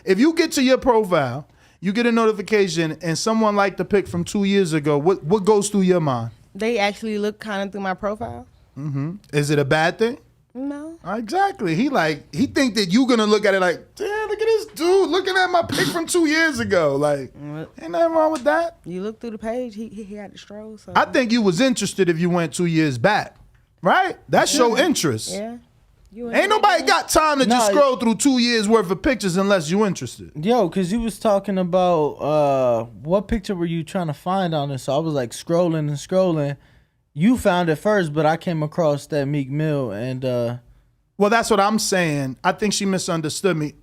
If you get to your profile, you get a notification and someone liked the pic from 2 years ago, what goes through your mind? They actually look kind of through my profile. Mm-hmm. Is it a bad thing? No. Exactly. He think that you gonna look at it like, damn, look at this dude looking at my pic from 2 years ago. Like, ain't nothing wrong with that. You look through the page. He had the stroll. So I think you was interested if you went 2 years back, right? That's your interest. Yeah. Ain't nobody got time to just scroll through 2 years worth of pictures unless you interested. Yo, because you was talking about what picture were you trying to find on this? So I was like scrolling and scrolling. You found it first, but I came across that Meek Mill and well, that's what I'm saying. I think she misunderstood me.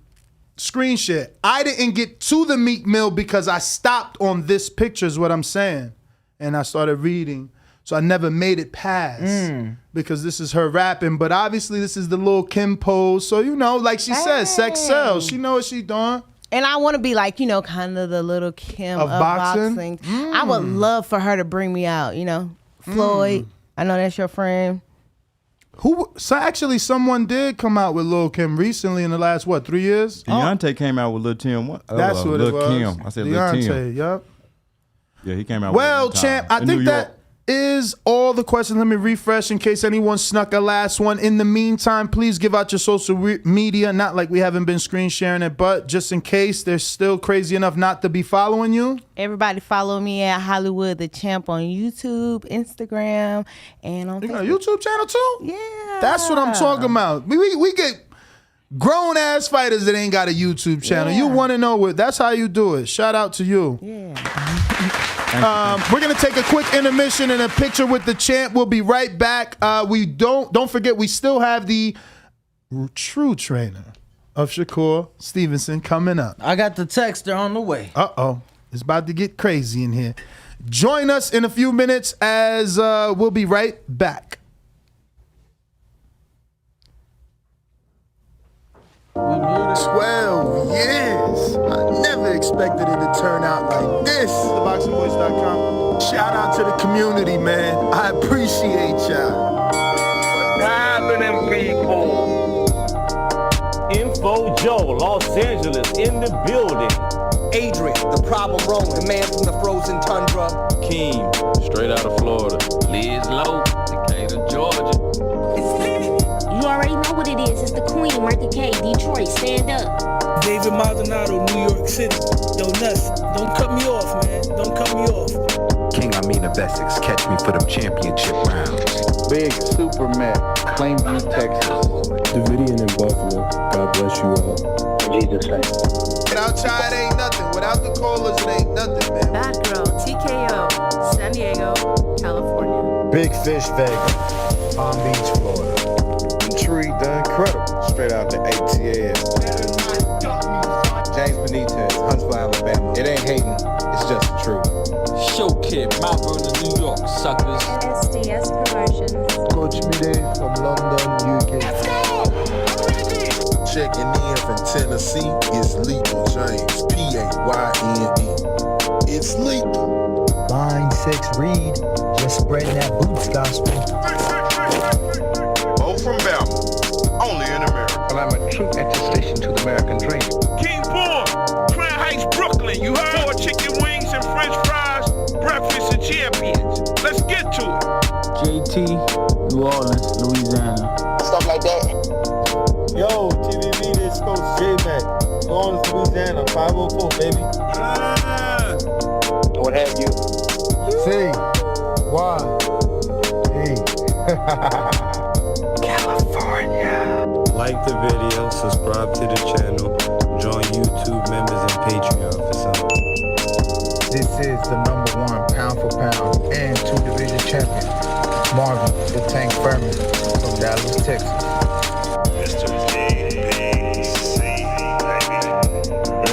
Screen share. I didn't get to the Meek Mill because I stopped on this picture is what I'm saying. And I started reading. So I never made it past because this is her rapping. But obviously this is the Lil' Kim pose. So, you know, like she said, sex sells. She know what she doing. And I want to be like, you know, kind of the Little Kim of boxing. I would love for her to bring me out, you know. Floyd, I know that's your friend. So actually, someone did come out with Lil' Kim recently in the last, 3 years? Deontay came out with Lil' Kim. That's what it was. Kim. I said Lil' Kim. Deontay, yep. Yeah, he came out well, with champ, I think that is all the questions. Let me refresh in case anyone snuck a last one. In the meantime, please give out your social media. Not like we haven't been screen sharing it, but just in case they're still crazy enough not to be following you. Everybody follow me at Hollywood the Champ on YouTube, Instagram, and on Facebook. You got a YouTube channel too? Yeah. That's what I'm talking about. We get grown ass fighters that ain't got a YouTube channel. You want to know what? That's how you do it. Shout out to you. Yeah. We're gonna take a quick intermission and a picture with the champ. We'll be right back. We don't forget we still have the true trainer of Shakur Stevenson coming up. I got the text. They're on the way. It's about to get crazy in here. Join us in a few minutes as we'll be right back. 12 years. I never expected it to turn out like this. TheBoxingVoice.com. Shout out to the community, man. I appreciate y'all. What's happening, people? Info Joe, Los Angeles, in the building. Adrian, the problem Roman, man from the frozen tundra. Keem, straight out of Florida. Liz Lowe, Decatur, Georgia. You already know what it is. It's the Queen, Martha K, Detroit, stand up. David Maldonado, New York City. Yo, Nuss, don't cut me off, man. Don't cut me off. King Amin of Essex, catch me for them championship rounds. Big Superman, Plainview, Texas. Davidian in Buffalo. God bless you all. In Jesus' name. Without Chad ain't nothing. Without the callers, it ain't nothing, man. Bad Girl, TKO, San Diego, California. Big Fish, Vegas, Palm Beach, Florida. Intrigue the Incredible, straight out the ATL. James Benitez, Huntsville, Alabama. It ain't hating, it's just the truth. Show Kid, Mount Vernon, New York, suckers. SDS Promotions. Coach Mide from London, UK. Checking in from Tennessee, it's Lethal James, P-A-Y-N-E. It's lethal. Line 6 Reed, just spreading that boots gospel. Bo from Bama, only in America. Well, I'm a true attestation to the American dream. King Born, Crown Heights, Brooklyn. You heard? 4 chicken wings and french fries, breakfast of champions. Let's get to it. JT, New Orleans, Louisiana. Stuff like that. Yo, TVV, this Coach J-Mac. New Orleans, Louisiana, 504, baby. What have you? C. Y. E. California. Like the video, subscribe to the channel, join YouTube members and Patreon for some. This is the #1 pound for pound and 2-division champion, Marvin the Tank Furman from Dallas, Texas. Mr.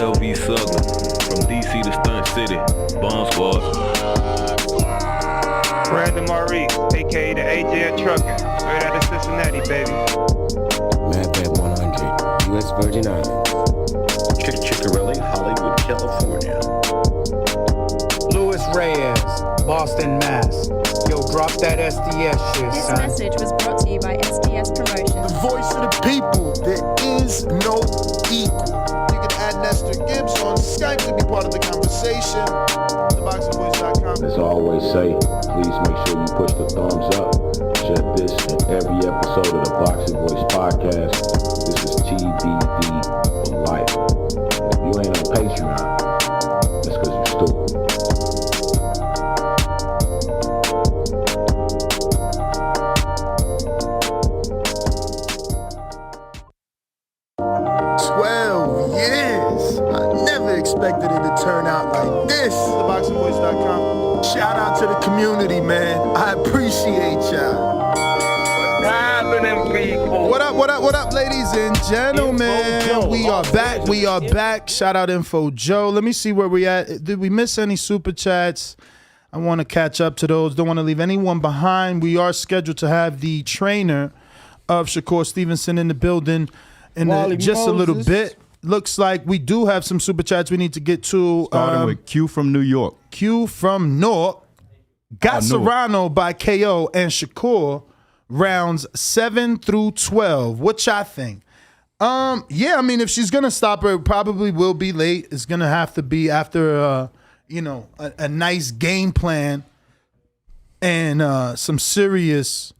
LV Southern, from DC to Stunt City, Bomb Squad. Brandon Maurice, aka the AJ Trucking, straight out of Cincinnati, baby. Madbat 100, U.S. Virgin Islands. Chickarelli, Hollywood, California. Louis Reyes, Boston, Mass. Yo, drop that SDS shit, This son. message was brought to you by SDS Promotions. The voice of the people. There is no equal. You can add that Master Gibbs on Skype to be part of the conversation. TheBoxingVoice.com. As I always say, please make sure you push the thumbs up. Share this in every episode of the Boxing Voice podcast. This is TBV for life. If you ain't on Patreon, that's because you're stupid. Expected it to turn out like this. TheBoxingVoice.com. Shout out to the community, man. I appreciate y'all. What up, ladies and gentlemen? We are back. Shout out Info Joe. Let me see where we at. Did we miss any super chats? I want to catch up to those. Don't want to leave anyone behind. We are scheduled to have the trainer of Shakur Stevenson in the building in just a little bit. Looks like we do have some super chats we need to get to. Starting with Q from New York. Q from Newark. Got Serrano by KO and Shakur rounds 7 through 12. What y'all think? Yeah, I mean, if she's gonna stop her, it probably will be late. It's gonna have to be after a nice game plan and some serious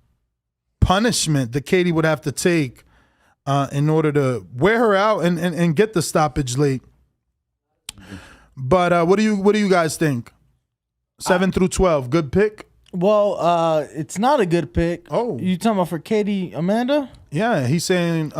punishment that Katie would have to take in order to wear her out and get the stoppage late. But what do you guys think? 7 through 12, good pick? Well, it's not a good pick. Oh, you talking about for Katie Amanda? Yeah, he's saying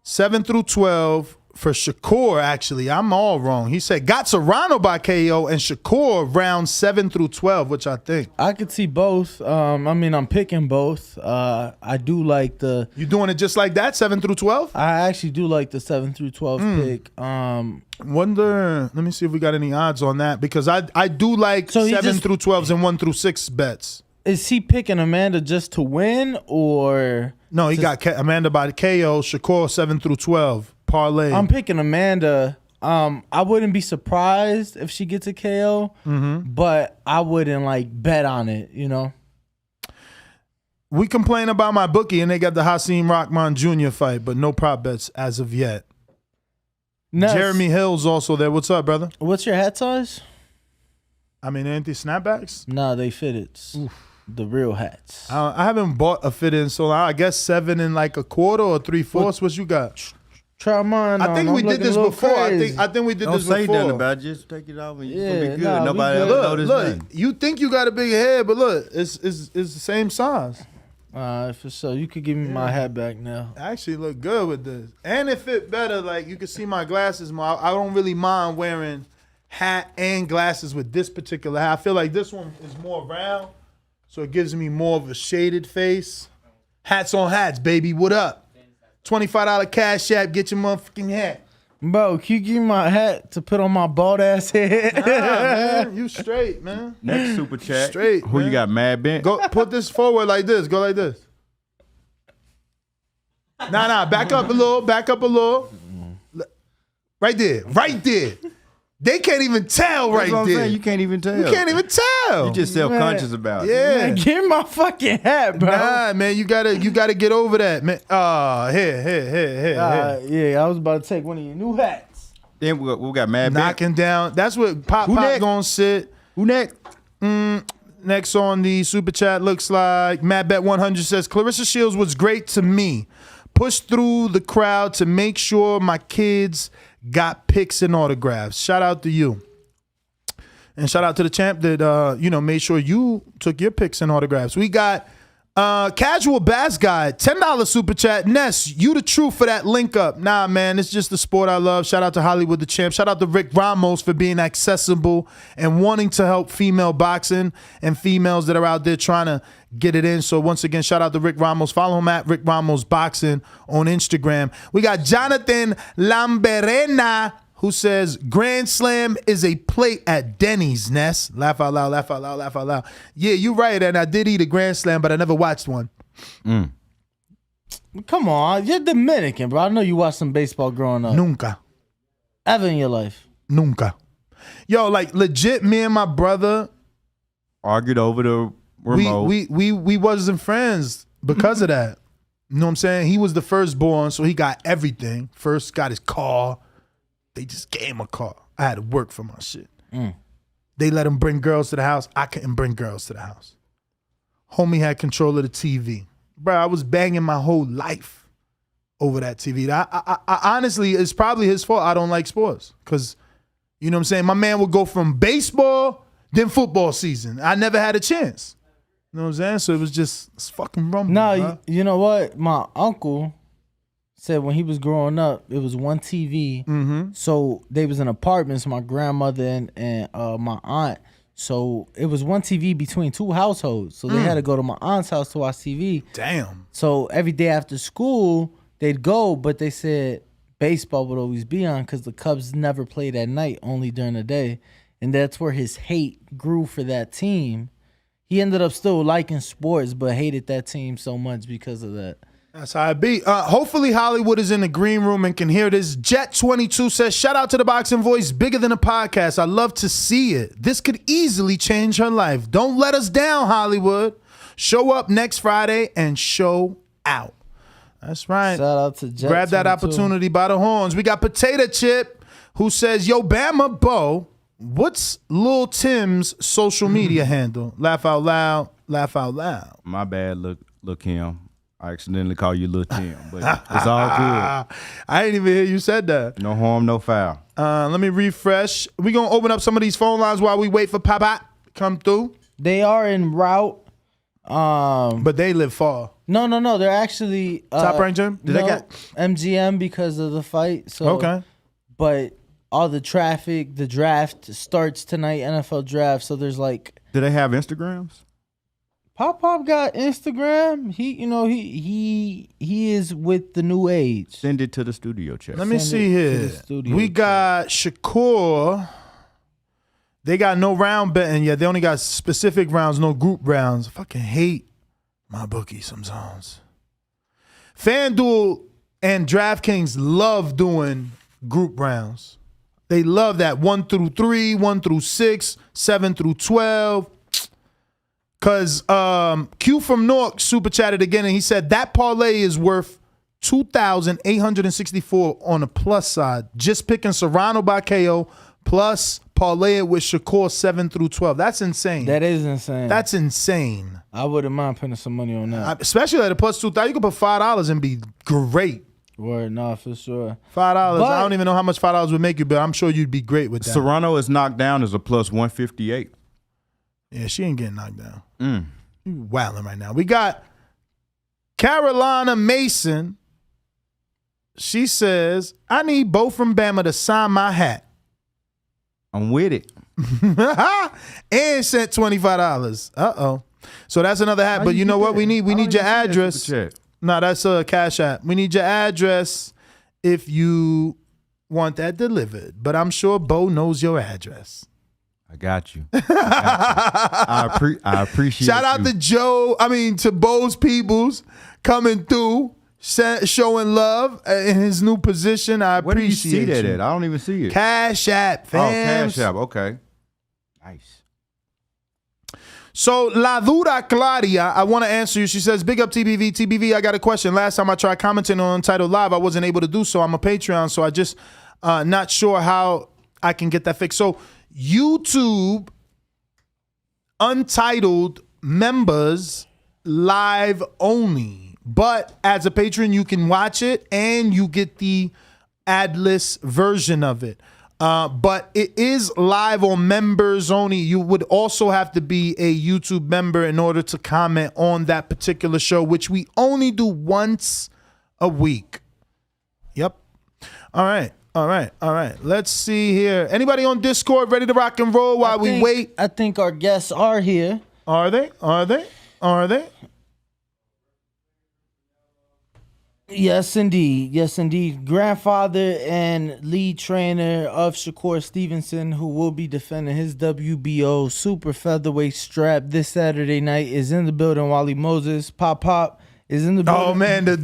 7 through 12 for Shakur. Actually, I'm all wrong. He said got Serrano by KO and Shakur rounds 7 through 12, which I think I could see both. I mean, I'm picking both. I do like the. You doing it just like that, 7 through 12? I actually do like the 7 through 12 pick. Wonder. Let me see if we got any odds on that because I do like 7 through 12s and 1 through 6 bets. Is he picking Amanda just to win or no? He got Amanda by KO. Shakur 7 through 12. Parlay. I'm picking Amanda. I wouldn't be surprised if she gets a KO, but I wouldn't bet on it, you know? We complain about my bookie and they got the Hasim Rahman Jr. fight, but no prop bets as of yet. Ness. Jeremy Hill's also there. What's up, brother? What's your hat size? I mean, ain't these snapbacks? Nah, they fitteds. The real hats. I haven't bought a fit in so long. I guess 7 1/4 or 3/4. What you got? Try mine. I think we did this before. I think we did this before. Don't say nothing about it. Just take it off and you're gonna be good. Nobody ever noticed nothing. You think you got a big head, but look, it's the same size. For sure. You could give me my hat back now. I actually look good with this. And it fit better. Like you can see my glasses more. I don't really mind wearing hat and glasses with this particular hat. I feel like this one is more round, so it gives me more of a shaded face. Hats on hats, baby. What up? $25 Cash App, get your motherfucking hat. Bro, can you give me my hat to put on my bald ass head? Nah, man, you straight, man. Next super chat. Straight. Who man. you got, Mad Bent? Go put this forward like this. Go like this. Nah, back up a little. Right there. They can't even tell. That's right what I'm there. saying. You can't even tell. You can't even tell. You just self-conscious about it. Yeah. Man, give me my fucking hat, bro. Nah, man, you gotta get over that, man. Here. Yeah, I was about to take one of your new hats. Then we got Mad Bent. Knocking down. That's what Pop gonna sit. Who next? Next on the super chat looks like Matt Bet 100 says Clarissa Shields was great to me. Pushed through the crowd to make sure my kids got pics and autographs. Shout out to you. And shout out to the champ that made sure you took your pics and autographs. We got Casual Bass Guy, $10 super chat. Ness, you the truth for that link up. Nah, man, it's just the sport I love. Shout out to Hollywood the champ. Shout out to Rick Ramos for being accessible and wanting to help female boxing and females that are out there trying to get it in. So once again, shout out to Rick Ramos. Follow him at Rick Ramos Boxing on Instagram. We got Jonathan Lamberena, who says, Grand Slam is a plate at Denny's, Ness. Laugh out loud, laugh out loud, laugh out loud. Yeah, you're right, and I did eat a Grand Slam, but I never watched one. Come on, you're Dominican, bro. I know you watched some baseball growing up. Nunca. Ever in your life? Nunca. Yo, like legit, me and my brother argued over the remote. We wasn't friends because of that. You know what I'm saying? He was the firstborn, so he got everything. First got his car. They just gave him a car. I had to work for my shit. They let him bring girls to the house. I couldn't bring girls to the house. Homie had control of the TV. Bro, I was banging my whole life over that TV. I honestly, it's probably his fault I don't like sports. Because, you know what I'm saying? My man would go from baseball, then football season. I never had a chance. You know what I'm saying? So it was just, it's fucking rumble. No, you know what? My uncle said when he was growing up, it was one TV. So they was in apartments, my grandmother and my aunt. So it was one TV between two households. So they had to go to my aunt's house to watch TV. Damn. So every day after school, they'd go, but they said baseball would always be on because the Cubs never played at night, only during the day. And that's where his hate grew for that team. He ended up still liking sports, but hated that team so much because of that. That's how it be. Hopefully Hollywood is in the green room and can hear this. Jet22 says, shout out to the boxing voice, bigger than a podcast. I love to see it. This could easily change her life. Don't let us down, Hollywood. Show up next Friday and show out. That's right. Shout out to Jet22. Grab that opportunity by the horns. We got Potato Chip who says, yo, Bama Bo, what's Lil Tim's social media handle? Laugh out loud, laugh out loud. My bad, look Kim. I accidentally call you Lil Tim, but it's all good. I didn't even hear you said that. No harm, no foul. Let me refresh. We're going to open up some of these phone lines while we wait for Papa to come through. They are en route. But they live far. No. They're actually Top Rank Gym? Did they get MGM because of the fight? So okay. But all the traffic, the draft starts tonight, NFL draft. So there's like. Do they have Instagrams? Pop got Instagram. He is with the new age. Send it to the studio chat. Let me see here. We got Shakur. They got no round betting yet. They only got specific rounds, no group rounds. I fucking hate my bookie sometimes. FanDuel and DraftKings love doing group rounds. They love that 1 through 3, 1 through 6, 7 through 12. Because Q from Newark super chatted again, and he said that parlay is worth $2,864 on the plus side. Just picking Serrano by KO plus parlay it with Shakur 7 through 12. That's insane. That is insane. That's insane. I wouldn't mind putting some money on that. Especially at a plus 2,000. You can put $5 and be great. Word, no, for sure. $5. I don't even know how much $5 would make you, but I'm sure you'd be great with that. Serrano is knocked down as a plus 158. Yeah, she ain't getting knocked down. You wilding right now. We got Carolina Mason. She says, I need Bo from Bama to sign my hat. I'm with it. And sent $25. Uh-oh. So that's another hat. But you know what we need? We need your address. No, that's a Cash App. We need your address if you want that delivered. But I'm sure Bo knows your address. I got you. I appreciate Shout out to to Bo's Peoples coming through, showing love in his new position. I Where appreciate do you see that you. at? I don't even see it. Cash App, fams. Oh, Cash App. Okay. Nice. So, La Dura Claudia, I want to answer you. She says, big up TBV. TBV, I got a question. Last time I tried commenting on Untitled Live, I wasn't able to do so. I'm a Patreon, so I just not sure how I can get that fixed. So, YouTube Untitled members live only. But as a patron, you can watch it and you get the adless version of it. But it is live on members only. You would also have to be a YouTube member in order to comment on that particular show, which we only do once a week. Yep. All right. Let's see here. Anybody on Discord ready to rock and roll while we wait? I think our guests are here. Are they? Yes, indeed. Grandfather and lead trainer of Shakur Stevenson, who will be defending his WBO super featherweight strap this Saturday night, is in the building. Wally Moses, Pop is in the building. Oh man, the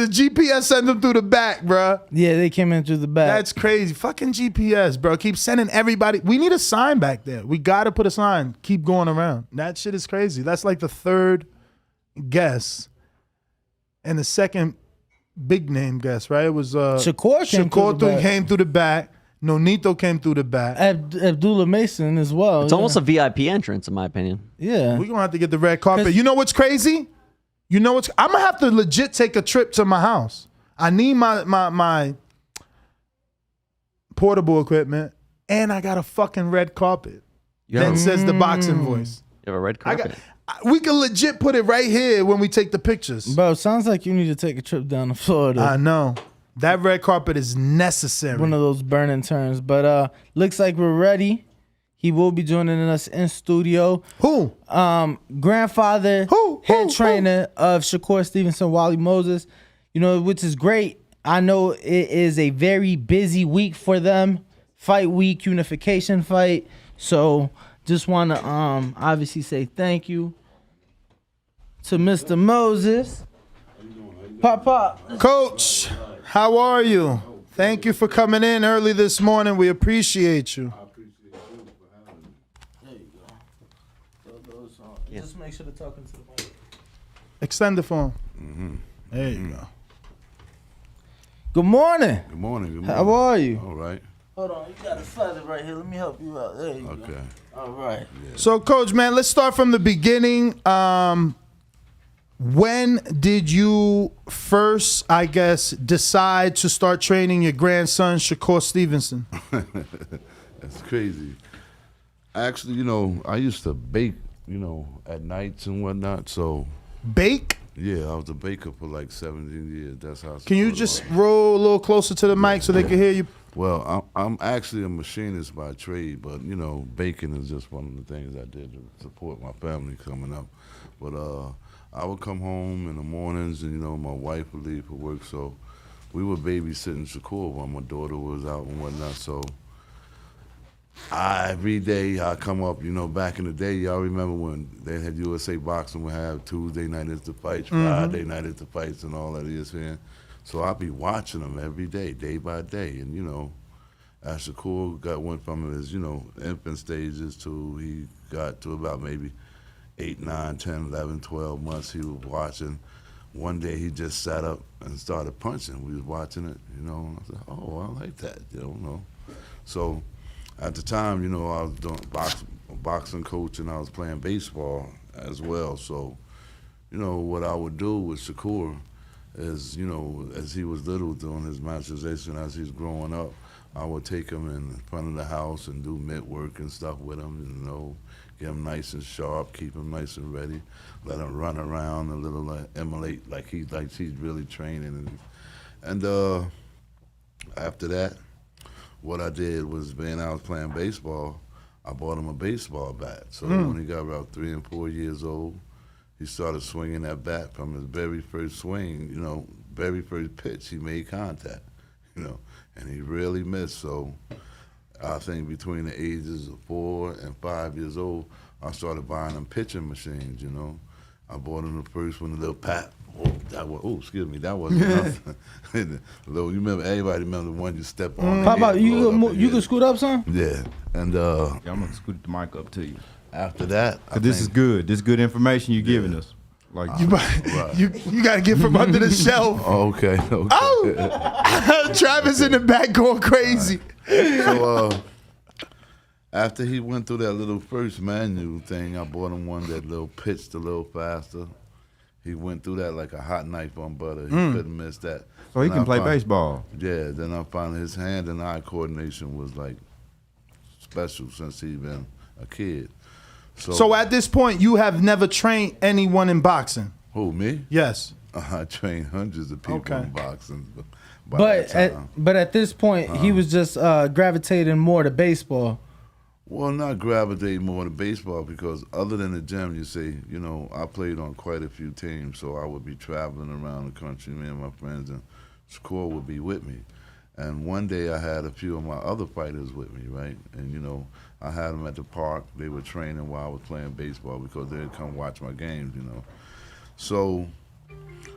GPS sent them through the back, bro. Yeah, they came in through the back. That's crazy. Fucking GPS, bro. Keep sending everybody. We need a sign back there. We got to put a sign. Keep going around. That shit is crazy. That's like the third guess. and the second big name guest, right? It was Shakur came through the back. Nonito came through the back. Abdullah Mason as well. It's almost a VIP entrance, in my opinion. Yeah. We're going to have to get the red carpet. You know what's crazy? I'm going to have to legit take a trip to my house. I need my portable equipment, and I got a fucking red carpet that says the boxing voice. You have a red carpet. We can legit put it right here when we take the pictures. Bro, sounds like you need to take a trip down to Florida. I know. That red carpet is necessary. One of those burning turns. But looks like we're ready. He will be joining us in studio. Who? Grandfather, head trainer of Shakur Stevenson, Wally Moses. You know, which is great. I know it is a very busy week for them. Fight week, unification fight. So just want to obviously say thank you to Mr. Moses. Pop. Coach, how are you? Thank you for coming in early this morning. We appreciate you. There you go. Just make sure to talk into the mic. Extend the phone. There you go. Good morning. Good morning. How are you? All right. Hold on, you got a feather right here. Let me help you out. There you go. Okay. All right. So, Coach, man, let's start from the beginning. When did you first, I guess, decide to start training your grandson, Shakur Stevenson? That's crazy. Actually, you know, I used to bake, you know, at nights and whatnot. So bake? Yeah, I was a baker for like 17 years. That's how. Can you just roll a little closer to the mic so they can hear you? Well, I'm actually a machinist by trade, but you know, baking is just one of the things I did to support my family coming up. But I would come home in the mornings, and you know, my wife would leave for work, so we were babysitting Shakur while my daughter was out and whatnot. So every day I come up, you know, back in the day, y'all remember when they had USA Boxing would have Tuesday night is the fights, Friday night is the fights, and all that is here. So I'd be watching them every day, day by day, and you know, as Shakur went from his, you know, infant stages to he got to about maybe 8, 9, 10, 11, 12 months, he was watching. One day he just sat up and started punching. We was watching it, you know, and I said, oh, I like that, you know. So at the time, you know, I was doing boxing coach, and I was playing baseball as well. So, you know, what I would do with Shakur is, you know, as he was little doing his masterization, as he's growing up, I would take him in front of the house and do mitt work and stuff with him, you know, get him nice and sharp, keep him nice and ready, let him run around a little, emulate like he's really training. And after that, what I did was, being I was playing baseball, I bought him a baseball bat. So when he got about 3 and 4 years old, he started swinging that bat. From his very first swing, you know, very first pitch, he made contact, you know, and he really missed. So I think between the ages of 4 and 5 years old, I started buying him pitching machines, you know. I bought him the first one, a little pat. Excuse me, that wasn't nothing. You remember, everybody remember the one you step on. How about you can scoot up, son? Yeah, and I'm gonna scoot the mic up to you. After that, this is good. This is good information you're giving us. Like you got to get from under the shelf. Okay. Oh, Travis in the back going crazy. So after he went through that little first manual thing, I bought him one that little pitched a little faster. He went through that like a hot knife on butter. He couldn't miss that. So he can play baseball. Yeah. Then I found his hand and eye coordination was like special since he'd been a kid. So at this point, you have never trained anyone in boxing? Who, me? Yes. I trained hundreds of people in boxing. But at this point, he was just gravitating more to baseball. Well, not gravitate more to baseball, because other than the gym, you see, you know, I played on quite a few teams, so I would be traveling around the country, me and my friends, and Shakur would be with me. And one day I had a few of my other fighters with me, right? And, you know, I had them at the park. They were training while I was playing baseball because they'd come watch my games, you know. So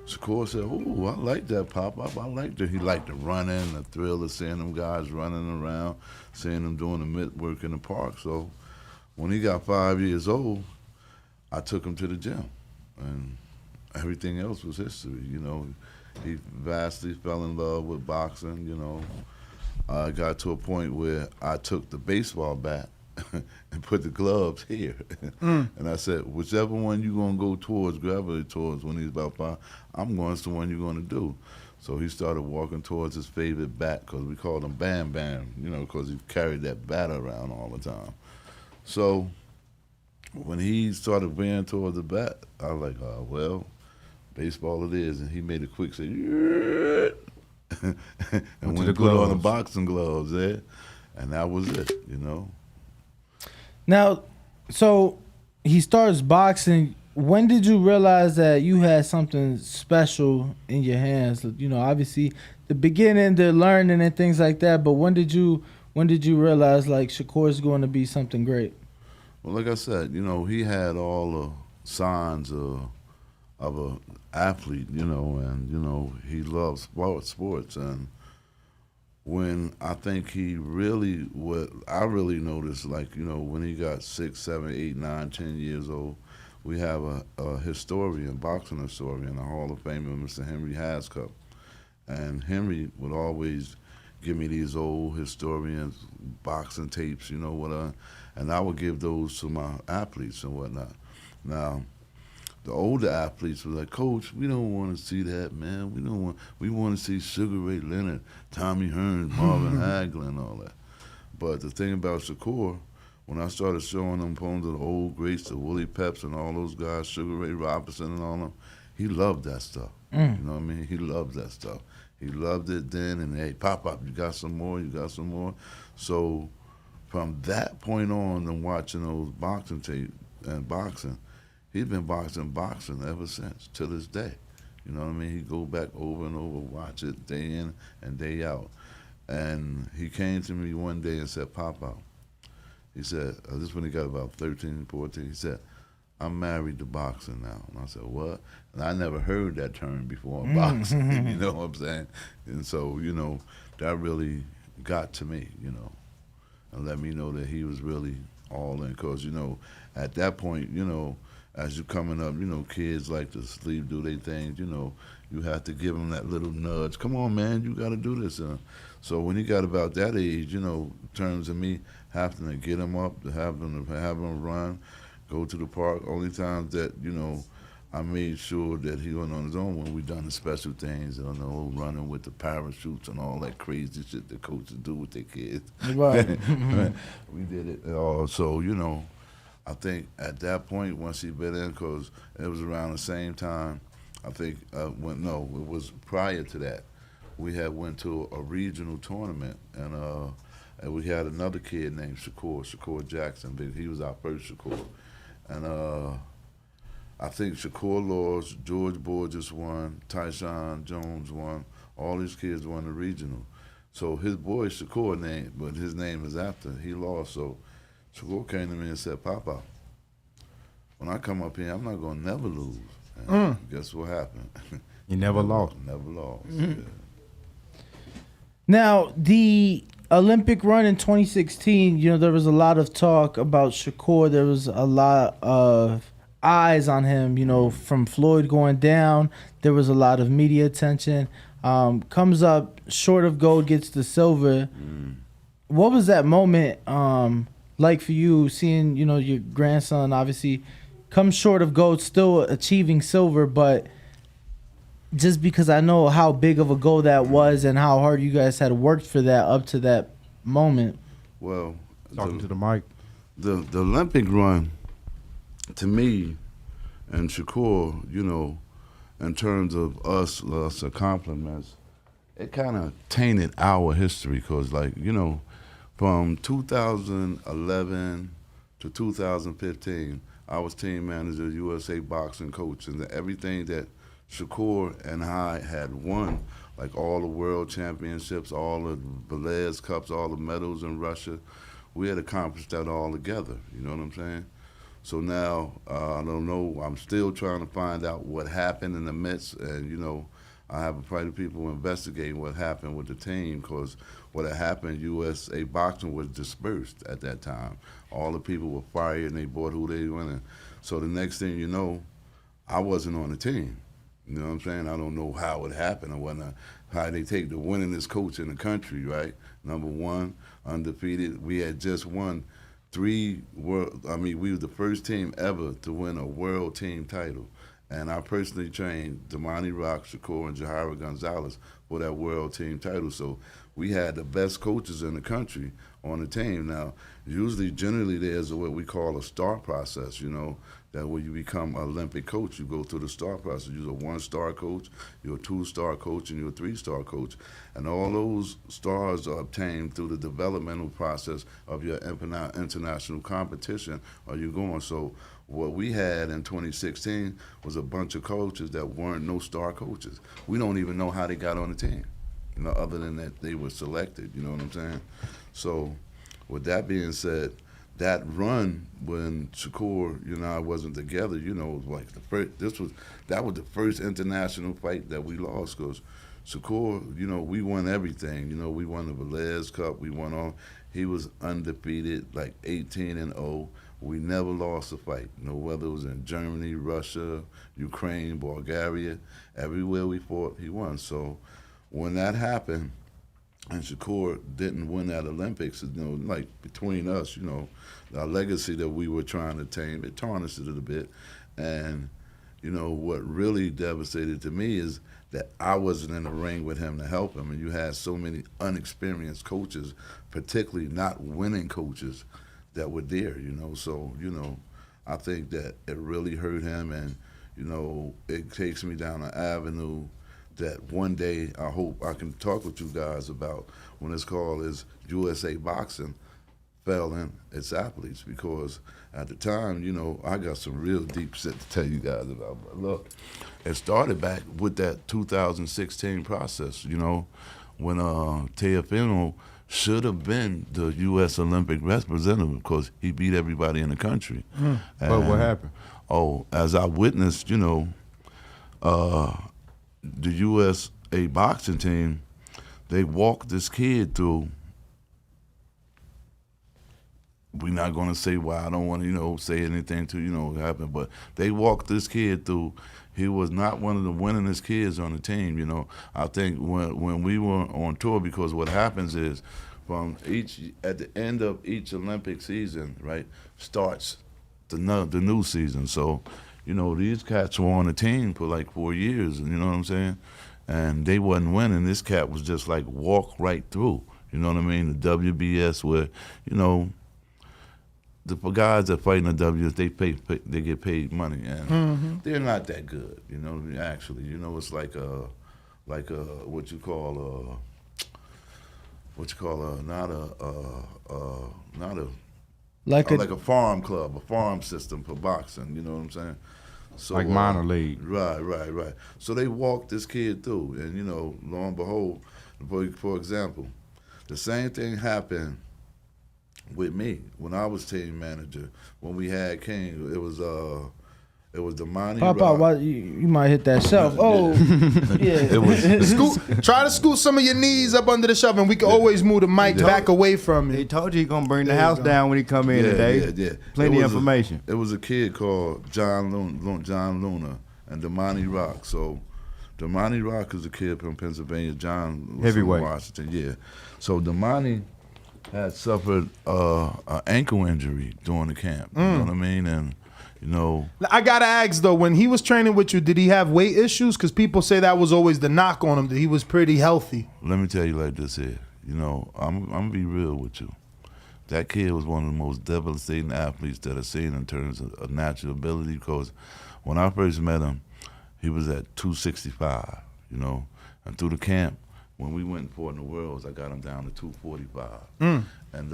Shakur said, "Ooh, I like that, Pop-Up. I like that." He liked the running, the thrill of seeing them guys running around, seeing them doing the mitt work in the park. So when he got 5 years old, I took him to the gym. And everything else was history. You know, he vastly fell in love with boxing. You know, I got to a point where I took the baseball bat and put the gloves here, and I said, whichever one you're gonna go towards, gravitate towards. When he's about 5, I'm going to the one you're gonna do. So he started walking towards his favorite bat, because we called him Bam Bam, you know, because he carried that bat around all the time. So when he started veering towards the bat, I was like, well, baseball it is. And he made a quick say, yeah. And when he put on the boxing gloves there, and that was it, you know. Now, so he starts boxing. When did you realize that you had something special in your hands? You know, obviously the beginning, the learning and things like that. But when did you realize like Shakur's going to be something great? Well, like I said, you know, he had all the signs of an athlete, you know, and you know he loves sports. And when I think I really noticed, like, you know, when he got 6, 7, 8, 9, 10 years old. We have a historian, boxing historian, a Hall of Famer, Mr. Henry Hascup. And Henry would always give me these old historians, boxing tapes, you know, and I would give those to my athletes and whatnot. Now, the older athletes were like, Coach, we don't want to see that, man. We want to see Sugar Ray Leonard, Tommy Hearns, Marvin Hagler, and all that. But the thing about Shakur, when I started showing them poems of the old greats, the Willie Peps and all those guys, Sugar Ray Robinson and all them, he loved that stuff. You know what I mean? He loved that stuff. He loved it then, and hey, Pop, you got some more? So from that point on and watching those boxing tapes and boxing, he's been boxing ever since, to this day. You know what I mean? He go back over and over, watch it day in and day out. And he came to me one day and said, Papa, he said, this is when he got about 13, 14, he said, I'm married to boxing now. And I said, what? And I never heard that term before, boxing, you know what I'm saying? And so, you know, that really got to me, you know, and let me know that he was really all in. Because, you know, at that point, you know, as you're coming up, you know, kids like to sleep, do their things, you know, you have to give them that little nudge. Come on, man, you got to do this. So when he got about that age, you know, in terms of me having to get him up, to have him run, go to the park, only times that, you know, I made sure that he went on his own when we done the special things, you know, running with the parachutes and all that crazy shit that coaches do with their kids. Right. We did it all. So, you know, I think at that point, once he bit in, because it was around the same time, I think, it was prior to that. We had went to a regional tournament, and we had another kid named Shakur Jackson. He was our first Shakur. And I think Shakur lost, George Borges won, Tyshawn Jones won, all these kids won the regional. So his boy Shakur name, but his name is after, he lost. So Shakur came to me and said, Papa, when I come up here, I'm not going to never lose. And guess what happened? You never lost. Never lost. Yeah. Now, the Olympic run in 2016, you know, there was a lot of talk about Shakur. There was a lot of eyes on him, you know, from Floyd going down. There was a lot of media attention. Comes up short of gold, gets the silver. What was that moment like for you, seeing, you know, your grandson obviously come short of gold, still achieving silver, but just because I know how big of a goal that was and how hard you guys had worked for that up to that moment. Well, talking to the mic. The Olympic run, to me, and Shakur, you know, in terms of us accomplishments, it kind of tainted our history because, like, you know, from 2011 to 2015, I was team manager, USA boxing coach, and everything that Shakur and I had won, like all the world championships, all the Valdez Cups, all the medals in Russia, we had accomplished that all together, you know what I'm saying? So now, I don't know, I'm still trying to find out what happened in the midst, and you know, I have a party of people investigating what happened with the team, because what had happened, USA boxing was dispersed at that time. All the people were fired and they bought who they wanted. So the next thing you know, I wasn't on the team. You know what I'm saying? I don't know how it happened or whatnot. How they take the winningest coach in the country, right? Number one, undefeated. We had just won 3 world. I mean, we were the first team ever to win a world team title. And I personally trained Damani Rock, Shakur, and Jairo Gonzalez for that world team title. So we had the best coaches in the country on the team. Now, generally, there's what we call a star process, you know, that when you become an Olympic coach, you go through the star process. You're a 1-star coach, you're a 2-star coach, and you're a 3-star coach. And all those stars are obtained through the developmental process of your international competition or you're going. So what we had in 2016 was a bunch of coaches that weren't no star coaches. We don't even know how they got on the team, you know, other than that they were selected, you know what I'm saying? So with that being said, that run when Shakur, you know, I wasn't together, you know, like that was the first international fight that we lost because Shakur, you know, we won everything. You know, we won the Valdez Cup, we won all. He was undefeated, like 18-0. We never lost a fight, you know, whether it was in Germany, Russia, Ukraine, Bulgaria, everywhere we fought, he won. So when that happened, and Shakur didn't win that Olympics, you know, like between us, you know, our legacy that we were trying to attain, it tarnished it a bit. And, you know, what really devastated to me is that I wasn't in the ring with him to help him. And you had so many unexperienced coaches, particularly not winning coaches, that were there, you know. So, you know, I think that it really hurt him. And, you know, it takes me down an avenue that one day I hope I can talk with you guys about when it's called is USA Boxing failing its athletes, because at the time, you know, I got some real deep shit to tell you guys about. But look, it started back with that 2016 process, you know, when Teofimo should have been the U.S. Olympic representative because he beat everybody in the country. But what happened? Oh, as I witnessed, you know, the USA boxing team, they walked this kid through. We're not going to say why. I don't want to, you know, say anything to, you know, what happened. But they walked this kid through. He was not one of the winningest kids on the team, you know. I think when we were on tour, because what happens is at the end of each Olympic season, right, starts the new season. So, you know, these cats were on the team for like 4 years, you know what I'm saying? And they wasn't winning. This cat was just like walk right through, you know what I mean? The WBS where, you know, the guys that fight in the WBS, they get paid money, and they're not that good, you know, actually. You know, it's like what you call like a farm club, a farm system for boxing, you know what I'm saying? So, like minor league. Right. So they walked this kid through, and, you know, lo and behold, for example, the same thing happened with me when I was team manager. When we had King, it was Damani. Papa, why you might hit that shelf. Oh, yeah. It was try to scoot some of your knees up under the shelf, and we can always move the mic back away from it. He told you he gonna bring the house down when he come in today. Yeah. Plenty of information. It was a kid called John Luna and Damani Rock. So Damani Rock is a kid from Pennsylvania. John was from Washington. Yeah. So Damani had suffered an ankle injury during the camp. You know what I mean? And, you know, I gotta ask though, when he was training with you, did he have weight issues? Because people say that was always the knock on him, that he was pretty healthy. Let me tell you like this here. You know, I'm gonna be real with you. That kid was one of the most devastating athletes that I've seen in terms of natural ability, because when I first met him, he was at 265, you know, and through the camp, when we went and fought in the Worlds, I got him down to 245. And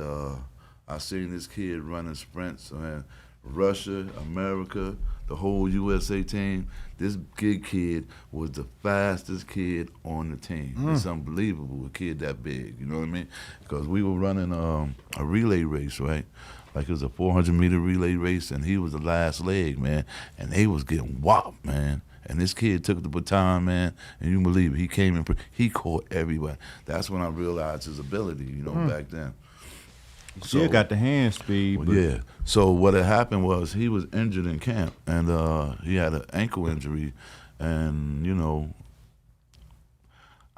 I seen this kid running sprints, man. Russia, America, the whole USA team. This big kid was the fastest kid on the team. It's unbelievable, a kid that big, you know what I mean? Because we were running a relay race, right? Like it was a 400-meter relay race, and he was the last leg, man. And they was getting whopped, man. And this kid took the baton, man, and you believe it, he came in, he caught everybody. That's when I realized his ability, you know, back then. Still got the hand speed. But yeah. So what had happened was he was injured in camp, and he had an ankle injury, and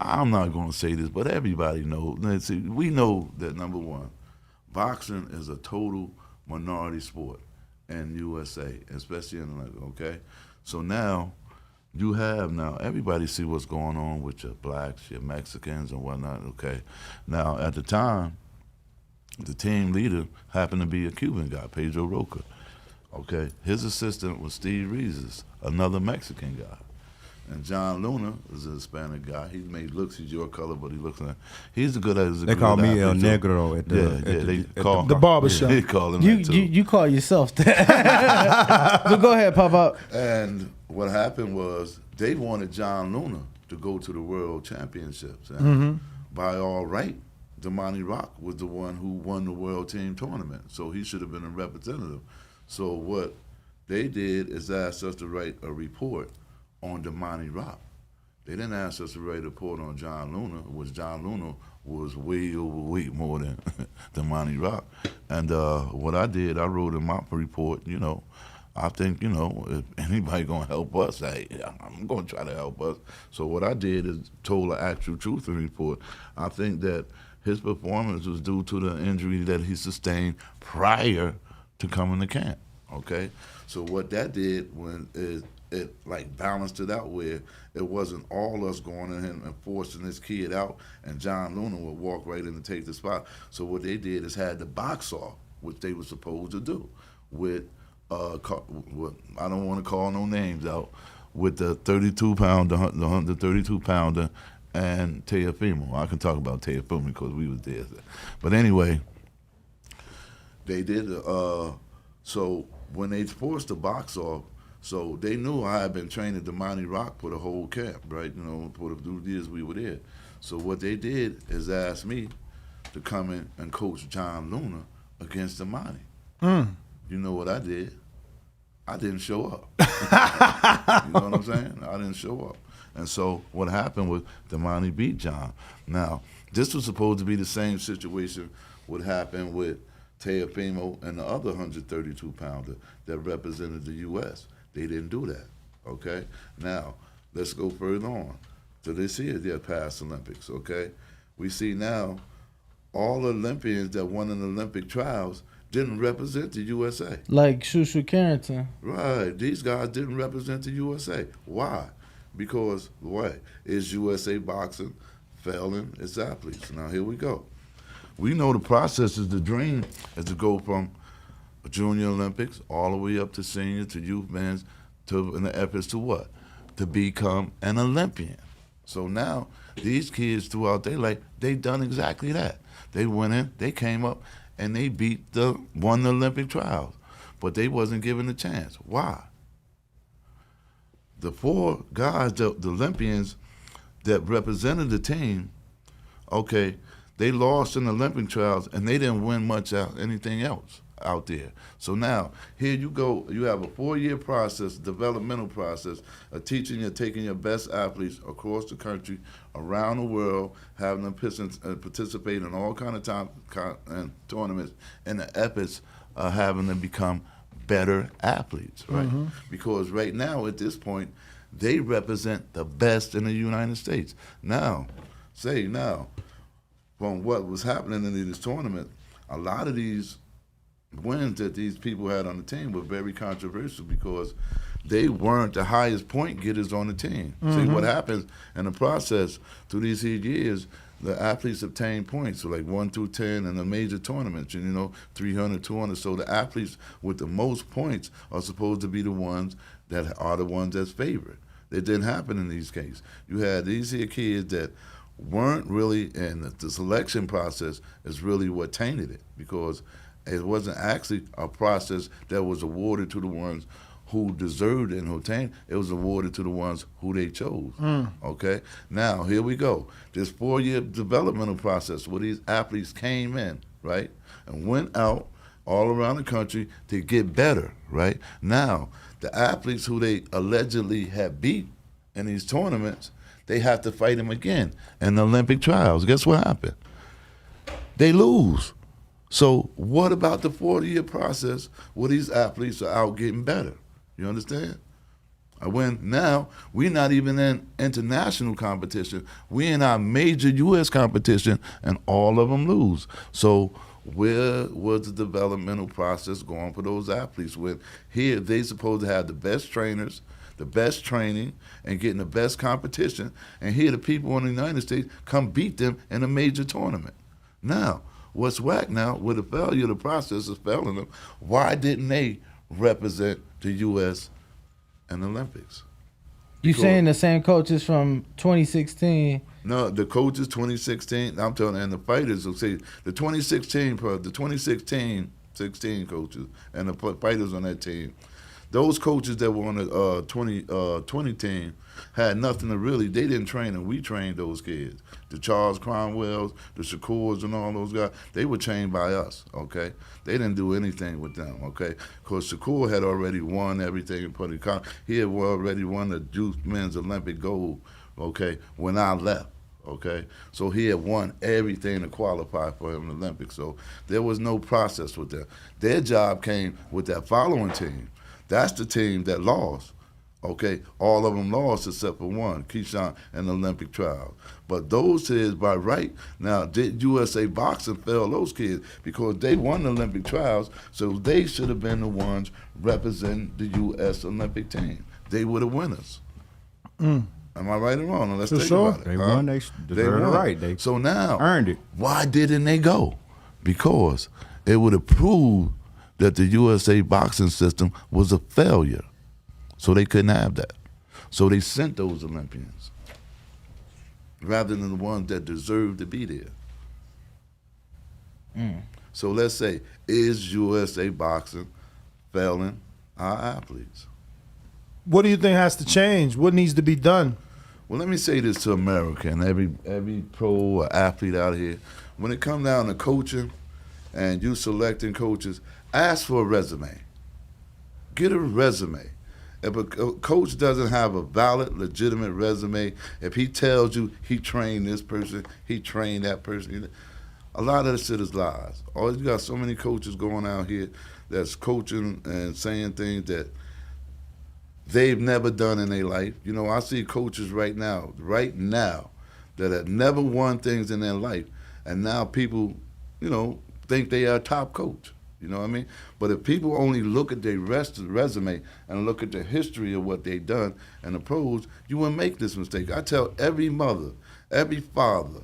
I'm not going to say this, but everybody knows. See, we know that number one, boxing is a total minority sport in USA, especially in America. Okay, so now you have everybody see what's going on with your blacks, your Mexicans, and whatnot. Okay, now at the time, the team leader happened to be a Cuban guy, Pedro Roca. Okay, his assistant was Steve Reeses, another Mexican guy. And John Luna is a Hispanic guy. He's your color, but he looks like he's a good as they call me El Negro at the barbershop. They call him that too. You call yourself that. But go ahead, Pop Up. And what happened was they wanted John Luna to go to the World Championships. And by all right, Damani Rock was the one who won the World Team Tournament, so he should have been a representative. So what they did is ask us to write a report on Damani Rock. They didn't ask us to write a report on John Luna, which John Luna was way overweight more than Damani Rock. And what I did, I wrote in my report, I think, if anybody gonna help us, I'm gonna try to help us. So what I did is told the actual truth in the report. I think that his performance was due to the injury that he sustained prior to coming to camp, okay? So what that did it like balanced it out where it wasn't all us going in and forcing this kid out, and John Luna would walk right in and take the spot. So what they did is had the box off, which they were supposed to do, with I don't want to call no names out, with the 32-pounder, the 132-pounder, and Teofimo. I can talk about Teofimo because we was there. But anyway, they did. So when they forced the box off, so they knew I had been training Damani Rock for the whole camp, right? For the years we were there. So what they did is ask me to come in and coach John Luna against Damani. You know what I did? I didn't show up. You know what I'm saying? I didn't show up. And so what happened was Damani beat John. Now, this was supposed to be the same situation would happen with Teofimo and the other 132-pounder that represented the U.S. They didn't do that, okay? Now, let's go further on to this here, their past Olympics, okay? We see now all Olympians that won in the Olympic trials didn't represent the USA. Like Shushu Carrington. Right. These guys didn't represent the USA. Why? Because, is USA boxing failing its athletes? Now, here we go. We know the process is the dream is to go from Junior Olympics all the way up to senior to youth bands and the efforts to what? To become an Olympian. So now these kids throughout their life, they done exactly that. They went in, they came up, and they won the Olympic trials. But they wasn't given a chance. Why? The four guys, the Olympians that represented the team, okay, they lost in the Olympic trials and they didn't win much anything else out there. So now, here you go, you have a 4-year process, developmental process, of teaching you, taking your best athletes across the country, around the world, having them participate in all kind of tournaments, and the efforts of having them become better athletes, right? Because right now, at this point, they represent the best in the United States. Now, from what was happening in this tournament, a lot of these wins that these people had on the team were very controversial because they weren't the highest point getters on the team. See, what happens in the process through these years, the athletes obtain points, so like 1 through 10 in the major tournaments, 300, 200. So the athletes with the most points are supposed to be the ones that are the ones that's favored. It didn't happen in these cases. You had these here kids that weren't really, and the selection process is really what tainted it, because it wasn't actually a process that was awarded to the ones who deserved it and who obtained. It was awarded to the ones who they chose. Okay? Now, here we go. This 4-year developmental process where these athletes came in, right, and went out all around the country to get better, right? Now, the athletes who they allegedly had beat in these tournaments, they have to fight them again in the Olympic trials. Guess what happened? They lose. So what about the 40-year process where these athletes are out getting better? You understand? When now we're not even in international competition, we're in our major U.S. competition, and all of them lose. So where was the developmental process going for those athletes? When here they supposed to have the best trainers, the best training, and getting the best competition, and here the people in the United States come beat them in a major tournament. Now, what's whack now with the failure of the process is failing them, why didn't they represent the U.S. in the Olympics? You saying the same coaches from 2016? No, the coaches 2016. I'm telling you, and the fighters will say the 2016 coaches and the fighters on that team. Those coaches that were on the 20 team had nothing to really. They didn't train them. We trained those kids. The Charles Cromwells, the Shakurs, and all those guys. They were trained by us. Okay, they didn't do anything with them. Okay, because Shakur had already won everything in Puerto Rico. He had already won the Juice Men's Olympic gold. Okay, when I left. Okay, so he had won everything to qualify for the Olympics. So there was no process with them. Their job came with that following team. That's the team that lost. Okay, all of them lost except for one, Keyshawn, in the Olympic trials. But those kids, by right, now did USA Boxing fail those kids because they won the Olympic trials, so they should have been the ones representing the U.S. Olympic team. They were the winners. Am I right or wrong? Let's think about it. They won. They deserved it right. They so now earned it. Why didn't they go? Because it would have proved that the USA boxing system was a failure. So they couldn't have that. So they sent those Olympians rather than the ones that deserved to be there. So let's say, is USA boxing failing our athletes? What do you think has to change? What needs to be done? Well, let me say this to America and every pro or athlete out here. When it comes down to coaching and you selecting coaches, ask for a resume. Get a resume. If a coach doesn't have a valid, legitimate resume, if he tells you he trained this person, he trained that person, a lot of the shit is lies. You got so many coaches going out here that's coaching and saying things that they've never done in their life. You know, I see coaches right now, that have never won things in their life, and now people, you know, think they are a top coach. You know what I mean? But if people only look at their resume and look at the history of what they've done and the pros, you wouldn't make this mistake. I tell every mother, every father,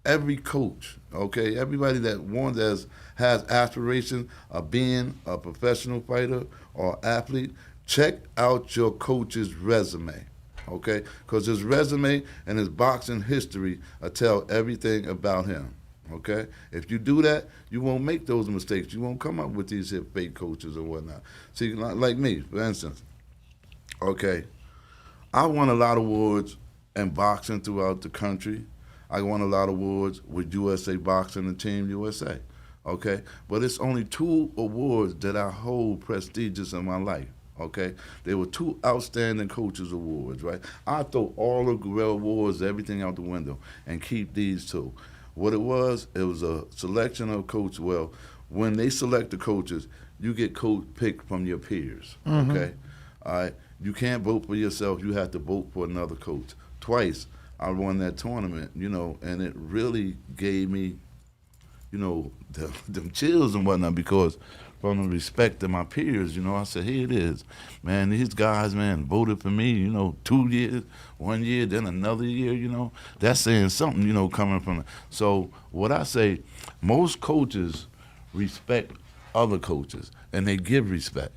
every coach, okay, everybody that has aspirations of being a professional fighter or athlete, check out your coach's resume, okay? Because his resume and his boxing history will tell everything about him. Okay, if you do that, you won't make those mistakes. You won't come up with these fake coaches or whatnot. See, like me, for instance. Okay, I won a lot of awards in boxing throughout the country. I won a lot of awards with USA Boxing and Team USA. Okay, but it's only 2 awards that I hold prestigious in my life. Okay, they were 2 outstanding coaches awards. Right, I throw all the awards, everything out the window, and keep these 2. What it was a selection of coaches. Well, when they select the coaches, you get coach picked from your peers, okay? All right, you can't vote for yourself. You have to vote for another coach. Twice I won that tournament, you know, and it really gave me, you know, them chills and whatnot because from the respect of my peers, you know, I said, here it is. Man, these guys, man, voted for me, you know, 2 years, 1 year, then another year, you know. That's saying something, you know, coming from it. So what I say, most coaches respect other coaches, and they give respect,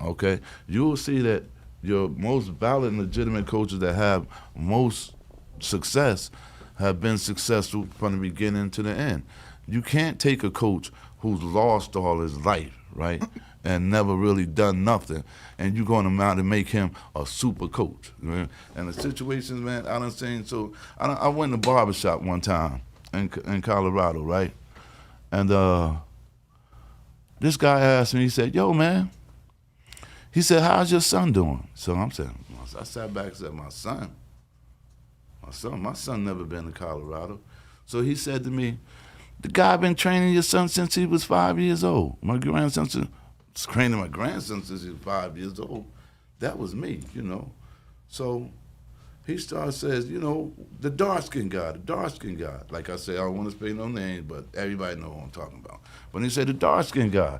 okay? You will see that your most valid and legitimate coaches that have most success have been successful from the beginning to the end. You can't take a coach who's lost all his life, right, and never really done nothing, and you're going to mount and make him a super coach. Right? And the situations, man, I done seen. So I went to a barbershop one time in Colorado, right, and this guy asked me, he said, yo, man, he said, how's your son doing? So I'm saying, I sat back and said, my son never been to Colorado. So he said to me, The guy been training your son since he was 5 years old. My grandson was training my grandson since he was 5 years old. That was me, you know. So he says, you know, the dark-skinned guy. Like I said, I don't want to say no names, but everybody know who I'm talking about. When he said the dark-skinned guy,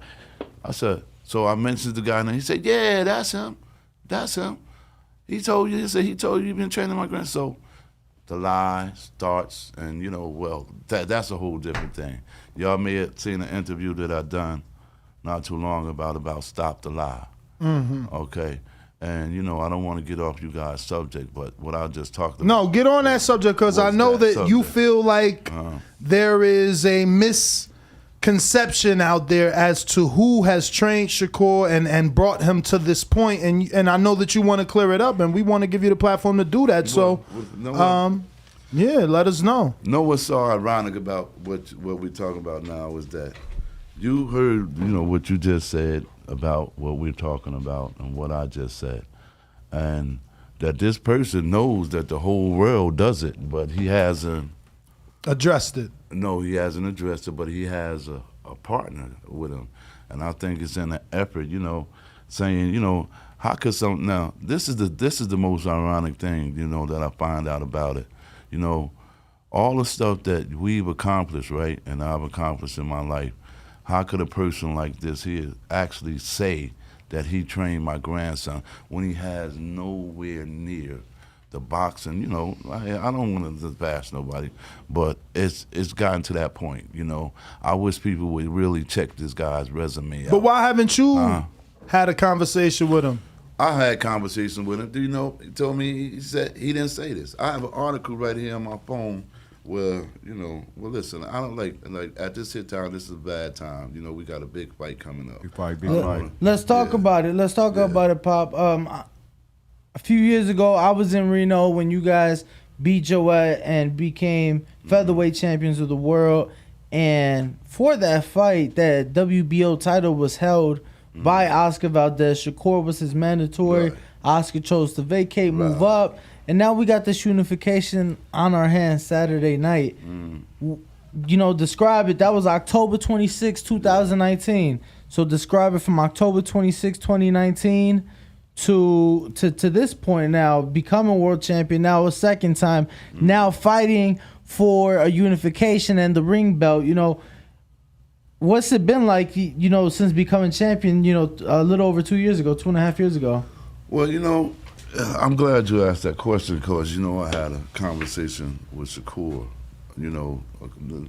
I said, so I mentioned the guy, and he said, yeah, that's him. He told you you've been training my grandson. So the lie starts, and, you know, well, that's a whole different thing. Y'all may have seen an interview that I done not too long about Stop the Lie. Mm-hmm. Okay. And, you know, I don't want to get off you guys' subject, but what I just talked about. No, get on that subject, because I know that you feel like there is a misconception out there as to who has trained Shakur and brought him to this point, and I know that you want to clear it up, and we want to give you the platform to do that. So, yeah, let us know. Know what's so ironic about what we're talking about now is that you heard, you know, what you just said about what we're talking about and what I just said, and that this person knows that the whole world does it, but he hasn't addressed it. No, he hasn't addressed it, but he has a partner with him, and I think it's in an effort, you know, saying, you know, how could now this is the most ironic thing, you know, that I find out about it, you know, all the stuff that we've accomplished, right, and I've accomplished in my life. How could a person like this here actually say that he trained my grandson when he has nowhere near the boxing? You know, I don't want to bash nobody, but it's gotten to that point, you know. I wish people would really check this guy's resume out. But why haven't you had a conversation with him? I had conversation with him. Do you know, he told me, he said he didn't say this. I have an article right here on my phone. Well, you know, listen, I don't like at this hit time, this is a bad time. You know, we got a big fight coming up. Let's talk about it. Let's talk about it, Pop. A few years ago, I was in Reno when you guys beat Joette and became featherweight champions of the world. And for that fight, that WBO title was held by Oscar Valdez. Shakur was his mandatory. Right. Oscar chose to vacate, move up. And now we got this unification on our hands Saturday night. You know, describe it. That was October 26, 2019. So describe it from October 26, 2019 to this point now, becoming world champion now a second time, now fighting for a unification and the ring belt. You know, what's it been like, you know, since becoming champion, you know, a little over 2 years ago, 2.5 years ago? Well, you know, I'm glad you asked that question because, you know, I had a conversation with Shakur, you know,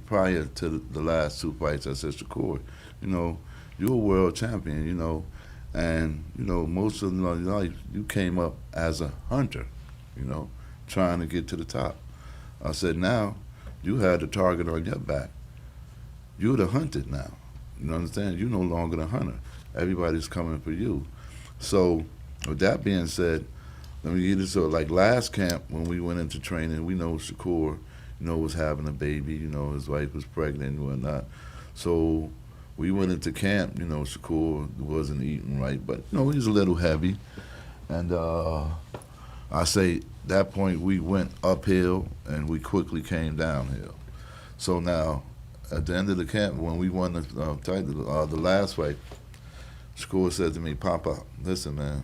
prior to the last two fights. I said, Shakur, you know, you're a world champion, you know, and, you know, most of your life you came up as a hunter, you know, trying to get to the top. I said, now you had the target on your back. You're the hunted now. You understand? You're no longer the hunter. Everybody's coming for you. So with that being said, let me get it. So like last camp when we went into training, we know Shakur, you know, was having a baby, you know, his wife was pregnant and whatnot. So we went into camp, you know, Shakur wasn't eating right, but, you know, he was a little heavy. And I say that point we went uphill and we quickly came downhill. So now at the end of the camp, when we won the last fight, Shakur said to me, Papa, listen, man.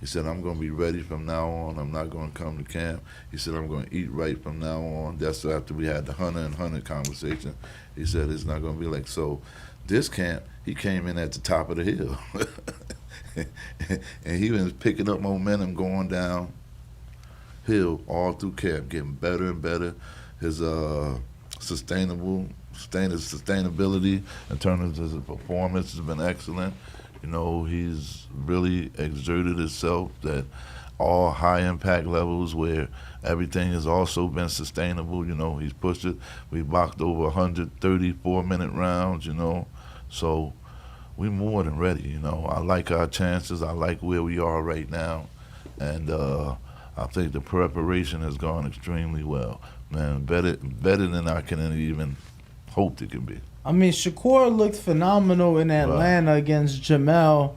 He said, I'm going to be ready from now on. I'm not going to come to camp. He said, I'm going to eat right from now on. That's after we had the hunter and hunter conversation. He said, it's not going to be like, so this camp, he came in at the top of the hill. And he was picking up momentum going down hill all through camp, getting better and better. His sustainability in terms of his performance has been excellent. You know, he's really exerted himself at all high impact levels where everything has also been sustainable. You know, he's pushed it. We boxed over 134-minute rounds, you know. So we're more than ready, you know. I like our chances. I like where we are right now. And I think the preparation has gone extremely well. Man, better than I can even hope it can be. I mean, Shakur looked phenomenal in Atlanta against Jamel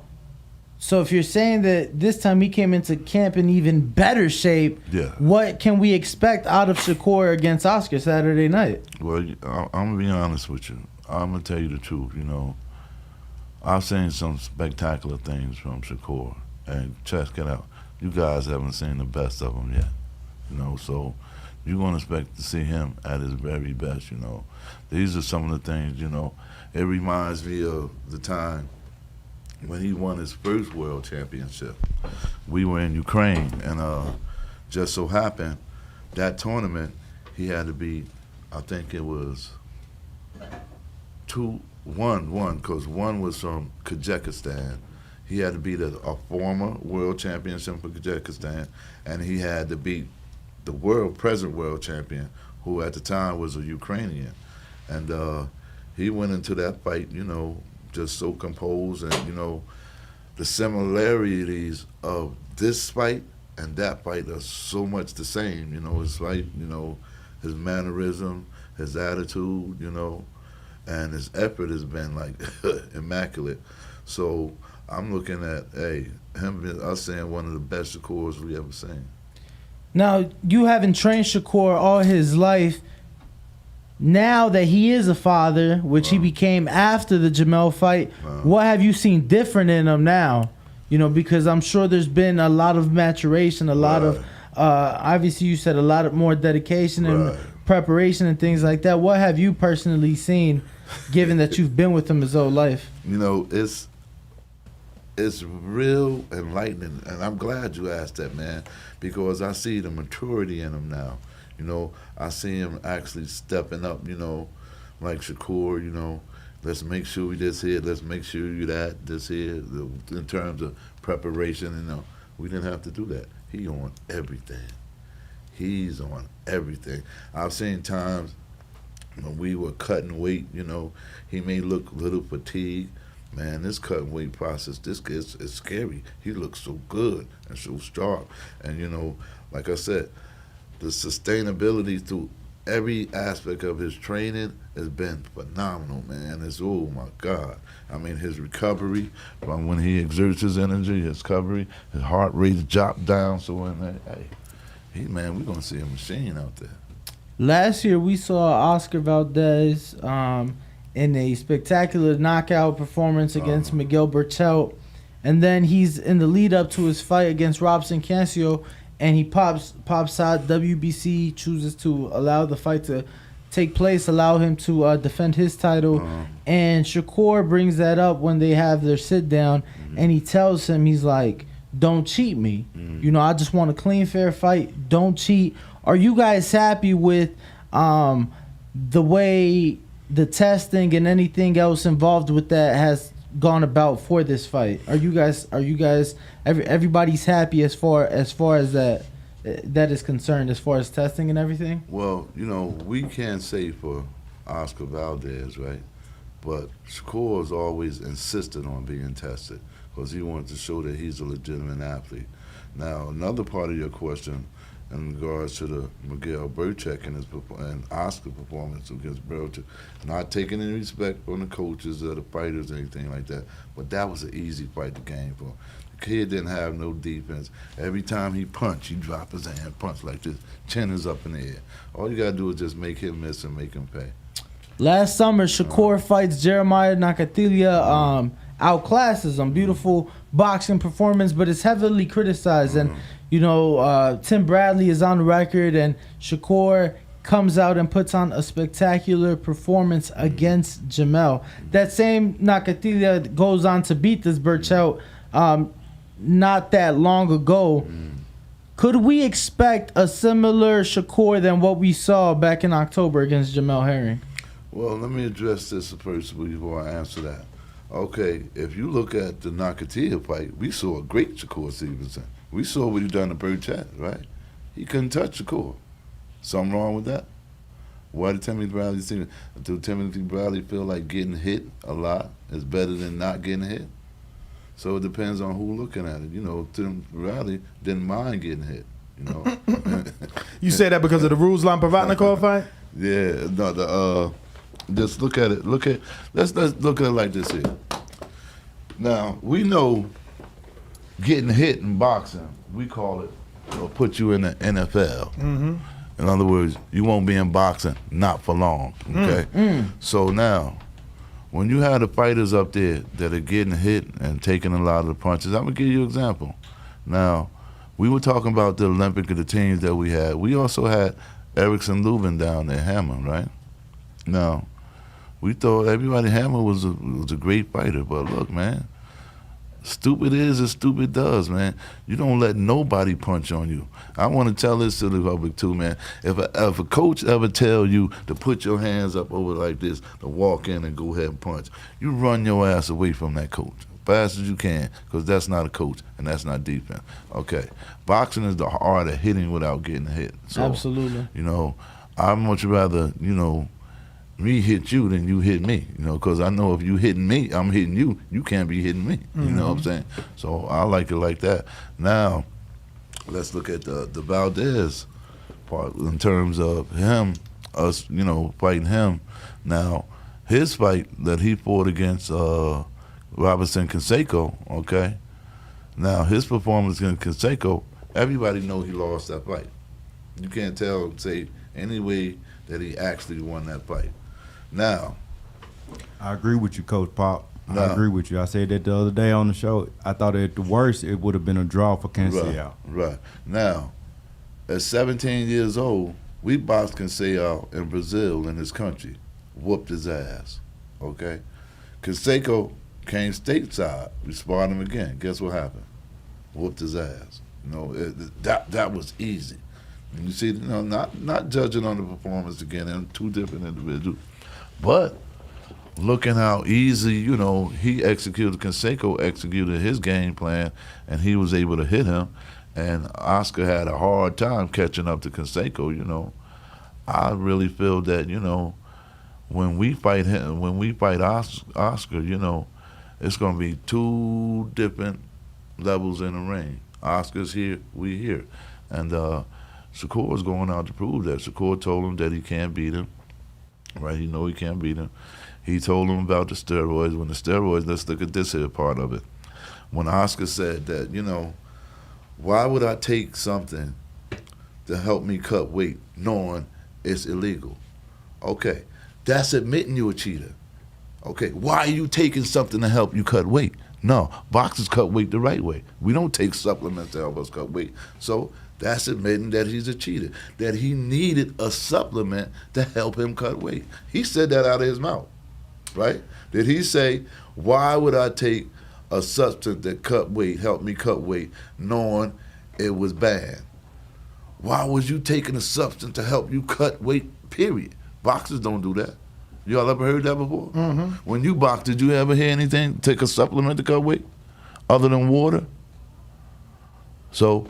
So if you're saying that this time he came into camp in even better shape, what can we expect out of Shakur against Oscar Saturday night? Well, I'm going to be honest with you. I'm going to tell you the truth, you know. I've seen some spectacular things from Shakur. And check it out. You guys haven't seen the best of him yet, you know. So you're going to expect to see him at his very best, you know. These are some of the things, you know. It reminds me of the time when he won his first world championship. We were in Ukraine, and just so happened that tournament he had to beat, I think it was 2-1, because one was from Kazakhstan. He had to beat a former world champion from Kazakhstan, and he had to beat the present world champion, who at the time was a Ukrainian. And he went into that fight, you know, just so composed, and, you know, the similarities of this fight and that fight are so much the same. You know, it's like, you know, his mannerism, his attitude, you know, and his effort has been like immaculate. So I'm looking at, us saying one of the best Shakurs we ever seen. Now, you haven't trained Shakur all his life. Now that he is a father, which he became after the Jamel fight, what have you seen different in him now? You know, because I'm sure there's been a lot of maturation, a lot of, obviously you said a lot of more dedication and preparation and things like that. What have you personally seen, given that you've been with him his whole life? You know, it's real enlightening, and I'm glad you asked that, man, because I see the maturity in him now. You know, I see him actually stepping up, you know, like Shakur, you know, let's make sure we this here, let's make sure you that, this here, in terms of preparation, you know. We didn't have to do that. He on everything. He's on everything. I've seen times when we were cutting weight, you know, he may look a little fatigued. Man, this cutting weight process, this is scary. He looks so good and so sharp. And, you know, like I said, the sustainability through every aspect of his training has been phenomenal, man. It's, oh my God. I mean, his recovery from when he exerts his energy, his recovery, his heart rate dropped down. So when man, we're gonna see a machine out there. Last year we saw Oscar Valdez in a spectacular knockout performance against Miguel Berchelt, and then he's in the lead up to his fight against Robson Cancio, and he pops out. WBC chooses to allow the fight to take place, allow him to defend his title, and Shakur brings that up when they have their sit down, and he tells him, he's like, don't cheat me. You know, I just want a clean, fair fight. Don't cheat. Are you guys happy with the way the testing and anything else involved with that has gone about for this fight? Are you guys everybody's happy as far as that is concerned, as far as testing and everything? Well, you know, we can't say for Oscar Valdez, right? But Shakur has always insisted on being tested because he wanted to show that he's a legitimate athlete. Now, another part of your question in regards to the Miguel Berchelt and Oscar performance against Berchelt, not taking any respect from the coaches or the fighters or anything like that, but that was an easy fight to gain for. The kid didn't have no defense. Every time he punched, he dropped his hand, punch like this, chin is up in the air. All you gotta do is just make him miss and make him pay. Last summer, Shakur fights Jeremiah Nakatilia, outclasses him. Beautiful boxing performance, but it's heavily criticized. And you know, Tim Bradley is on the record, and Shakur comes out and puts on a spectacular performance against Jamel. That same Nakatilia goes on to beat this Berchelt not that long ago. Could we expect a similar Shakur than what we saw back in October against Jamel Herring? Well, let me address this first before I answer that. Okay, if you look at the Nakatilia fight, we saw a great Shakur Stevenson. We saw what he done to Berchelt, right? He couldn't touch Shakur. Something wrong with that? Why did Timothy Bradley feel like getting hit a lot is better than not getting hit? So it depends on who looking at it. You know, Tim Bradley didn't mind getting hit, you know. You say that because of the Ruslan Provatnikov fight? Yeah, no, just look at it. Let's look at it like this here. Now, we know getting hit in boxing, we call it, or put you in the NFL. Mm-hmm. In other words, you won't be in boxing not for long, okay? So now, when you have the fighters up there that are getting hit and taking a lot of the punches, I'm gonna give you an example. Now, we were talking about the Olympic and the teams that we had. We also had Erickson Lubin down there, Hammer, right? Now, we thought everybody Hammer was a great fighter, but look, man, stupid is as stupid does, man. You don't let nobody punch on you. I want to tell this to the public too, man. If a coach ever tell you to put your hands up over like this, to walk in and go ahead and punch, you run your ass away from that coach fast as you can, because that's not a coach and that's not defense. Okay, boxing is the art of hitting without getting hit. So, Absolutely. You know, I'd much rather, you know, me hit you than you hit me, you know, because I know if you hitting me, I'm hitting you. You can't be hitting me. You know what I'm saying? So I like it like that. Now, let's look at the Valdez part in terms of him, us, you know, fighting him. Now, his fight that he fought against Robinson Canseco, okay? Now, his performance against Canseco, everybody know he lost that fight. You can't say any way that he actually won that fight. Now, I agree with you, Coach Pop. I agree with you. I said that the other day on the show. I thought at the worst it would have been a draw for Canseco. Right. Now, at 17 years old, we boxed Canseco in Brazil, in his country, whooped his ass. Okay? Canseco came stateside. We sparred him again. Guess what happened? Whooped his ass. You know, that was easy. And you see, you know, not judging on the performance again, and two different individuals, but looking how easy, you know, he executed, Canseco executed his game plan, and he was able to hit him, and Oscar had a hard time catching up to Canseco, you know. I really feel that, you know, when we fight him, when we fight Oscar, you know, it's going to be two different levels in the ring. Oscar's here, we here. And Shakur's going out to prove that. Shakur told him that he can't beat him. Right, he know he can't beat him. He told him about the steroids. When the steroids, let's look at this here part of it. When Oscar said that, you know, why would I take something to help me cut weight knowing it's illegal? Okay, that's admitting you're a cheater. Okay, why are you taking something to help you cut weight? No, boxers cut weight the right way. We don't take supplements to help us cut weight. So that's admitting that he's a cheater, that he needed a supplement to help him cut weight. He said that out of his mouth, right? Did he say, why would I take a substance that cut weight, help me cut weight, knowing it was bad? Why was you taking a substance to help you cut weight, period? Boxers don't do that. Y'all ever heard that before? When you box, did you ever hear anything, take a supplement to cut weight, other than water? So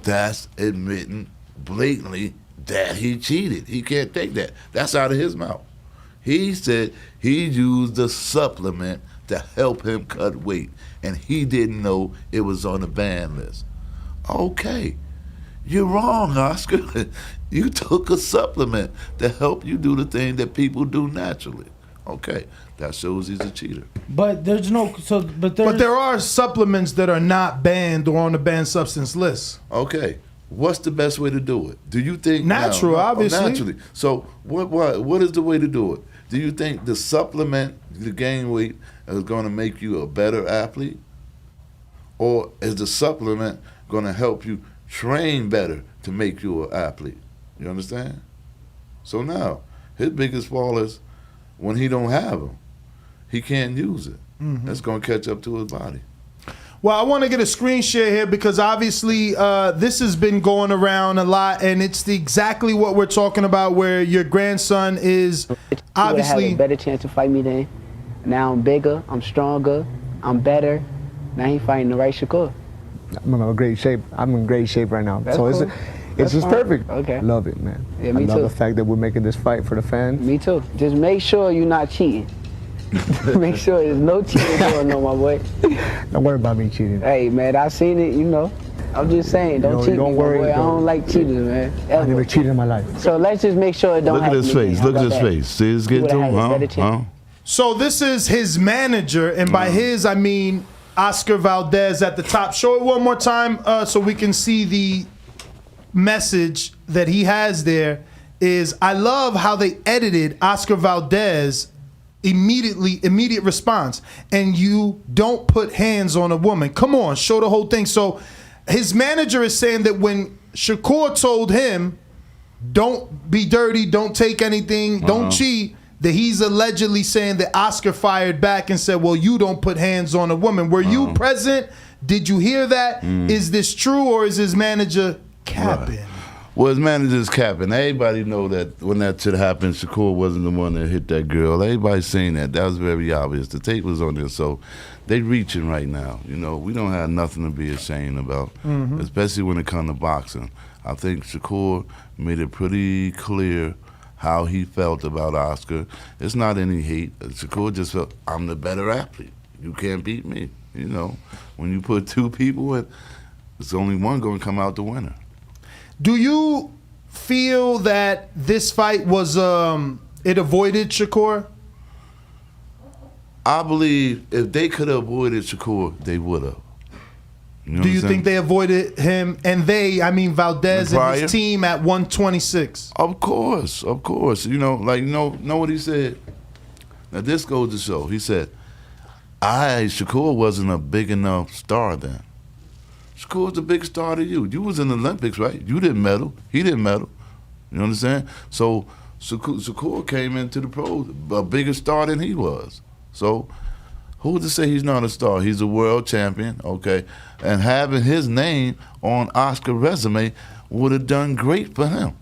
that's admitting blatantly that he cheated. He can't take that. That's out of his mouth. He said he used a supplement to help him cut weight, and he didn't know it was on the ban list. Okay, you're wrong, Oscar. You took a supplement to help you do the thing that people do naturally. Okay, that shows he's a cheater. But there's no but there are supplements that are not banned or on the banned substance list. Okay, what's the best way to do it? Do you think natural? Obviously, naturally. So what is the way to do it? Do you think the supplement to gain weight is going to make you a better athlete, or is the supplement going to help you train better to make you an athlete? You understand? So now his biggest fall is when he don't have them, he can't use it. That's going to catch up to his body. Well, I want to get a screen share here because obviously this has been going around a lot, and it's exactly what we're talking about, where your grandson is obviously have a better chance to fight me then. Now I'm bigger, I'm stronger, I'm better. Now he fighting the right Shakur. I'm in great shape. I'm in great shape right now. That's so cool. It's just perfect. Okay. I love it, man. Yeah, me I love too. the fact that we're making this fight for the fans. Me too. Just make sure you're not cheating. Make sure there's no cheating going on, my boy. Don't worry about me cheating. Hey, man, I seen it, you know. I'm just saying, don't cheat don't me, worry, my boy. I don't like cheaters, man. Ever. I never cheated in my life. So let's just make sure it don't happen. Look at his face. Look at his face. See, it's getting to him. So this is his manager, and by his I mean Oscar Valdez at the top. Show it one more time so we can see the message that he has there. Is I love how they edited Oscar Valdez immediate response. And you don't put hands on a woman. Come on, show the whole thing. So his manager is saying that when Shakur told him, don't be dirty, don't take anything, don't cheat, that he's allegedly saying that Oscar fired back and said, well, you don't put hands on a woman. Were you present? Did you hear that? Is this true, or is his manager capping? Right. Well, his manager's capping. Everybody know that when that shit happened, Shakur wasn't the one that hit that girl. Everybody's saying that. That was very obvious. The tape was on there, so they reaching right now. You know, we don't have nothing to be ashamed about, especially when it comes to boxing. I think Shakur made it pretty clear how he felt about Oscar. It's not any hate. Shakur just felt, I'm the better athlete. You can't beat me. You know, when you put two people in, it's only one going to come out the winner. Do you feel that this fight was it avoided Shakur? I believe if they could have avoided Shakur, they would have. You know Do you think they avoided him? And they, I mean Valdez and his team at 126. Of course. You know, like know what he said? Now this goes to show. He said, Shakur wasn't a big enough star then. Shakur's a big star to you. You was in the Olympics, right? You didn't medal. He didn't medal. You understand? So Shakur came into the pros a bigger star than he was. So who's to say he's not a star? He's a world champion, okay? And having his name on Oscar's resume would have done great for him.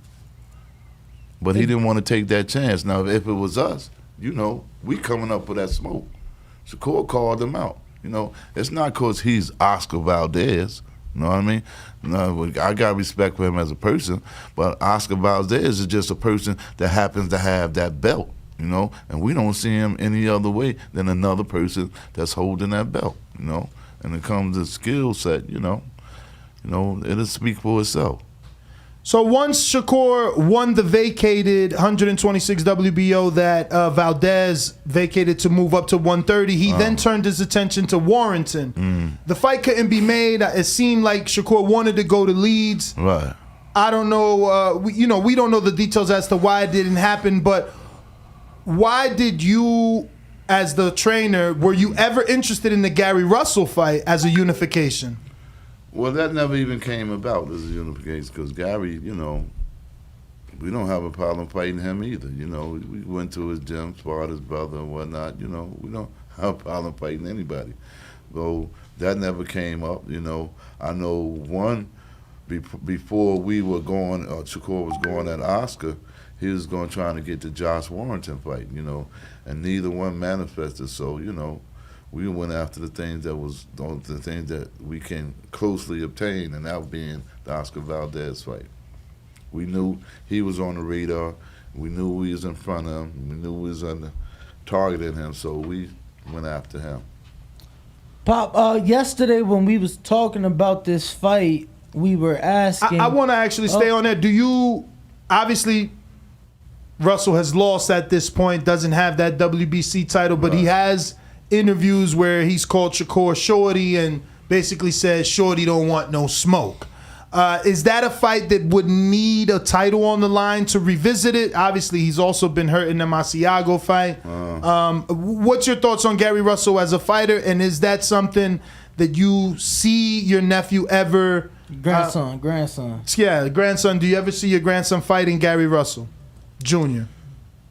But he didn't want to take that chance. Now, if it was us, you know, we coming up with that smoke. Shakur called him out. You know, it's not because he's Oscar Valdez. You know what I mean? No, I got respect for him as a person, but Oscar Valdez is just a person that happens to have that belt, you know, and we don't see him any other way than another person that's holding that belt, you know. And it comes to skill set, you know, it'll speak for itself. So once Shakur won the vacated 126 WBO that Valdez vacated to move up to 130, he then turned his attention to Warrington. The fight couldn't be made. It seemed like Shakur wanted to go to Leeds. Right. I don't know. We don't know the details as to why it didn't happen. But why did you, as the trainer, were you ever interested in the Gary Russell fight as a unification? Well, that never even came about as a unification because Gary, you know, we don't have a problem fighting him either. You know, we went to his gym, sparred his brother and whatnot. You know, we don't have a problem fighting anybody. So that never came up. You know, I know one before we were going, Shakur was going at Oscar, he was going trying to get the Josh Warrington fight. You know, and neither one manifested. So you know. We went after the things that we can closely obtain, and that being the Oscar Valdez fight. We knew he was on the radar. We knew we was in front of him. We knew we was targeting him, so we went after him. Pop, yesterday when we was talking about this fight, we were asking. I want to actually stay on that. Do you, obviously, Russell has lost at this point, doesn't have that WBC title, but he has interviews where he's called Shakur Shorty and basically says Shorty don't want no smoke. Is that a fight that would need a title on the line to revisit it? Obviously, he's also been hurt in the Masiago fight. What's your thoughts on Gary Russell as a fighter, and is that something that you see your nephew ever... Grandson. Yeah, grandson. Do you ever see your grandson fighting Gary Russell Jr.?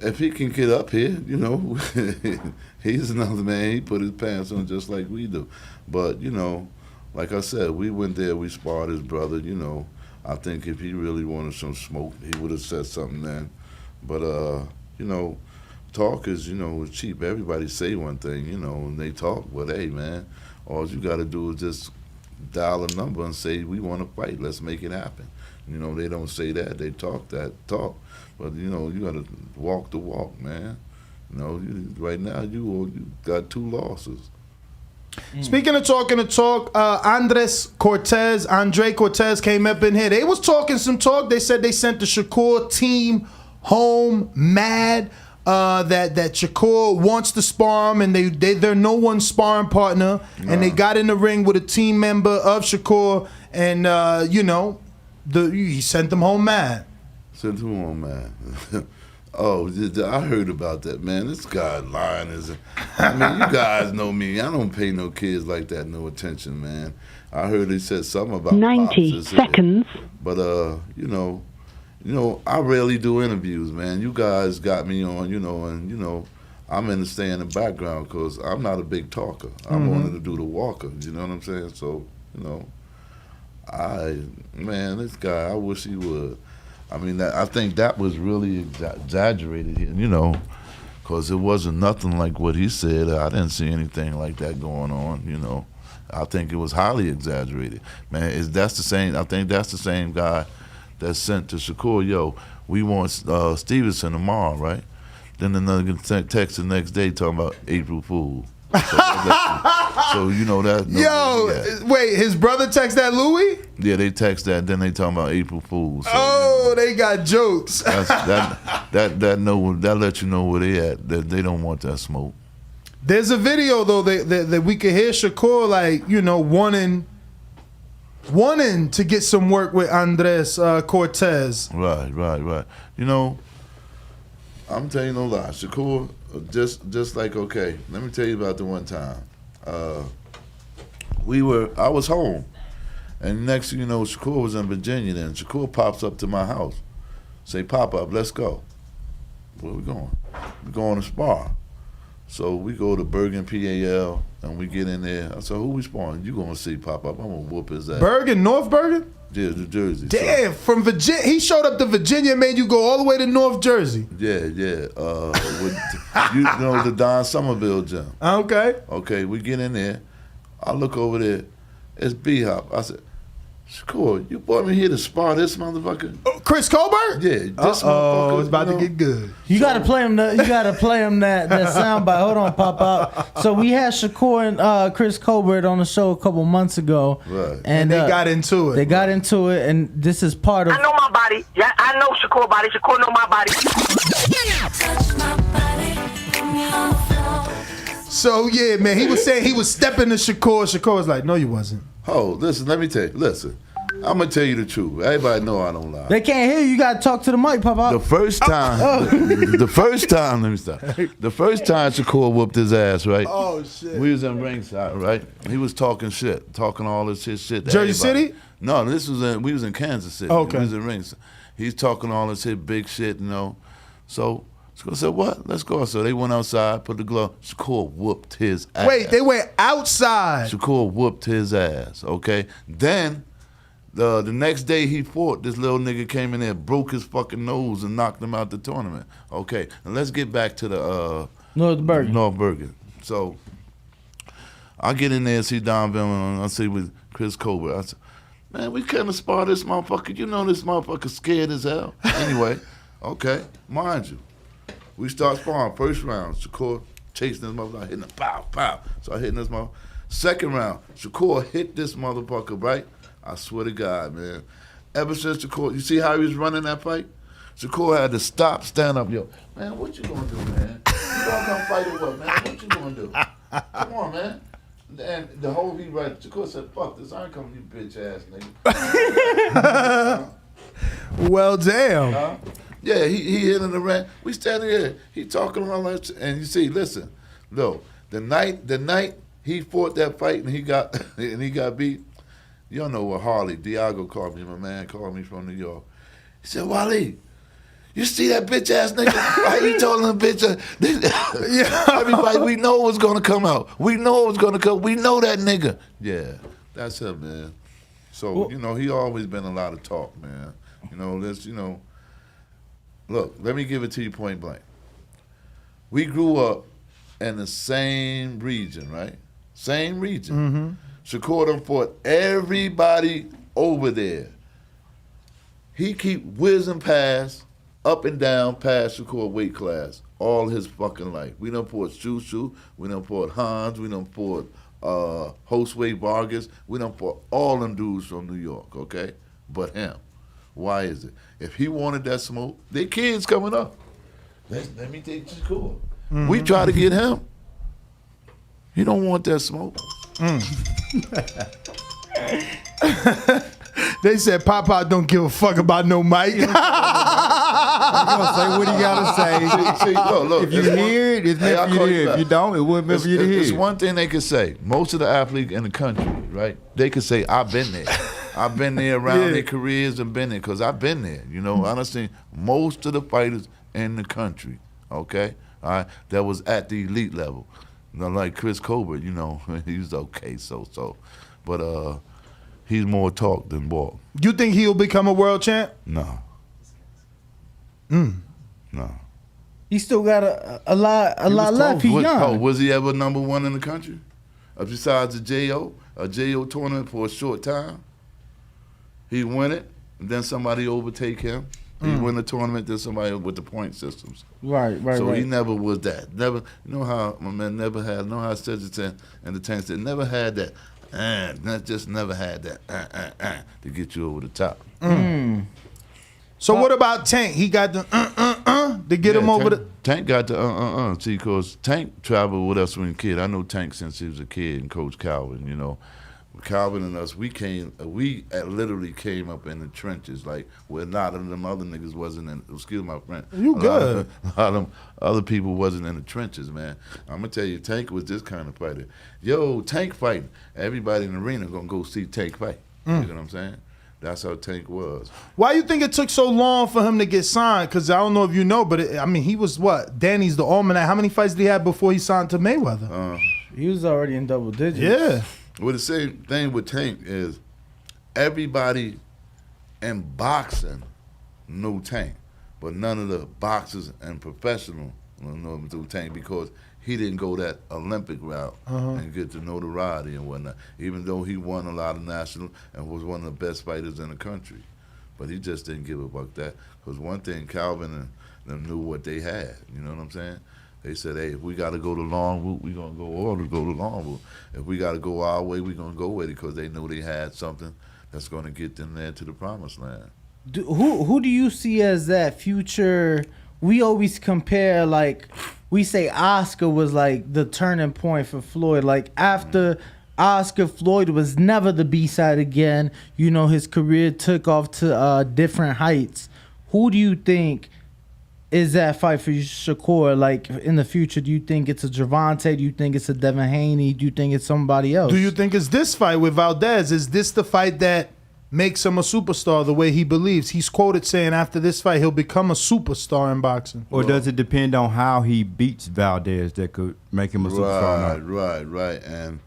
If he can get up here, you know, he's another man. He put his pants on just like we do. But, you know, like I said, we went there, we sparred his brother, you know. I think if he really wanted some smoke, he would have said something then. But, you know, talk is, you know, cheap. Everybody say one thing, you know, and they talk. But, hey, man, all you got to do is just dial a number and say, we want to fight. Let's make it happen. You know, they don't say that. They talk that talk. But, you know, you got to walk the walk, man. You know, right now you got 2 losses. Speaking of talking the talk, Andre Cortez came up in here. They was talking some talk. They said they sent the Shakur team home mad. that Shakur wants to spar him, and they're no one's sparring partner, and they got in the ring with a team member of Shakur, and he sent them home mad. Sent him home mad. Oh, I heard about that, man. This guy lying I mean, you guys know me. I don't pay no kids like that no attention, man. I heard he said something about 90 seconds. But I rarely do interviews, man. You guys got me on, and I'm in to stay in the background because I'm not a big talker. I'm wanting to do the walker. You know what I'm saying? So, this guy, I wish he would. I mean, I think that was really exaggerated here, because it wasn't nothing like what he said. I didn't see anything like that going on, I think it was highly exaggerated. Man, I think that's the same guy that sent to Shakur, yo, we want Stevenson tomorrow, right? Then another text the next day talking about April Fool. So you know that. Wait, his brother text that Louis? Yeah, they text that. Then they talking about April Fools. So, they got jokes. That lets you know where they at. That they don't want that smoke. There's a video though that we could hear Shakur wanting to get some work with Andres Cortez. Right. I'm telling you no lie, Shakur. Just like, okay, let me tell you about the one time. I was home, and next thing you know, Shakur was in Virginia then. Shakur pops up to my house. Say, pop up, let's go. Where we going? We're going to spar. So we go to Bergen, PAL, and we get in there. I said, who we sparring? You gonna see pop up. I'm gonna whoop his ass. North Bergen? Yeah, New Jersey. Damn, from Virginia, he showed up to Virginia, made you go all the way to North Jersey. Yeah. With, the Don Somerville gym. Okay, we get in there. I look over there. It's B-Hop. I said, Shakur, you brought me here to spar this motherfucker? Chris Colbert? Yeah, this motherfucker. It's about to get good. You gotta play him that soundbite. Hold on, Pop Out. So we had Shakur and Chris Colbert on the show a couple months ago. Right. And they got into it. They got into it, and this is part of. I know my body. Yeah, I know Shakur body. Shakur know my body. So yeah, man, he was saying he was stepping to Shakur. Shakur was like, no, you wasn't. Oh, listen, let me tell you. Listen, I'm gonna tell you the truth. Everybody know I don't lie. They can't hear you. You gotta talk to the mic, Pop Out. The first time, the first time, let me stop. The first time Shakur whooped his ass, right? Oh shit. We was in ringside, right? He was talking all this shit. To Jersey everybody. City? No, we was in Kansas City. Okay. We was in ringside. He's talking all this shit, big shit, So Shakur said, what? Let's go. So they went outside, put the glove. Shakur whooped his ass. Wait, they went outside. Shakur whooped his ass, okay? Then, the next day he fought, this little nigga came in there, broke his fucking nose and knocked him out the tournament. Okay, and let's get back to the North Bergen. So, I get in there and see Don Villman, I see with Chris Colbert. I said, man, we couldn't spar this motherfucker. You know this motherfucker scared as hell. Anyway, okay, mind you. We start sparring. First round, Shakur chasing this motherfucker, hitting him, pow, pow. So I hitting this motherfucker. Second round, Shakur hit this motherfucker, right? I swear to God, man. Ever since Shakur, you see how he was running that fight? Shakur had to stop, stand up, yo. Man, what you gonna do, man? You gonna come fight or what, man? What you gonna do? Come on, man. And the whole he right, Shakur said, fuck this, I ain't coming, you bitch ass nigga. Well, damn. Yeah, he hit in the ring. We standing here. He talking all that shit. And you see, listen, the night he fought that fight and he got beat, you don't know what Harley, Diago called me, my man called me from New York. He said, Wally, you see that bitch ass nigga? Why you telling him bitch? Everybody, we know what's gonna come out. We know what's gonna come. We know that nigga. Yeah, that's him, man. So, he always been a lot of talk, man. Look, let me give it to you point blank. We grew up in the same region, right? Same region. Shakur done fought everybody over there. He keep whizzing past, up and down past Shakur weight class all his fucking life. We done fought Shushu, we done fought Hans, we done fought Josue Vargas, we done fought all them dudes from New York, okay? But him. Why is it? If he wanted that smoke, they kids coming up. Let me take Shakur. We try to get him. He don't want that smoke. They said Papa don't give a fuck about no mic. He's gonna say what he gotta say. See, look, if you hear it, it's meant for you to hear. If you don't, it wasn't meant for you to hear. It's one thing they can say. Most of the athletes in the country, right? They can say, I've been there. I've been there around their careers and been there because I've been there. You know, I done seen most of the fighters in the country, okay? All right, that was at the elite level. You know, like Chris Colbert, you know, he's okay, so. But he's more talk than walk. You think he'll become a world champ? No. No. He still got a lot left. He's young. Was he ever number one in the country? Besides a JO tournament for a short time? He win it, and then somebody overtake him. He win the tournament, then somebody with the point systems. Right. So he never was that. Never. You know how my man never had. You know how I said it and the tank said never had that. Just never had that to get you over the top. So what about Tank? He got the to get him over the. Tank got the See, because Tank traveled with us when he was a kid. I know Tank since he was a kid, and Coach Calvin. You know, Calvin and us, we literally came up in the trenches, like where a lot of them other niggas wasn't in. Excuse my friend. You good? A lot of them other people wasn't in the trenches, man. I'm gonna tell you, Tank was this kind of fighter. Yo, Tank fighting. Everybody in the arena gonna go see Tank fight. You know what I'm saying? That's how Tank was. Why you think it took so long for him to get signed? Because I don't know if you know, but he was what? Danny's the almanac. How many fights did he have before he signed to Mayweather? He was already in double digits. Yeah. Well, the same thing with Tank is everybody in boxing knew Tank, but none of the boxers and professionals knew Tank because he didn't go that Olympic route and get the notoriety and whatnot, even though he won a lot of national and was one of the best fighters in the country. But he just didn't give a fuck that. Because one thing, Calvin and them knew what they had. You know what I'm saying? They said, hey, if we got to go the long route, we're going to go the long route. If we got to go our way, we're going to go with it because they knew they had something that's going to get them there to the promised land. Who do you see as that future? We always compare, like, we say Oscar was like the turning point for Floyd. Like after Oscar, Floyd was never the B-side again. You know, his career took off to different heights. Who do you think is that fight for Shakur? Like in the future, do you think it's a Gervonta? Do you think it's a Devin Haney? Do you think it's somebody else? Do you think it's this fight with Valdez? Is this the fight that makes him a superstar the way he believes? He's quoted saying after this fight he'll become a superstar in boxing. Or does it depend on how he beats Valdez that could make him a superstar? Right. And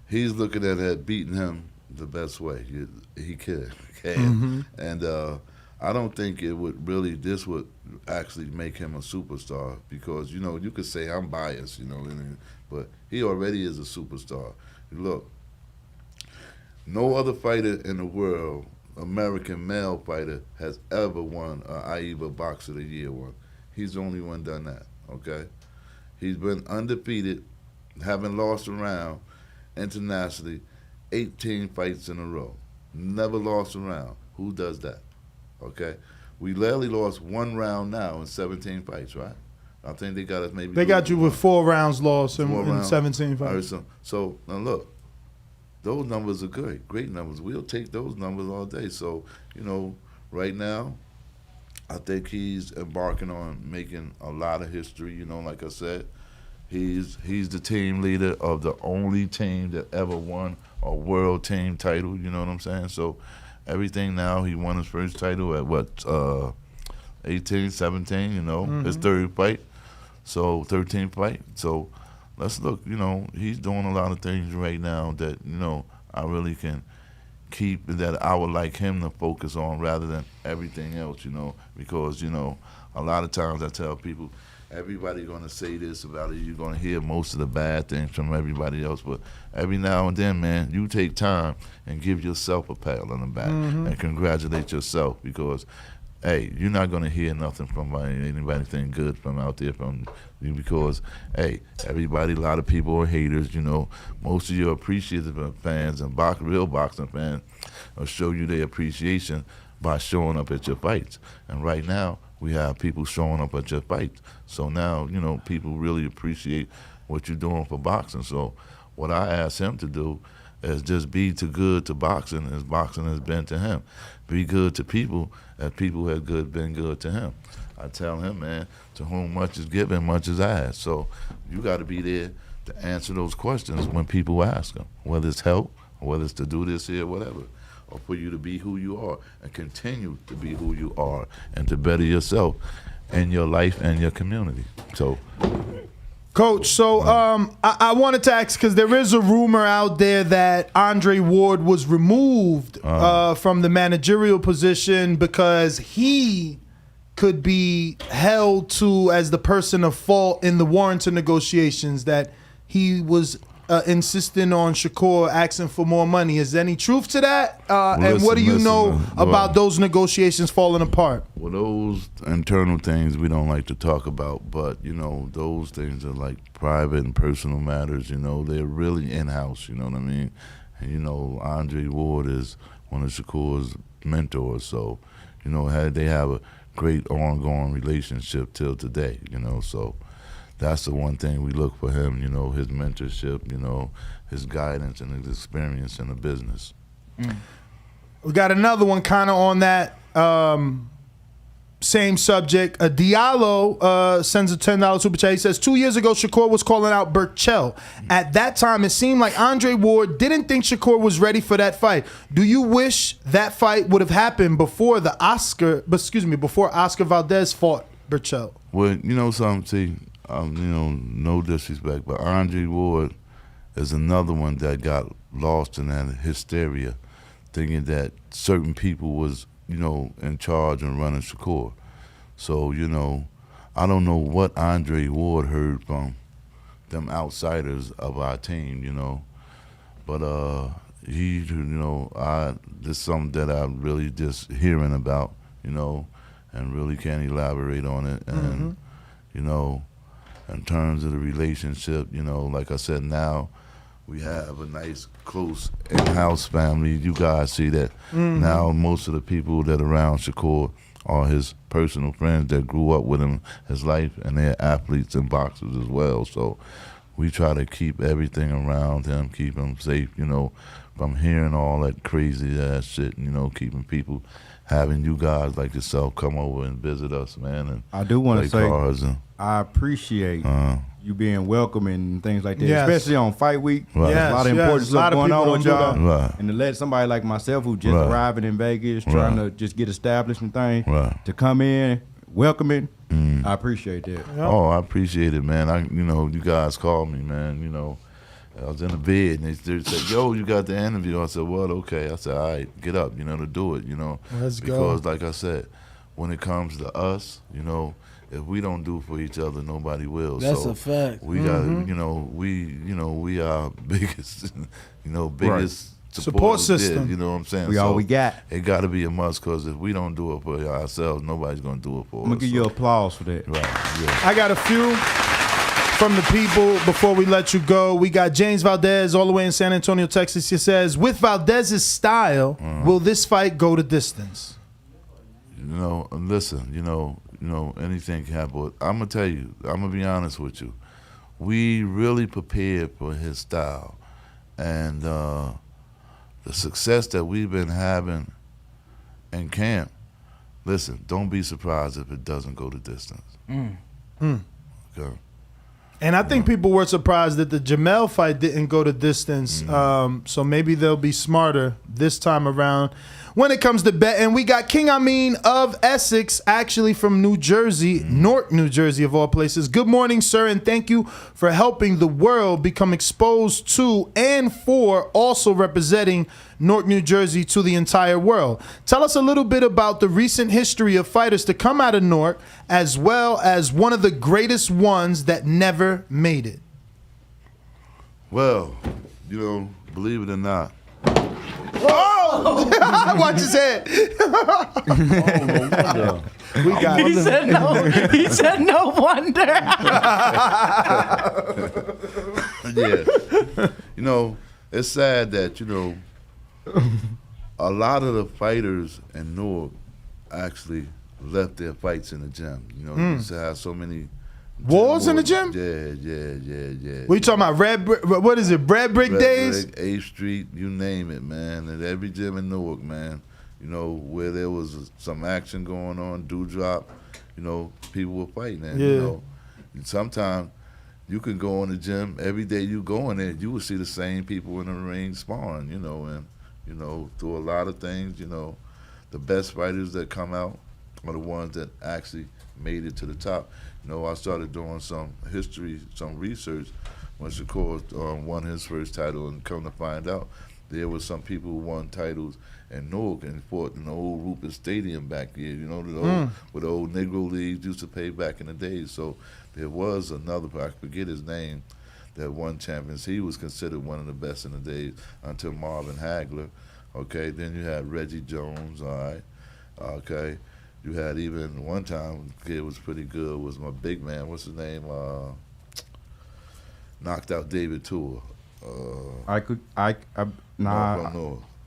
he's looking at beating him the best way he can. And I don't think this would actually make him a superstar because, you know, you could say I'm biased, you know, but he already is a superstar. Look, no other fighter in the world, American male fighter, has ever won an AIBA Boxer of the Year one. He's the only one done that, okay? He's been undefeated, haven't lost a round internationally, 18 fights in a row. Never lost a round. Who does that, okay? We rarely lost one round now in 17 fights, right? I think they got us maybe. They got you with 4 rounds lost in 17 fights. So now look. Those numbers are great numbers. We'll take those numbers all day. So, you know, right now, I think he's embarking on making a lot of history. You know, like I said, he's the team leader of the only team that ever won a world team title. You know what I'm saying? So, everything now, he won his first title at 18, 17. You know, his third fight. So 13th fight. So. Let's look, you know, he's doing a lot of things right now that, you know, I really can keep, that I would like him to focus on rather than everything else, you know, because, you know, a lot of times I tell people, everybody going to say this about it. You're going to hear most of the bad things from everybody else, but every now and then, man, you take time and give yourself a pat on the back and congratulate yourself because, hey, you're not going to hear nothing from anything good from out there from you because, hey, everybody, a lot of people are haters, you know. Most of your appreciative fans and real boxing fans will show you their appreciation by showing up at your fights. And right now, we have people showing up at your fights. So now, you know, people really appreciate what you're doing for boxing. So what I asked him to do is just be too good to boxing as boxing has been to him. Be good to people as people have been good to him. I tell him, man, to whom much is given, much is asked. So you got to be there to answer those questions when people ask them, whether it's help, or whether it's to do this here, whatever, or for you to be who you are and continue to be who you are and to better yourself in your life and your community. So, Coach, so I wanted to ask, because there is a rumor out there that Andre Ward was removed from the managerial position because he could be held to as the person of fault in the Warrington negotiations, that he was insisting on Shakur asking for more money. Is there any truth to that? And what do you know about those negotiations falling apart? Well, those internal things we don't like to talk about, but, you know, those things are like private and personal matters, you know. They're really in-house, you know what I mean? And, you know, Andre Ward is one of Shakur's mentors, so, you know, they have a great ongoing relationship till today, you know, so that's the one thing we look for him, you know, his mentorship, you know, his guidance and his experience in the business. We got another one kind of on that same subject. Diallo sends a $10 super chat. He says, 2 years ago, Shakur was calling out Burchell. At that time, it seemed like Andre Ward didn't think Shakur was ready for that fight. Do you wish that fight would have happened before Oscar Valdez fought Burchell? Well, you know something, see, you know, no disrespect, but Andre Ward is another one that got lost in that hysteria, thinking that certain people was, you know, in charge and running Shakur. So, you know, I don't know what Andre Ward heard from them outsiders of our team, you know. But he, you know, this is something that I'm really just hearing about, you know, and really can't elaborate on it. And, you know, in terms of the relationship, you know, like I said, now we have a nice, close in-house family. You guys see that now most of the people that are around Shakur are his personal friends that grew up with him his life, and they're athletes and boxers as well. So we try to keep everything around him, keep him safe, you know, from hearing all that crazy ass shit, you know, keeping people, having you guys like yourself come over and visit us, man. And I do want to say, and, I appreciate you being welcoming and things like that, Yes. especially on fight week. Right. There's a lot of important stuff going on with y'all. Right. And to let somebody like myself who just arriving in Vegas, trying to just get established and things, to come in, welcoming, I appreciate that. Oh, I appreciate it, man. You know, you guys called me, man, you know. I was in the bed, and they said, yo, you got the interview. I said, well, okay. I said, all right, get up, you know, to do it, you know. Let's go. Because, like I said, when it comes to us, you know, if we don't do for each other, nobody will. That's so a fact. We got, you know, we are biggest, you know, biggest support system. You know what I'm saying? We all we got. It got to be a must, because if we don't do it for ourselves, nobody's going to do it for us. I'm going to give you applause for that. Right, yeah. I got a few from the people before we let you go. We got James Valdez all the way in San Antonio, Texas. He says, with Valdez's style, will this fight go the distance? You know, listen, you know, anything can happen. I'm going to tell you, I'm going to be honest with you. We really prepared for his style. And the success that we've been having in camp, listen, don't be surprised if it doesn't go the distance. Okay. And I think people were surprised that the Jamel fight didn't go the distance. So maybe they'll be smarter this time around when it comes to betting. We got King Amin of Essex, actually from New Jersey, Newark, New Jersey of all places. Good morning, sir, and thank you for helping the world become exposed to and for also representing Newark, New Jersey to the entire world. Tell us a little bit about the recent history of fighters to come out of Newark, as well as one of the greatest ones that never made it. Well, you know, believe it or not. Oh! Watch his head. We got He said no. He said no wonder. Yeah. You know, it's sad that, you know, a lot of the fighters in Newark actually left their fights in the gym. You know, you used to have so many wars in the gym. Yeah. What you talking about? What is it? Bread brick days? 8th Street, you name it, man. At every gym in Newark, man. You know, where there was some action going on, dewdrop, you know, people were fighting. And, you know, sometimes you can go in the gym, every day you go in there, you will see the same people in the ring sparring, you know, and, you know, through a lot of things, you know, the best fighters that come out are the ones that actually made it to the top. You know, I started doing some history, some research when Shakur won his first title, and come to find out there were some people who won titles in Newark and fought in the old Rupert Stadium back here, you know, where the old Negro Leagues used to play back in the days. So there was another, I forget his name, that won champions. He was considered one of the best in the days until Marvin Hagler. Okay, then you had Reggie Jones, all right, okay. You had even one time, the kid was pretty good, was my big man, what's his name, knocked out David Tour. Ike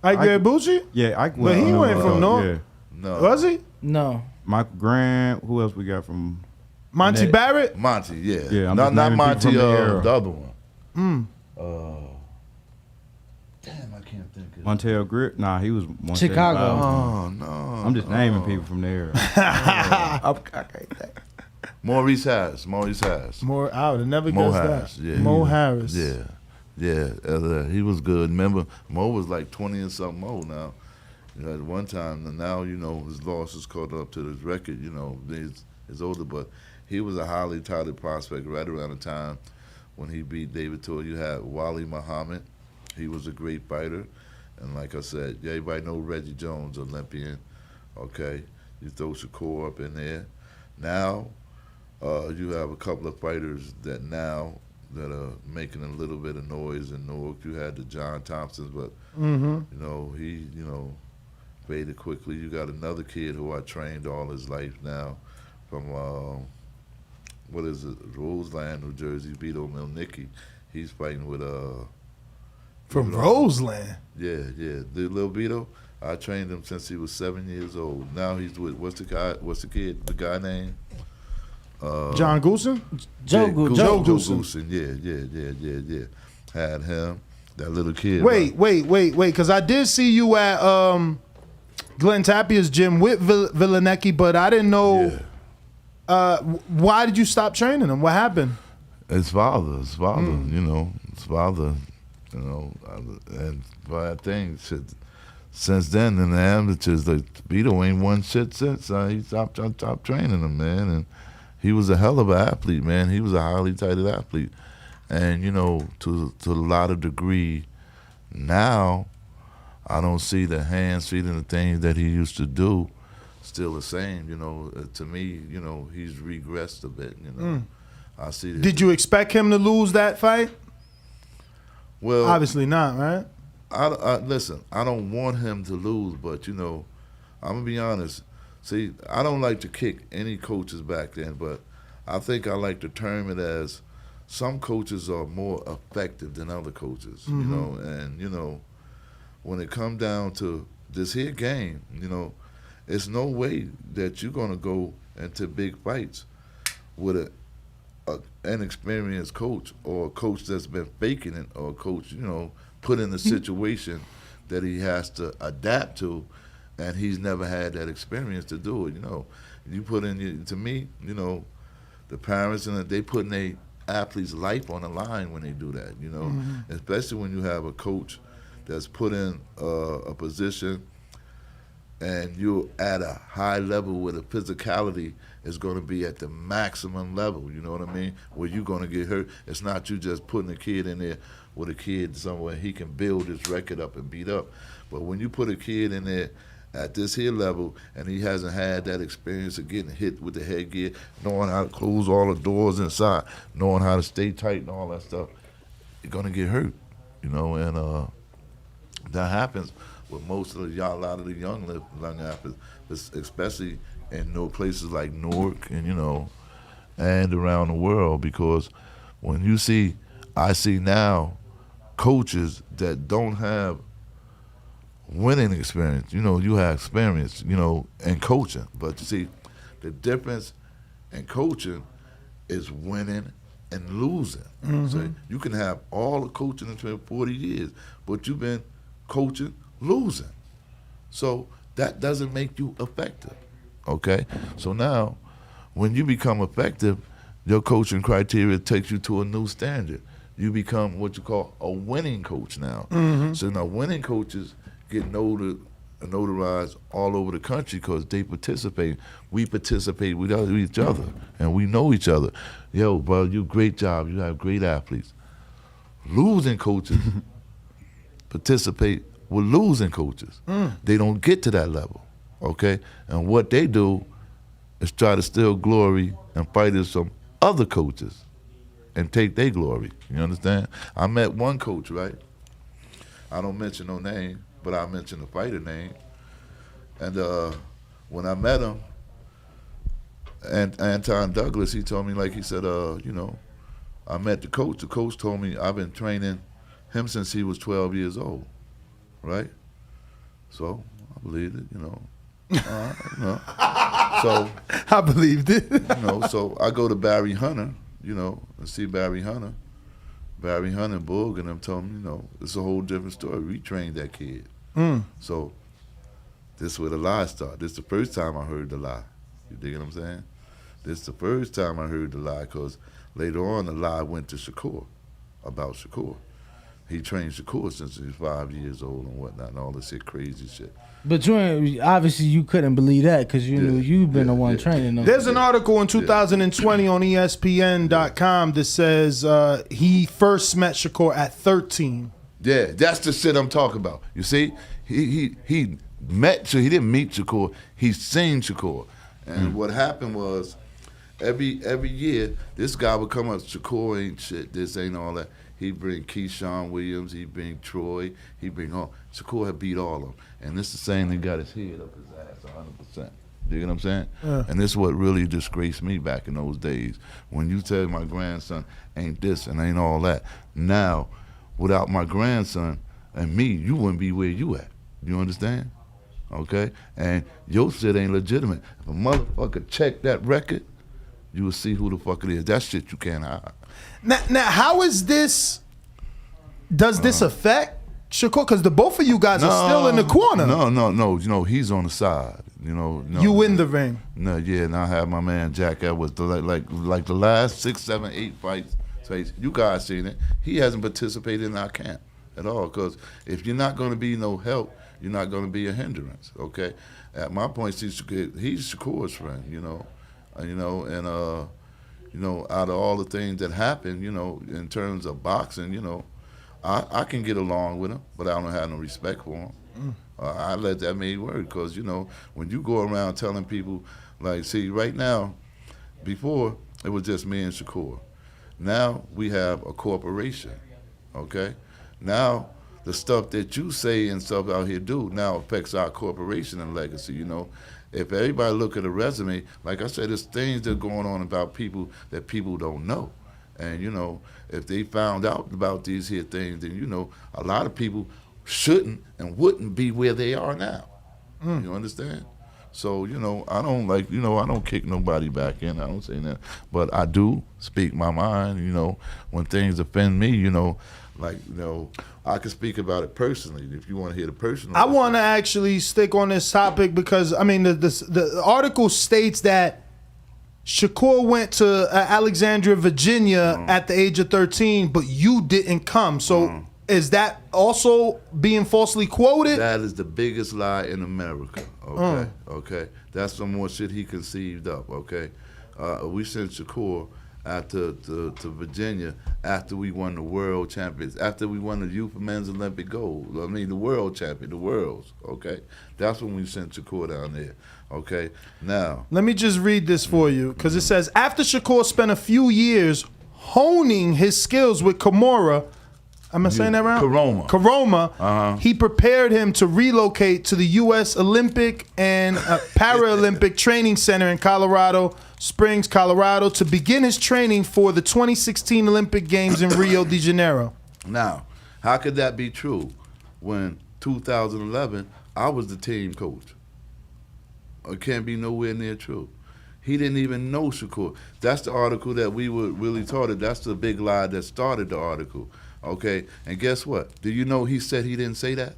Ibushi? Yeah, Ike. But he went from North. Yeah. No. Was he? No. Michael Grant. Who else we got from? Monty Barrett? Monty, yeah. Yeah, I'm not just naming Monty, people from the era. the other one. Damn, I can't think of it. Montel Grip? Nah, he was 175. Chicago. Oh, no. I'm just naming people from the era. Maurice Harris. I would have never Mo guessed Harris, that. yeah. Mo Harris. Yeah. He was good. Remember, Mo was like 20 and something Mo now. You know, at one time, and now, you know, his losses caught up to his record, you know, he's older, but he was a highly touted prospect right around the time when he beat David Tour. You had Wally Muhammad. He was a great fighter. And like I said, everybody know Reggie Jones, Olympian. Okay, you throw Shakur up in there. Now, you have a couple of fighters that are making a little bit of noise in Newark. You had the John Thompsons, but you know, he, you know, faded quickly. You got another kid who I trained all his life now from what is it, Roseland, New Jersey, Vito Milnicki. He's fighting with From Roseland? Yeah. The little Vito, I trained him since he was 7 years old. Now he's with the guy named? John Goosen? Joe Goosen. Yeah. Had him, that little kid. Wait, because I did see you at Glenn Tapia's gym with Villainecki, but I didn't know. Why did you stop training him? What happened? His father, you know, and bad things. Since then, in the amateurs, like Vito ain't won shit since. He stopped training him, man, and he was a hell of an athlete, man. He was a highly touted athlete, and you know, to a lot of degree, now I don't see the hands, feet, and the things that he used to do still the same. You know, to me, you know, he's regressed a bit. You know, I see. Did you expect him to lose that fight? Well, obviously not, right? Listen, I don't want him to lose, but you know, I'm gonna be honest. See, I don't like to kick any coaches back then, but I think I like to term it as some coaches are more effective than other coaches, you know, and you know, when it come down to this here game, you know, it's no way that you're gonna go into big fights with an inexperienced coach or a coach that's been faking it or a coach, you know, put in a situation that he has to adapt to, and he's never had that experience to do it. You know, you put in to me, you know, the parents and they putting their athlete's life on the line when they do that. You know, especially when you have a coach that's put in a position and you're at a high level where the physicality is going to be at the maximum level, you know what I mean? Where you're going to get hurt. It's not you just putting a kid in there with a kid somewhere he can build his record up and beat up. But when you put a kid in there at this here level and he hasn't had that experience of getting hit with the headgear, knowing how to close all the doors inside, knowing how to stay tight and all that stuff, you're going to get hurt, you know, and that happens with most of a lot of the young athletes, especially in places like Newark and, you know, and around the world, because when you see, I see now coaches that don't have winning experience. You know, you have experience, you know, in coaching, but you see, The difference in coaching is winning and losing. Mm-hmm. So you can have all the coaching in 40 years, but you've been coaching losing. So that doesn't make you effective, okay? So now, when you become effective, your coaching criteria takes you to a new standard. You become what you call a winning coach now. Mhm. So now winning coaches get notarized all over the country because they participate. We participate with each other, and we know each other. Yo, bro, you great job. You have great athletes. Losing coaches participate with losing coaches. They don't get to that level, okay? And what they do is try to steal glory and fight as some other coaches and take their glory. You understand? I met one coach, right? I don't mention no name, but I mention the fighter name. And when I met him, and Anton Douglas, he told me, like he said, I met the coach. The coach told me I've been training him since he was 12 years old, right? So I believed it, So I believed it. So I go to Barry Hunter, and see Barry Hunter. Barry Hunter and Boog and them told me, it's a whole different story. We trained that kid. So this is where the lie started. This is the first time I heard the lie. You dig what I'm saying? This is the first time I heard the lie because later on the lie went to Shakur, about Shakur. He trained Shakur since he was 5 years old and whatnot and all this shit, crazy shit. But obviously you couldn't believe that because you knew you've been the one training them. There's an article in 2020 on ESPN.com that says he first met Shakur at 13. Yeah, that's the shit I'm talking about. You see, he met, so he didn't meet Shakur, he seen Shakur. And what happened was, every year, this guy would come up, Shakur ain't shit, this ain't all that. He'd bring Keyshawn Williams, he'd bring Troy, he'd bring all. Shakur had beat all of them. And this is the same thing got his head up his ass 100%. You get what I'm saying? Yeah. And this is what really disgraced me back in those days. When you tell my grandson ain't this and ain't all that. Now, without my grandson and me, you wouldn't be where you at. You understand? Okay? And your shit ain't legitimate. If a motherfucker check that record, you will see who the fuck it is. That shit you can't hide. Now, how is this? Does this affect Shakur? Because the both of you guys are still in the corner. No. He's on the side. You in the ring. No, yeah, and I have my man Jack Edwards. Like the last 6, 7, 8 fights. So you guys seen it. He hasn't participated in our camp at all. Because if you're not going to be no help, you're not going to be a hindrance. Okay. At my point, he's Shakur's friend. Out of all the things that happen, in terms of boxing, I can get along with him, but I don't have no respect for him. I let that main word because, when you go around telling people, see, right now, before, it was just me and Shakur. Now we have a corporation, okay? Now the stuff that you say and stuff out here do now affects our corporation and legacy, If everybody look at a resume, like I said, there's things that are going on about people that people don't know. And, if they found out about these here things, then, a lot of people shouldn't and wouldn't be where they are now. You understand? So, I don't I don't kick nobody back in. I don't say that. But I do speak my mind, when things offend me, I can speak about it personally if you want to hear the personal. I want to actually stick on this topic because, the article states that Shakur went to Alexandria, Virginia at the age of 13, but you didn't come. So is that also being falsely quoted? That is the biggest lie in America, okay? Okay? That's some more shit he conceived up, okay? We sent Shakur to Virginia after we won the world champions, after we won the youth men's Olympic gold. The world champion, the worlds, okay? That's when we sent Shakur down there, okay? Now, let me just read this for you because it says, after Shakur spent a few years honing his skills with Kimura, am I saying that right? Karoma, he prepared him to relocate to the U.S. Olympic and Paralympic Training Center in Colorado Springs, Colorado, to begin his training for the 2016 Olympic Games in Rio de Janeiro. Now, how could that be true when 2011 I was the team coach? It can't be nowhere near true. He didn't even know Shakur. That's the article that we were really taught it. That's the big lie that started the article. Okay, and guess what? Do you know he said he didn't say that?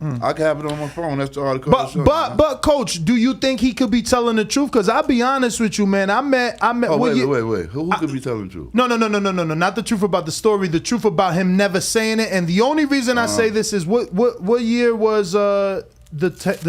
I can have it on my phone. That's the article. But Coach, do you think he could be telling the truth? Because I'll be honest with you, man. I met. Oh, wait. Who could be telling the truth? No. Not the truth about the story. The truth about him never saying it. And the only reason I say this is what year was the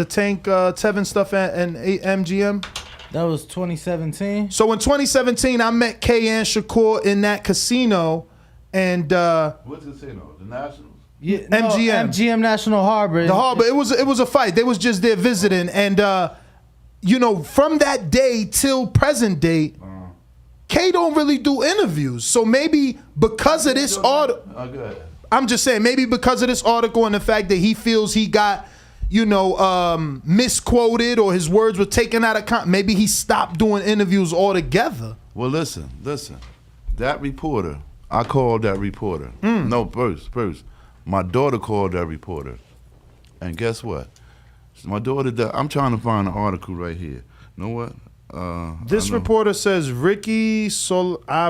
Tank Tevin stuff and MGM? That was 2017. So in 2017, I met K and Shakur in that casino, and What casino? The Nationals. Yeah, MGM National Harbor. The Harbor. It was a fight. They was just there visiting, and from that day till present day, K don't really do interviews. So maybe because of this article, I'm just saying maybe because of this article and the fact that he feels he got misquoted or his words were taken out of context, maybe he stopped doing interviews altogether. Well, listen. That reporter, I called that reporter. No, first. My daughter called that reporter, and guess what? My daughter. I'm trying to find an article right here. You know what? This reporter says Ricky Sol. I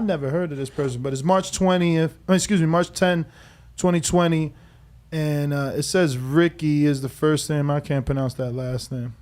never heard of this person, but it's March 10, 2020, and it says Ricky is the first name. I can't pronounce that last name.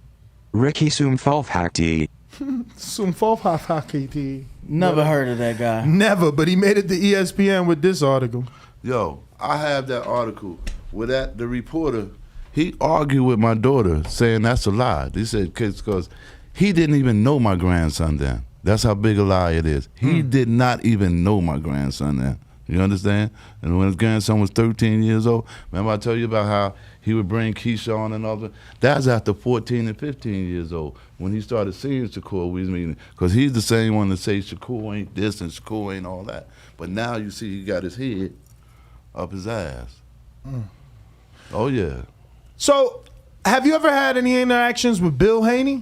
Ricky Sumfalfhakti. Sumfalfhakti. Never heard of that guy. Never, but he made it to ESPN with this article. Yo, I have that article where the reporter, he argued with my daughter saying that's a lie. He said, because he didn't even know my grandson then. That's how big a lie it is. He did not even know my grandson then. You understand? And when his grandson was 13 years old, remember I told you about how he would bring Keisha on and all that? That's after 14 and 15 years old when he started seeing Shakur Weezy, because he's the same one that say Shakur ain't this and Shakur ain't all that. But now you see he got his head up his ass. Oh, yeah. So, have you ever had any interactions with Bill Haney?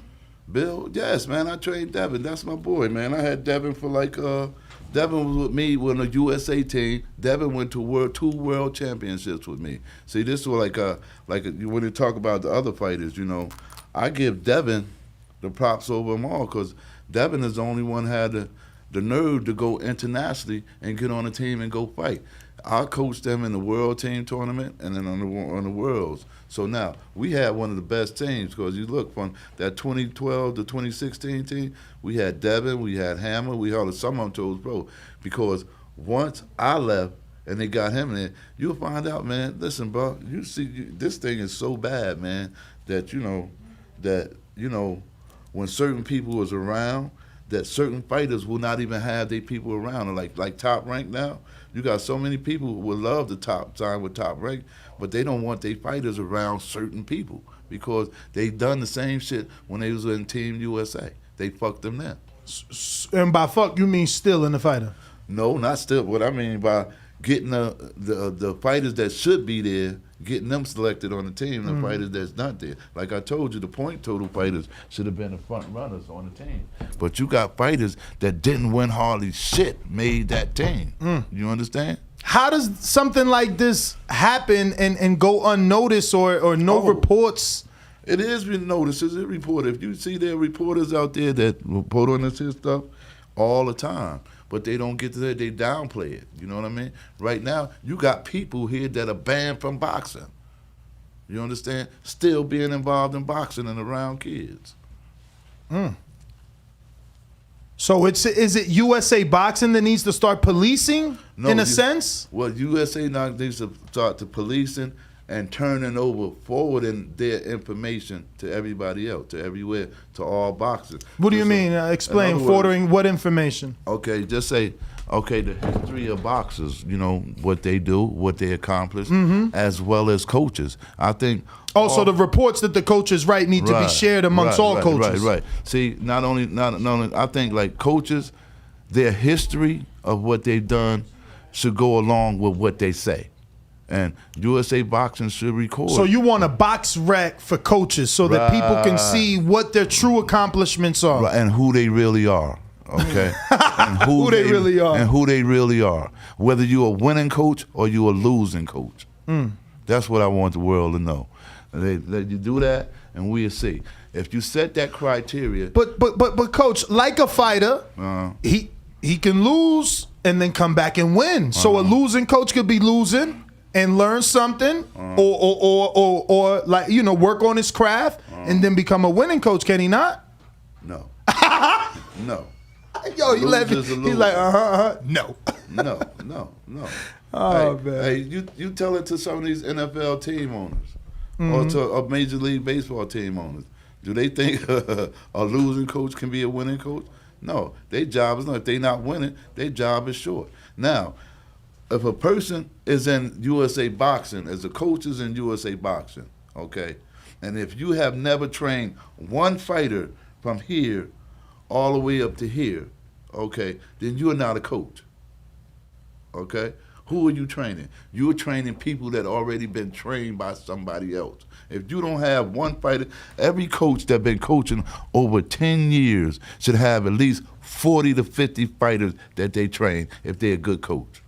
Bill? Yes, man. I trained Devin. That's my boy, man. I had Devin for Devin was with me on the USA team. Devin went to two world championships with me. See, this was when you talk about the other fighters, I give Devin the props over them all because Devin is the only one had the nerve to go internationally and get on a team and go fight. I coached them in the World Team Tournament and then on the Worlds. So now, we had one of the best teams because you look from that 2012 to 2016 team, we had Devin, we had Hammer, we had some of them chose pro. Because once I left and they got him in there, you'll find out, man, listen, bro, you see, this thing is so bad, man, that, when certain people was around, that certain fighters will not even have their people around. Like Top Rank now, you got so many people who would love to sign with Top Rank, but they don't want their fighters around certain people because they done the same shit when they was in Team USA. They fucked them then. And by fuck, you mean still in the fighter? No, not still. What I mean by getting the fighters that should be there, getting them selected on the team, the fighters that's not there. Like I told you, the point total fighters should have been the front runners on the team. But you got fighters that didn't win hardly shit made that team. You understand? How does something like this happen and go unnoticed or no reports? It is being noticed. It's a reporter. If you see there are reporters out there that report on this stuff all the time, but they don't get to that, they downplay it. You know what I mean? Right now, you got people here that are banned from boxing. You understand? Still being involved in boxing and around kids. So is it USA Boxing that needs to start policing in a sense? Well, USA now needs to start to policing and forwarding their information to everybody else, to everywhere, to all boxers. What do you mean? Explain, forwarding what information? Okay, just say, the history of boxers, what they do, what they accomplish, as well as coaches. I think... So the reports that the coaches write need to be shared amongst all coaches. Right. See, not only, I think like coaches, their history of what they've done should go along with what they say. And USA Boxing should record. So you want a box rec for coaches so that people can see what their true accomplishments are. Right, and who they really are, okay? And who they really are. And who they really are. Whether you're a winning coach or you're a losing coach. That's what I want the world to know. They you do that, and we'll see. If you set that criteria, But coach, like a fighter, he can lose and then come back and win. So a losing coach could be losing and learn something, or like work on his craft and then become a winning coach. Can he not? No. No. Yo, he let me. He's like, no. No. Oh, hey, man. Hey, you tell it to some of these NFL team owners or to a Major League Baseball team owners. Do they think a losing coach can be a winning coach? No. Their job is not. If they're not winning, their job is short. Now, if a person is in USA Boxing, as a coach is in USA Boxing, okay, and if you have never trained one fighter from here all the way up to here, okay, then you are not a coach. Okay? Who are you training? You're training people that already been trained by somebody else. If you don't have one fighter, every coach that been coaching over 10 years should have at least 40 to 50 fighters that they train if they're a good coach.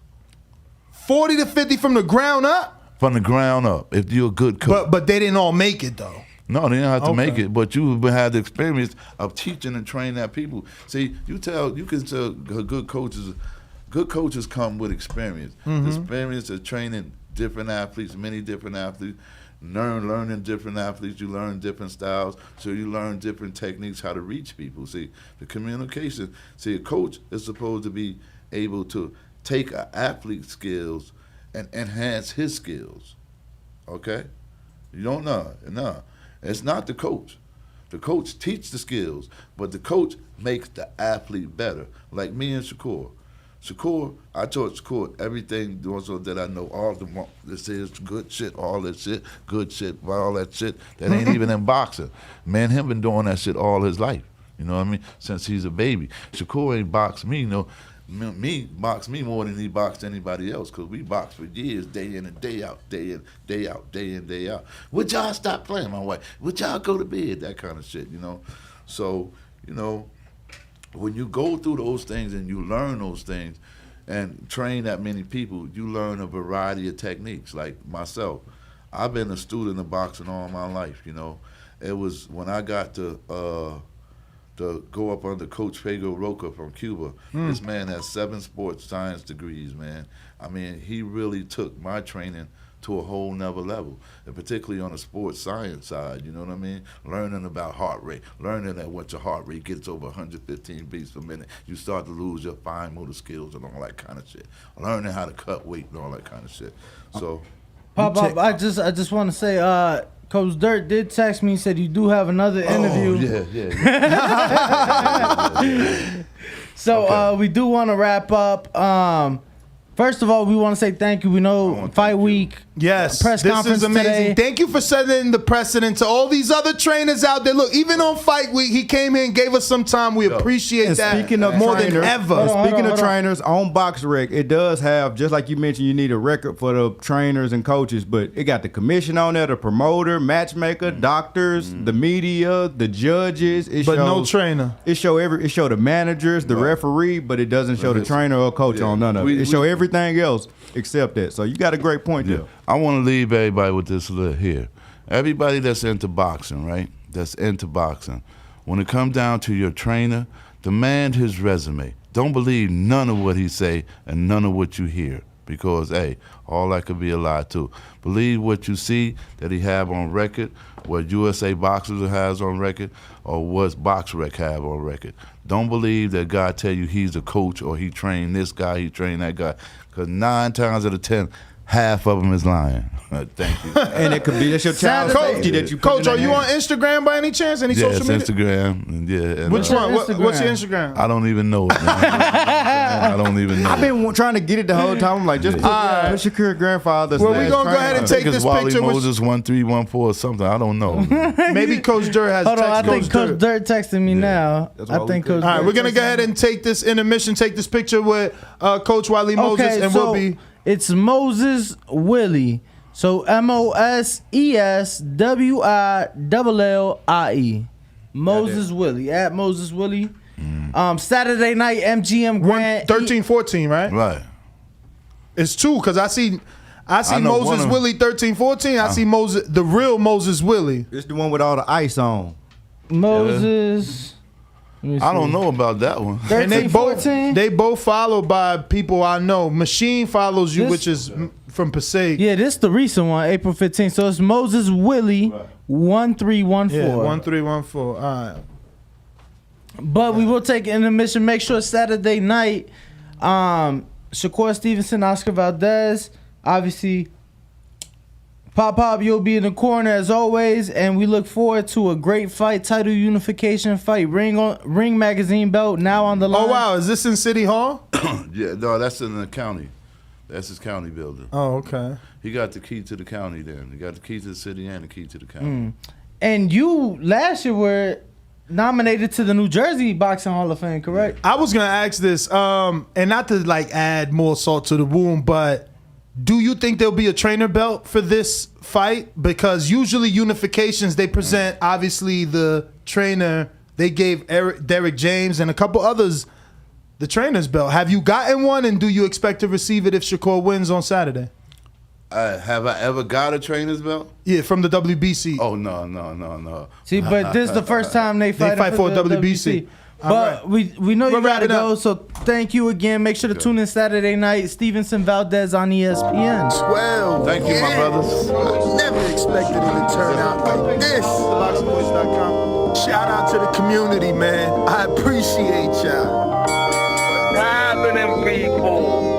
40 to 50 from the ground up? From the ground up, if you're a good coach. But they didn't all make it, though. No, they didn't have to make it, but you had the experience of teaching and training that people. See, you can tell good coaches come with experience. The experience of training different athletes, many different athletes, learning different athletes, you learn different styles, so you learn different techniques how to reach people. See, the communication, a coach is supposed to be able to take an athlete's skills and enhance his skills, okay? You don't know, no. It's not the coach. The coach teaches the skills, but the coach makes the athlete better. Like me and Shakur. I taught Shakur everything also that I know. All this is good shit, all that shit, good shit, all that shit that ain't even in boxing. Man, him been doing that shit all his life. You know what I mean? Since he's a baby. Shakur ain't boxed me, box me more than he boxed anybody else, because we boxed for years, day in and day out, day in, day out, day in, day out. Would y'all stop playing, my wife? Would y'all go to bed? That kind of shit, So, when you go through those things and you learn those things and train that many people, you learn a variety of techniques. Like myself, I've been a student of boxing all my life, It was when I got to go up under Coach Pedro Roca from Cuba. This man has 7 sports science degrees, man. I mean, he really took my training to a whole nother level, and particularly on the sports science side, you know what I mean? Learning about heart rate, learning that once your heart rate gets over 115 beats per minute, you start to lose your fine motor skills and all that kind of shit. Learning how to cut weight and all that kind of shit. So, Pop, I just want to say, Coach Dirt did text me and said you do have another interview. Yeah. So Okay. we do want to wrap up. First of all, we want to say thank you. We know Fight Week. Yes, press this conference is amazing. today. Thank you for setting the precedent to all these other trainers out there. Look, even on Fight Week, he came here and gave us some time. We appreciate And that speaking of more trainers, than ever. Speaking of trainers, on BoxRec, it does have, just like you mentioned, you need a record for the trainers and coaches, but it got the commission on there, the promoter, matchmaker, doctors, the media, the judges. But no trainer. It show the managers, the referee, but it doesn't show the trainer or coach on none of it. It show everything else except that. So you got a great point there. I want to leave everybody with this here. Everybody that's into boxing, right? That's into boxing. When it comes down to your trainer, demand his resume. Don't believe none of what he say and none of what you hear, because, hey, all that could be a lie too. Believe what you see that he have on record, what USA Boxers has on record, or what BoxRec have on record. Don't believe that God tell you he's a coach or he trained this guy, he trained that guy, because 9 times out of 10, half of them is lying. Thank you. And it could be that's your child safety that you put Coach, are you on Instagram by any chance? Any social media? Instagram. Yeah. And, Which one? What's your Instagram? I don't even know it, man. I don't even know. I've been trying to get it the whole time. I'm like, just put Shakur grandfather's Well, name. we're going to go ahead and take this Wally picture. Moses 1314 or something. I don't know. Maybe Coach Dirt has Hold on, I text think Coach Dirt texting me now. I think Coach. All right, we're going to go ahead and take this intermission, take this picture with Coach Wally Moses, and we'll be... It's Moses Willie. So MOSESWILLIE. Moses Willie. At Moses Willie. Saturday night MGM Grand. 13-14, right? Right. It's 2 because I I see I know Moses one of- Willie 13-14. I see Moses, the real Moses Willie. It's the one with all the ice on. Moses. I don't know about that one. And they both followed by people I know. Machine follows you, which is from Passaic. Yeah, this is the recent one, April 15th. So it's Moses Willie 1314. Yeah, 1314. All right. But we will take intermission. Make sure Saturday night, Shakur Stevenson, Oscar Valdez, obviously. Pop, you'll be in the corner as always, and we look forward to a great fight, title unification fight, ring magazine belt now on the line. Oh wow, is this in City Hall? Yeah, no, that's in the county. That's his county building. Oh, okay. He got the key to the county then. He got the key to the city and the key to the county. And you last year were nominated to the New Jersey Boxing Hall of Fame, correct? I was gonna ask this, and not to like add more salt to the wound, but do you think there'll be a trainer belt for this fight? Because usually unifications, they present obviously the trainer. They gave Derek James and a couple others the trainer's belt. Have you gotten one, and do you expect to receive it if Shakur wins on Saturday? Have I ever got a trainer's belt? Yeah, from the WBC. Oh, no. See, but this is the first time they fight for WBC. But we know you gotta go, so thank you again. Make sure to tune in Saturday night. Stevenson Valdez on ESPN. Swell. Thank you, my brothers. I never expected it to turn out like this. BoxingVoice.com. Shout out to the community, man. I appreciate y'all. Happening, people.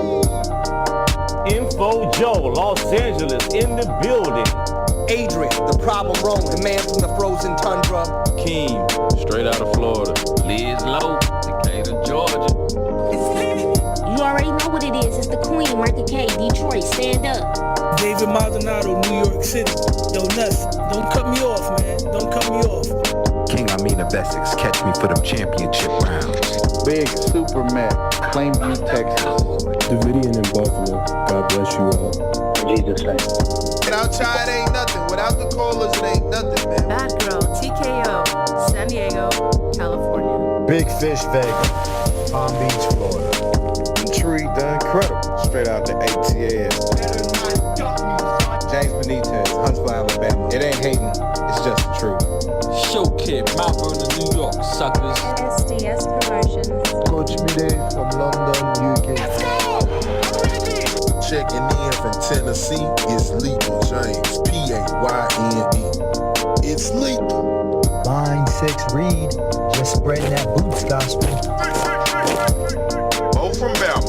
Info Joe, Los Angeles, in the building. Adrian, the problem wrong, the man from the frozen tundra. Keem, straight out of Florida. Liz Lowe, Decatur, Georgia. You already know what it is. It's the Queen, Martha K, Detroit. Stand up. David Maldonado, New York City. Yo, Nuts, don't cut me off, man. Don't cut me off. King Amin of Essex, catch me for them championship rounds. Big Super Mac, Plainview, Texas. Davidian in Buffalo. God bless you all. In Jesus' name. Without Chai, it ain't nothing. Without the callers, it ain't nothing, man. Bad Girl, TKO, San Diego, California. Big Fish, Vegas. Palm Beach, Florida. Intrigued, incredible. Straight out the ATL. James Benitez, Huntsville, Alabama. It ain't hating, it's just the truth. Show Kid, Mount Vernon, New York, suckers. SDS Promotions. Coach Mide from London, UK. Checking in from Tennessee, it's Lethal James, P-A-Y-N-E. It's lethal. Line 6 Reed, just spreading that boots gospel. Bo from Bama,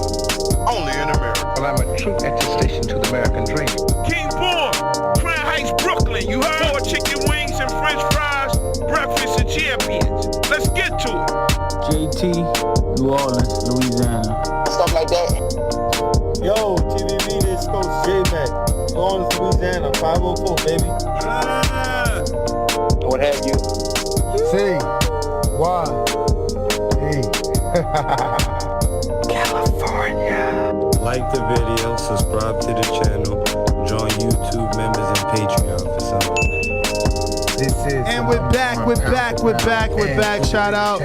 only in America. Well, I'm a true attestation to the American dream. King Born, Crown Heights, Brooklyn. You heard? 4 chicken wings and french fries, breakfast of champions. Let's get to it. JT, New Orleans, Louisiana. Stuff like that. Yo, TVV, this Coach J-Mac. New Orleans, Louisiana, 504, baby. What have you? C. Y. E. California. Like the video, subscribe to the channel, join YouTube members and Patreon for something. This is And we're back. Shout out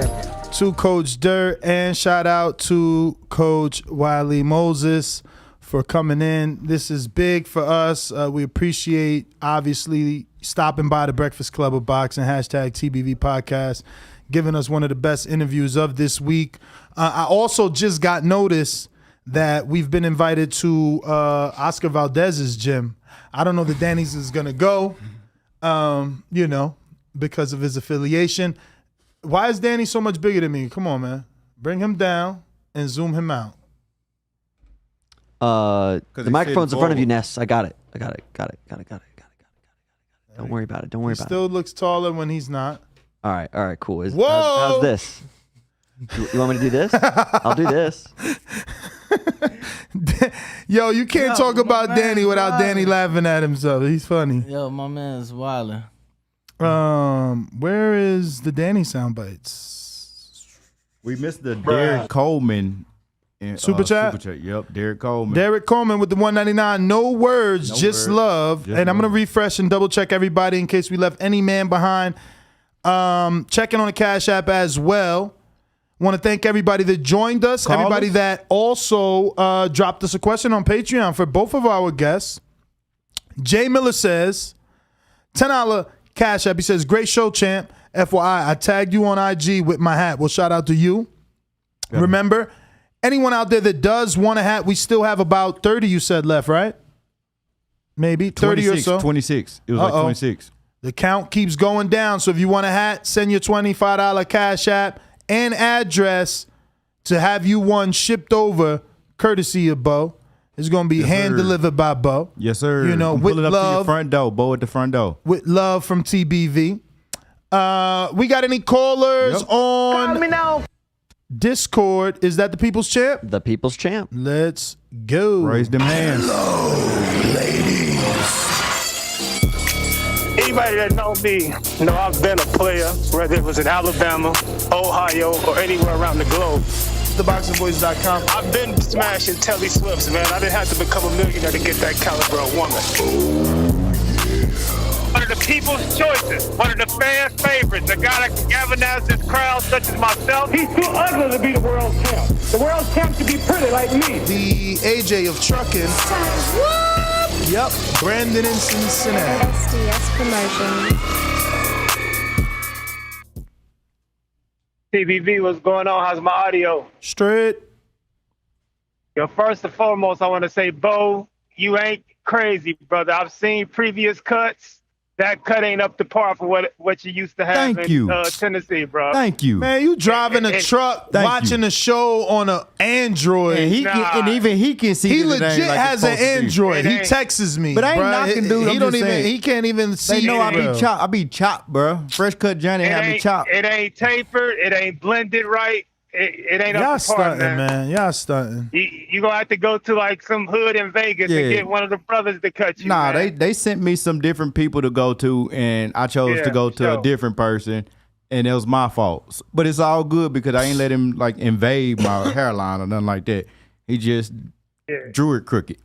to Coach Dirt and shout out to Coach Wally Moses for coming in. This is big for us. We appreciate, obviously, stopping by the Breakfast Club of Boxing, #TBV Podcast, giving us one of the best interviews of this week. I also just got notice that we've been invited to Oscar Valdez's gym. I don't know that Danny's is going to go, because of his affiliation. Why is Danny so much bigger than me? Come on, man. Bring him down and zoom him out. The microphone's in front of you, Ness. I got it. Don't worry about it. He still looks taller when he's not. All right, cool. Whoa! How's this? You want me to do this? I'll do this. Yo, you can't talk about Danny without Danny laughing at himself. He's funny. Yo, my man's wildin'. Where is the Danny sound bites? We missed the Derek Coleman in Super chat? Yep, Derek Coleman. Derek Coleman with the 199. No words, just love. And I'm going to refresh and double check everybody in case we left any man behind. Checking on the Cash App as well. Want to thank everybody that joined us. Everybody that also dropped us a question on Patreon for both of our guests. Jay Miller says, $10 Cash App. He says, great show, champ. FYI, I tagged you on IG with my hat. Well, shout out to you. Yeah. Remember, anyone out there that does want a hat, we still have about 30, you said, left, right? Maybe 30 or so. 26. It was like 26. The count keeps going down. So if you want a hat, send your $25 Cash App and address to have you one shipped over, courtesy of Bo. It's going to be hand-delivered by Bo. Yes, sir. You know, with pull it up love. to your front door. Bo at the front door. With love from TBV. We got any callers on Discord? Is that the People's Champ? The People's Champ. Let's go. Raise them hands. Hello, ladies. Anybody that know me know I've been a player, whether it was in Alabama, Ohio, or anywhere around the globe. TheBoxingVoice.com. I've been smashing Telly Swifts, man. I didn't have to become a millionaire to get that caliber of woman. One of the people's choices, one of the fans' favorites, a guy that can galvanize this crowd, such as myself. He's too ugly to be the world champ. The world champ should be pretty like me. The AJ of trucking. What? Yep, Brandon in Cincinnati. SDS Promotions. TBV, what's going on? How's my audio? Straight. Yo, first and foremost, I want to say, Bo, you ain't crazy, brother. I've seen previous cuts. That cut ain't up to par for what you used to have in Tennessee, bro. Thank you. Man, you driving a truck, watching a show on an Android. And even he can see he that legit like has an Android. He texts me. But I ain't bruh. knocking, dude. He I'm don't just even. saying. He can't even see. They know I bro. be chopped. I be chopped, bro. Fresh cut Johnny have me chopped. It ain't tapered. It ain't blended right. It ain't Y'all up to par, stunting, man. Y'all stunting. You gonna have to go to like some hood in Vegas and get one of the brothers to cut you. Nah, man. they sent me some different people to go to, and I chose to go to a different person, and it was my fault. But it's all good because I ain't let him like invade my hairline or nothing like that. He just drew it crooked.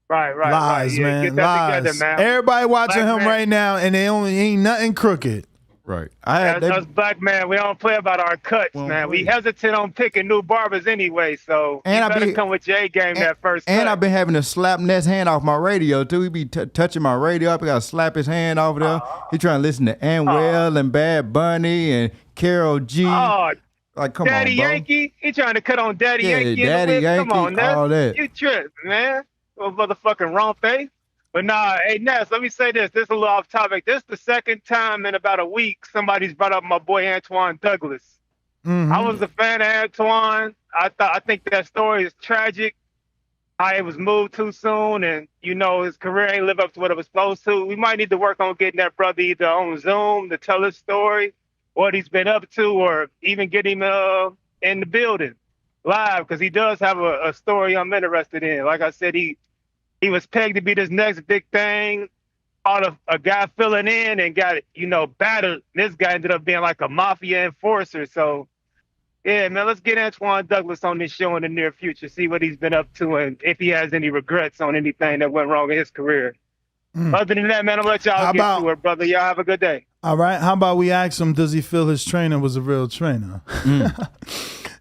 Right. Lies, Yeah, man. get that together, Lies. man. Everybody watching Black him man. right now, and they ain't nothing crooked. Right. Us black man, we don't play about our cuts, man. We hesitate on picking new barbers anyway, so you better come with your A game that first cut. And I've been having to slap Ness hand off my radio too. He be touching my radio up. I gotta slap his hand over there. He trying to listen to Anwell and Bad Bunny and Carol G. Like, come Daddy on, bro. Yankee, he trying to cut on Daddy Yankee. Daddy in the whip. Yankee, Come on, Ness. all that. You tripping, man? Little motherfucking rompe. But nah, hey Ness, let me say this. This is a little off topic. This is the second time in about a week somebody's brought up my boy Antoine Douglas. Mm-hmm. I was a fan of Antoine. I think that story is tragic. How it was moved too soon, and his career ain't live up to what it was supposed to. We might need to work on getting that brother either on Zoom to tell his story, what he's been up to, or even get him in the building live, because he does have a story I'm interested in. Like I said, he was pegged to be this next big thing. A guy filling in and got, battered. This guy ended up being like a mafia enforcer. So, yeah, man, let's get Antoine Douglas on this show in the near future, see what he's been up to and if he has any regrets on anything that went wrong in his career. Other than that, man, I'll let y'all get to it, brother. Y'all have a good day. All right. How about we ask him, does he feel his trainer was a real trainer?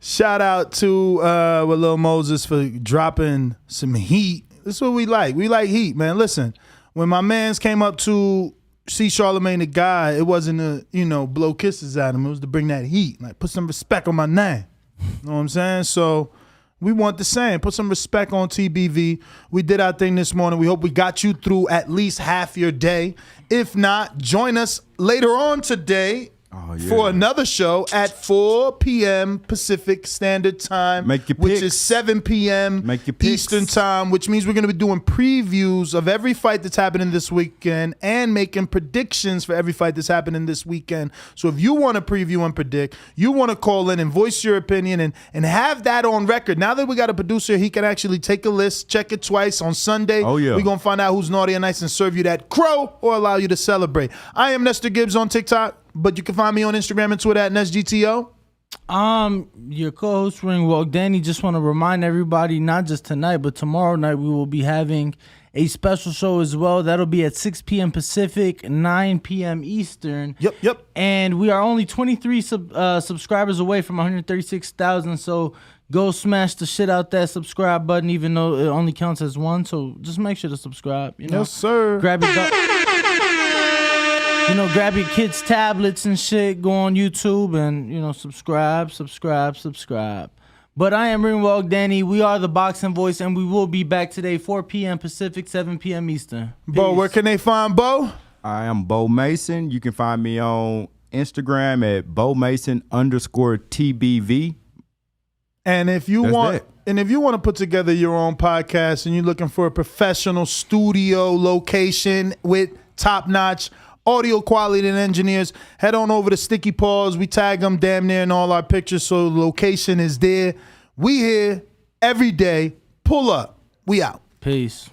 Shout out to Wally Moses for dropping some heat. This is what we like. We like heat, man. Listen, when my mans came up to see Charlemagne the God, it wasn't to, blow kisses at him. It was to bring that heat. Like, put some respect on my name. You know what I'm saying? So we want the same. Put some respect on TBV. We did our thing this morning. We hope we got you through at least half your day. If not, join us later on today for another show at 4 p.m. Pacific Standard Time, which is 7 p.m. Eastern Time, which means we're going to be doing previews of every fight that's happening this weekend and making predictions for every fight that's happening this weekend. So if you want to preview and predict, you want to call in and voice your opinion and have that on record. Now that we got a producer, he can actually take a list, check it twice on Sunday. We're going to find out who's naughty and nice and serve you that crow or allow you to celebrate. I am Nestor Gibbs on TikTok, but you can find me on Instagram and Twitter at NestGTO. Your co-host Ringwalk Danny. Just want to remind everybody, not just tonight, but tomorrow night we will be having a special show as well. That'll be at 6 p.m. Pacific, 9 p.m. Eastern. Yep. And we are only 23 subscribers away from 136,000. So Go smash the shit out that subscribe button, even though it only counts as one. So just make sure to subscribe. You know? Yes, sir. Grab your grab your kids' tablets and shit. Go on YouTube and subscribe. But I am Ringwalk Danny. We are the Boxing Voice, and we will be back today, 4 p.m. Pacific, 7 p.m. Eastern. Peace. Bo, where can they find Bo? I am Bo Mason. You can find me on Instagram at BoMason_TBV. And if you want to put together your own podcast and you're looking for a professional studio location with top-notch audio quality and engineers, head on over to Sticky Paws. We tag them damn near in all our pictures, so the location is there. We here every day. Pull up. We out. Peace.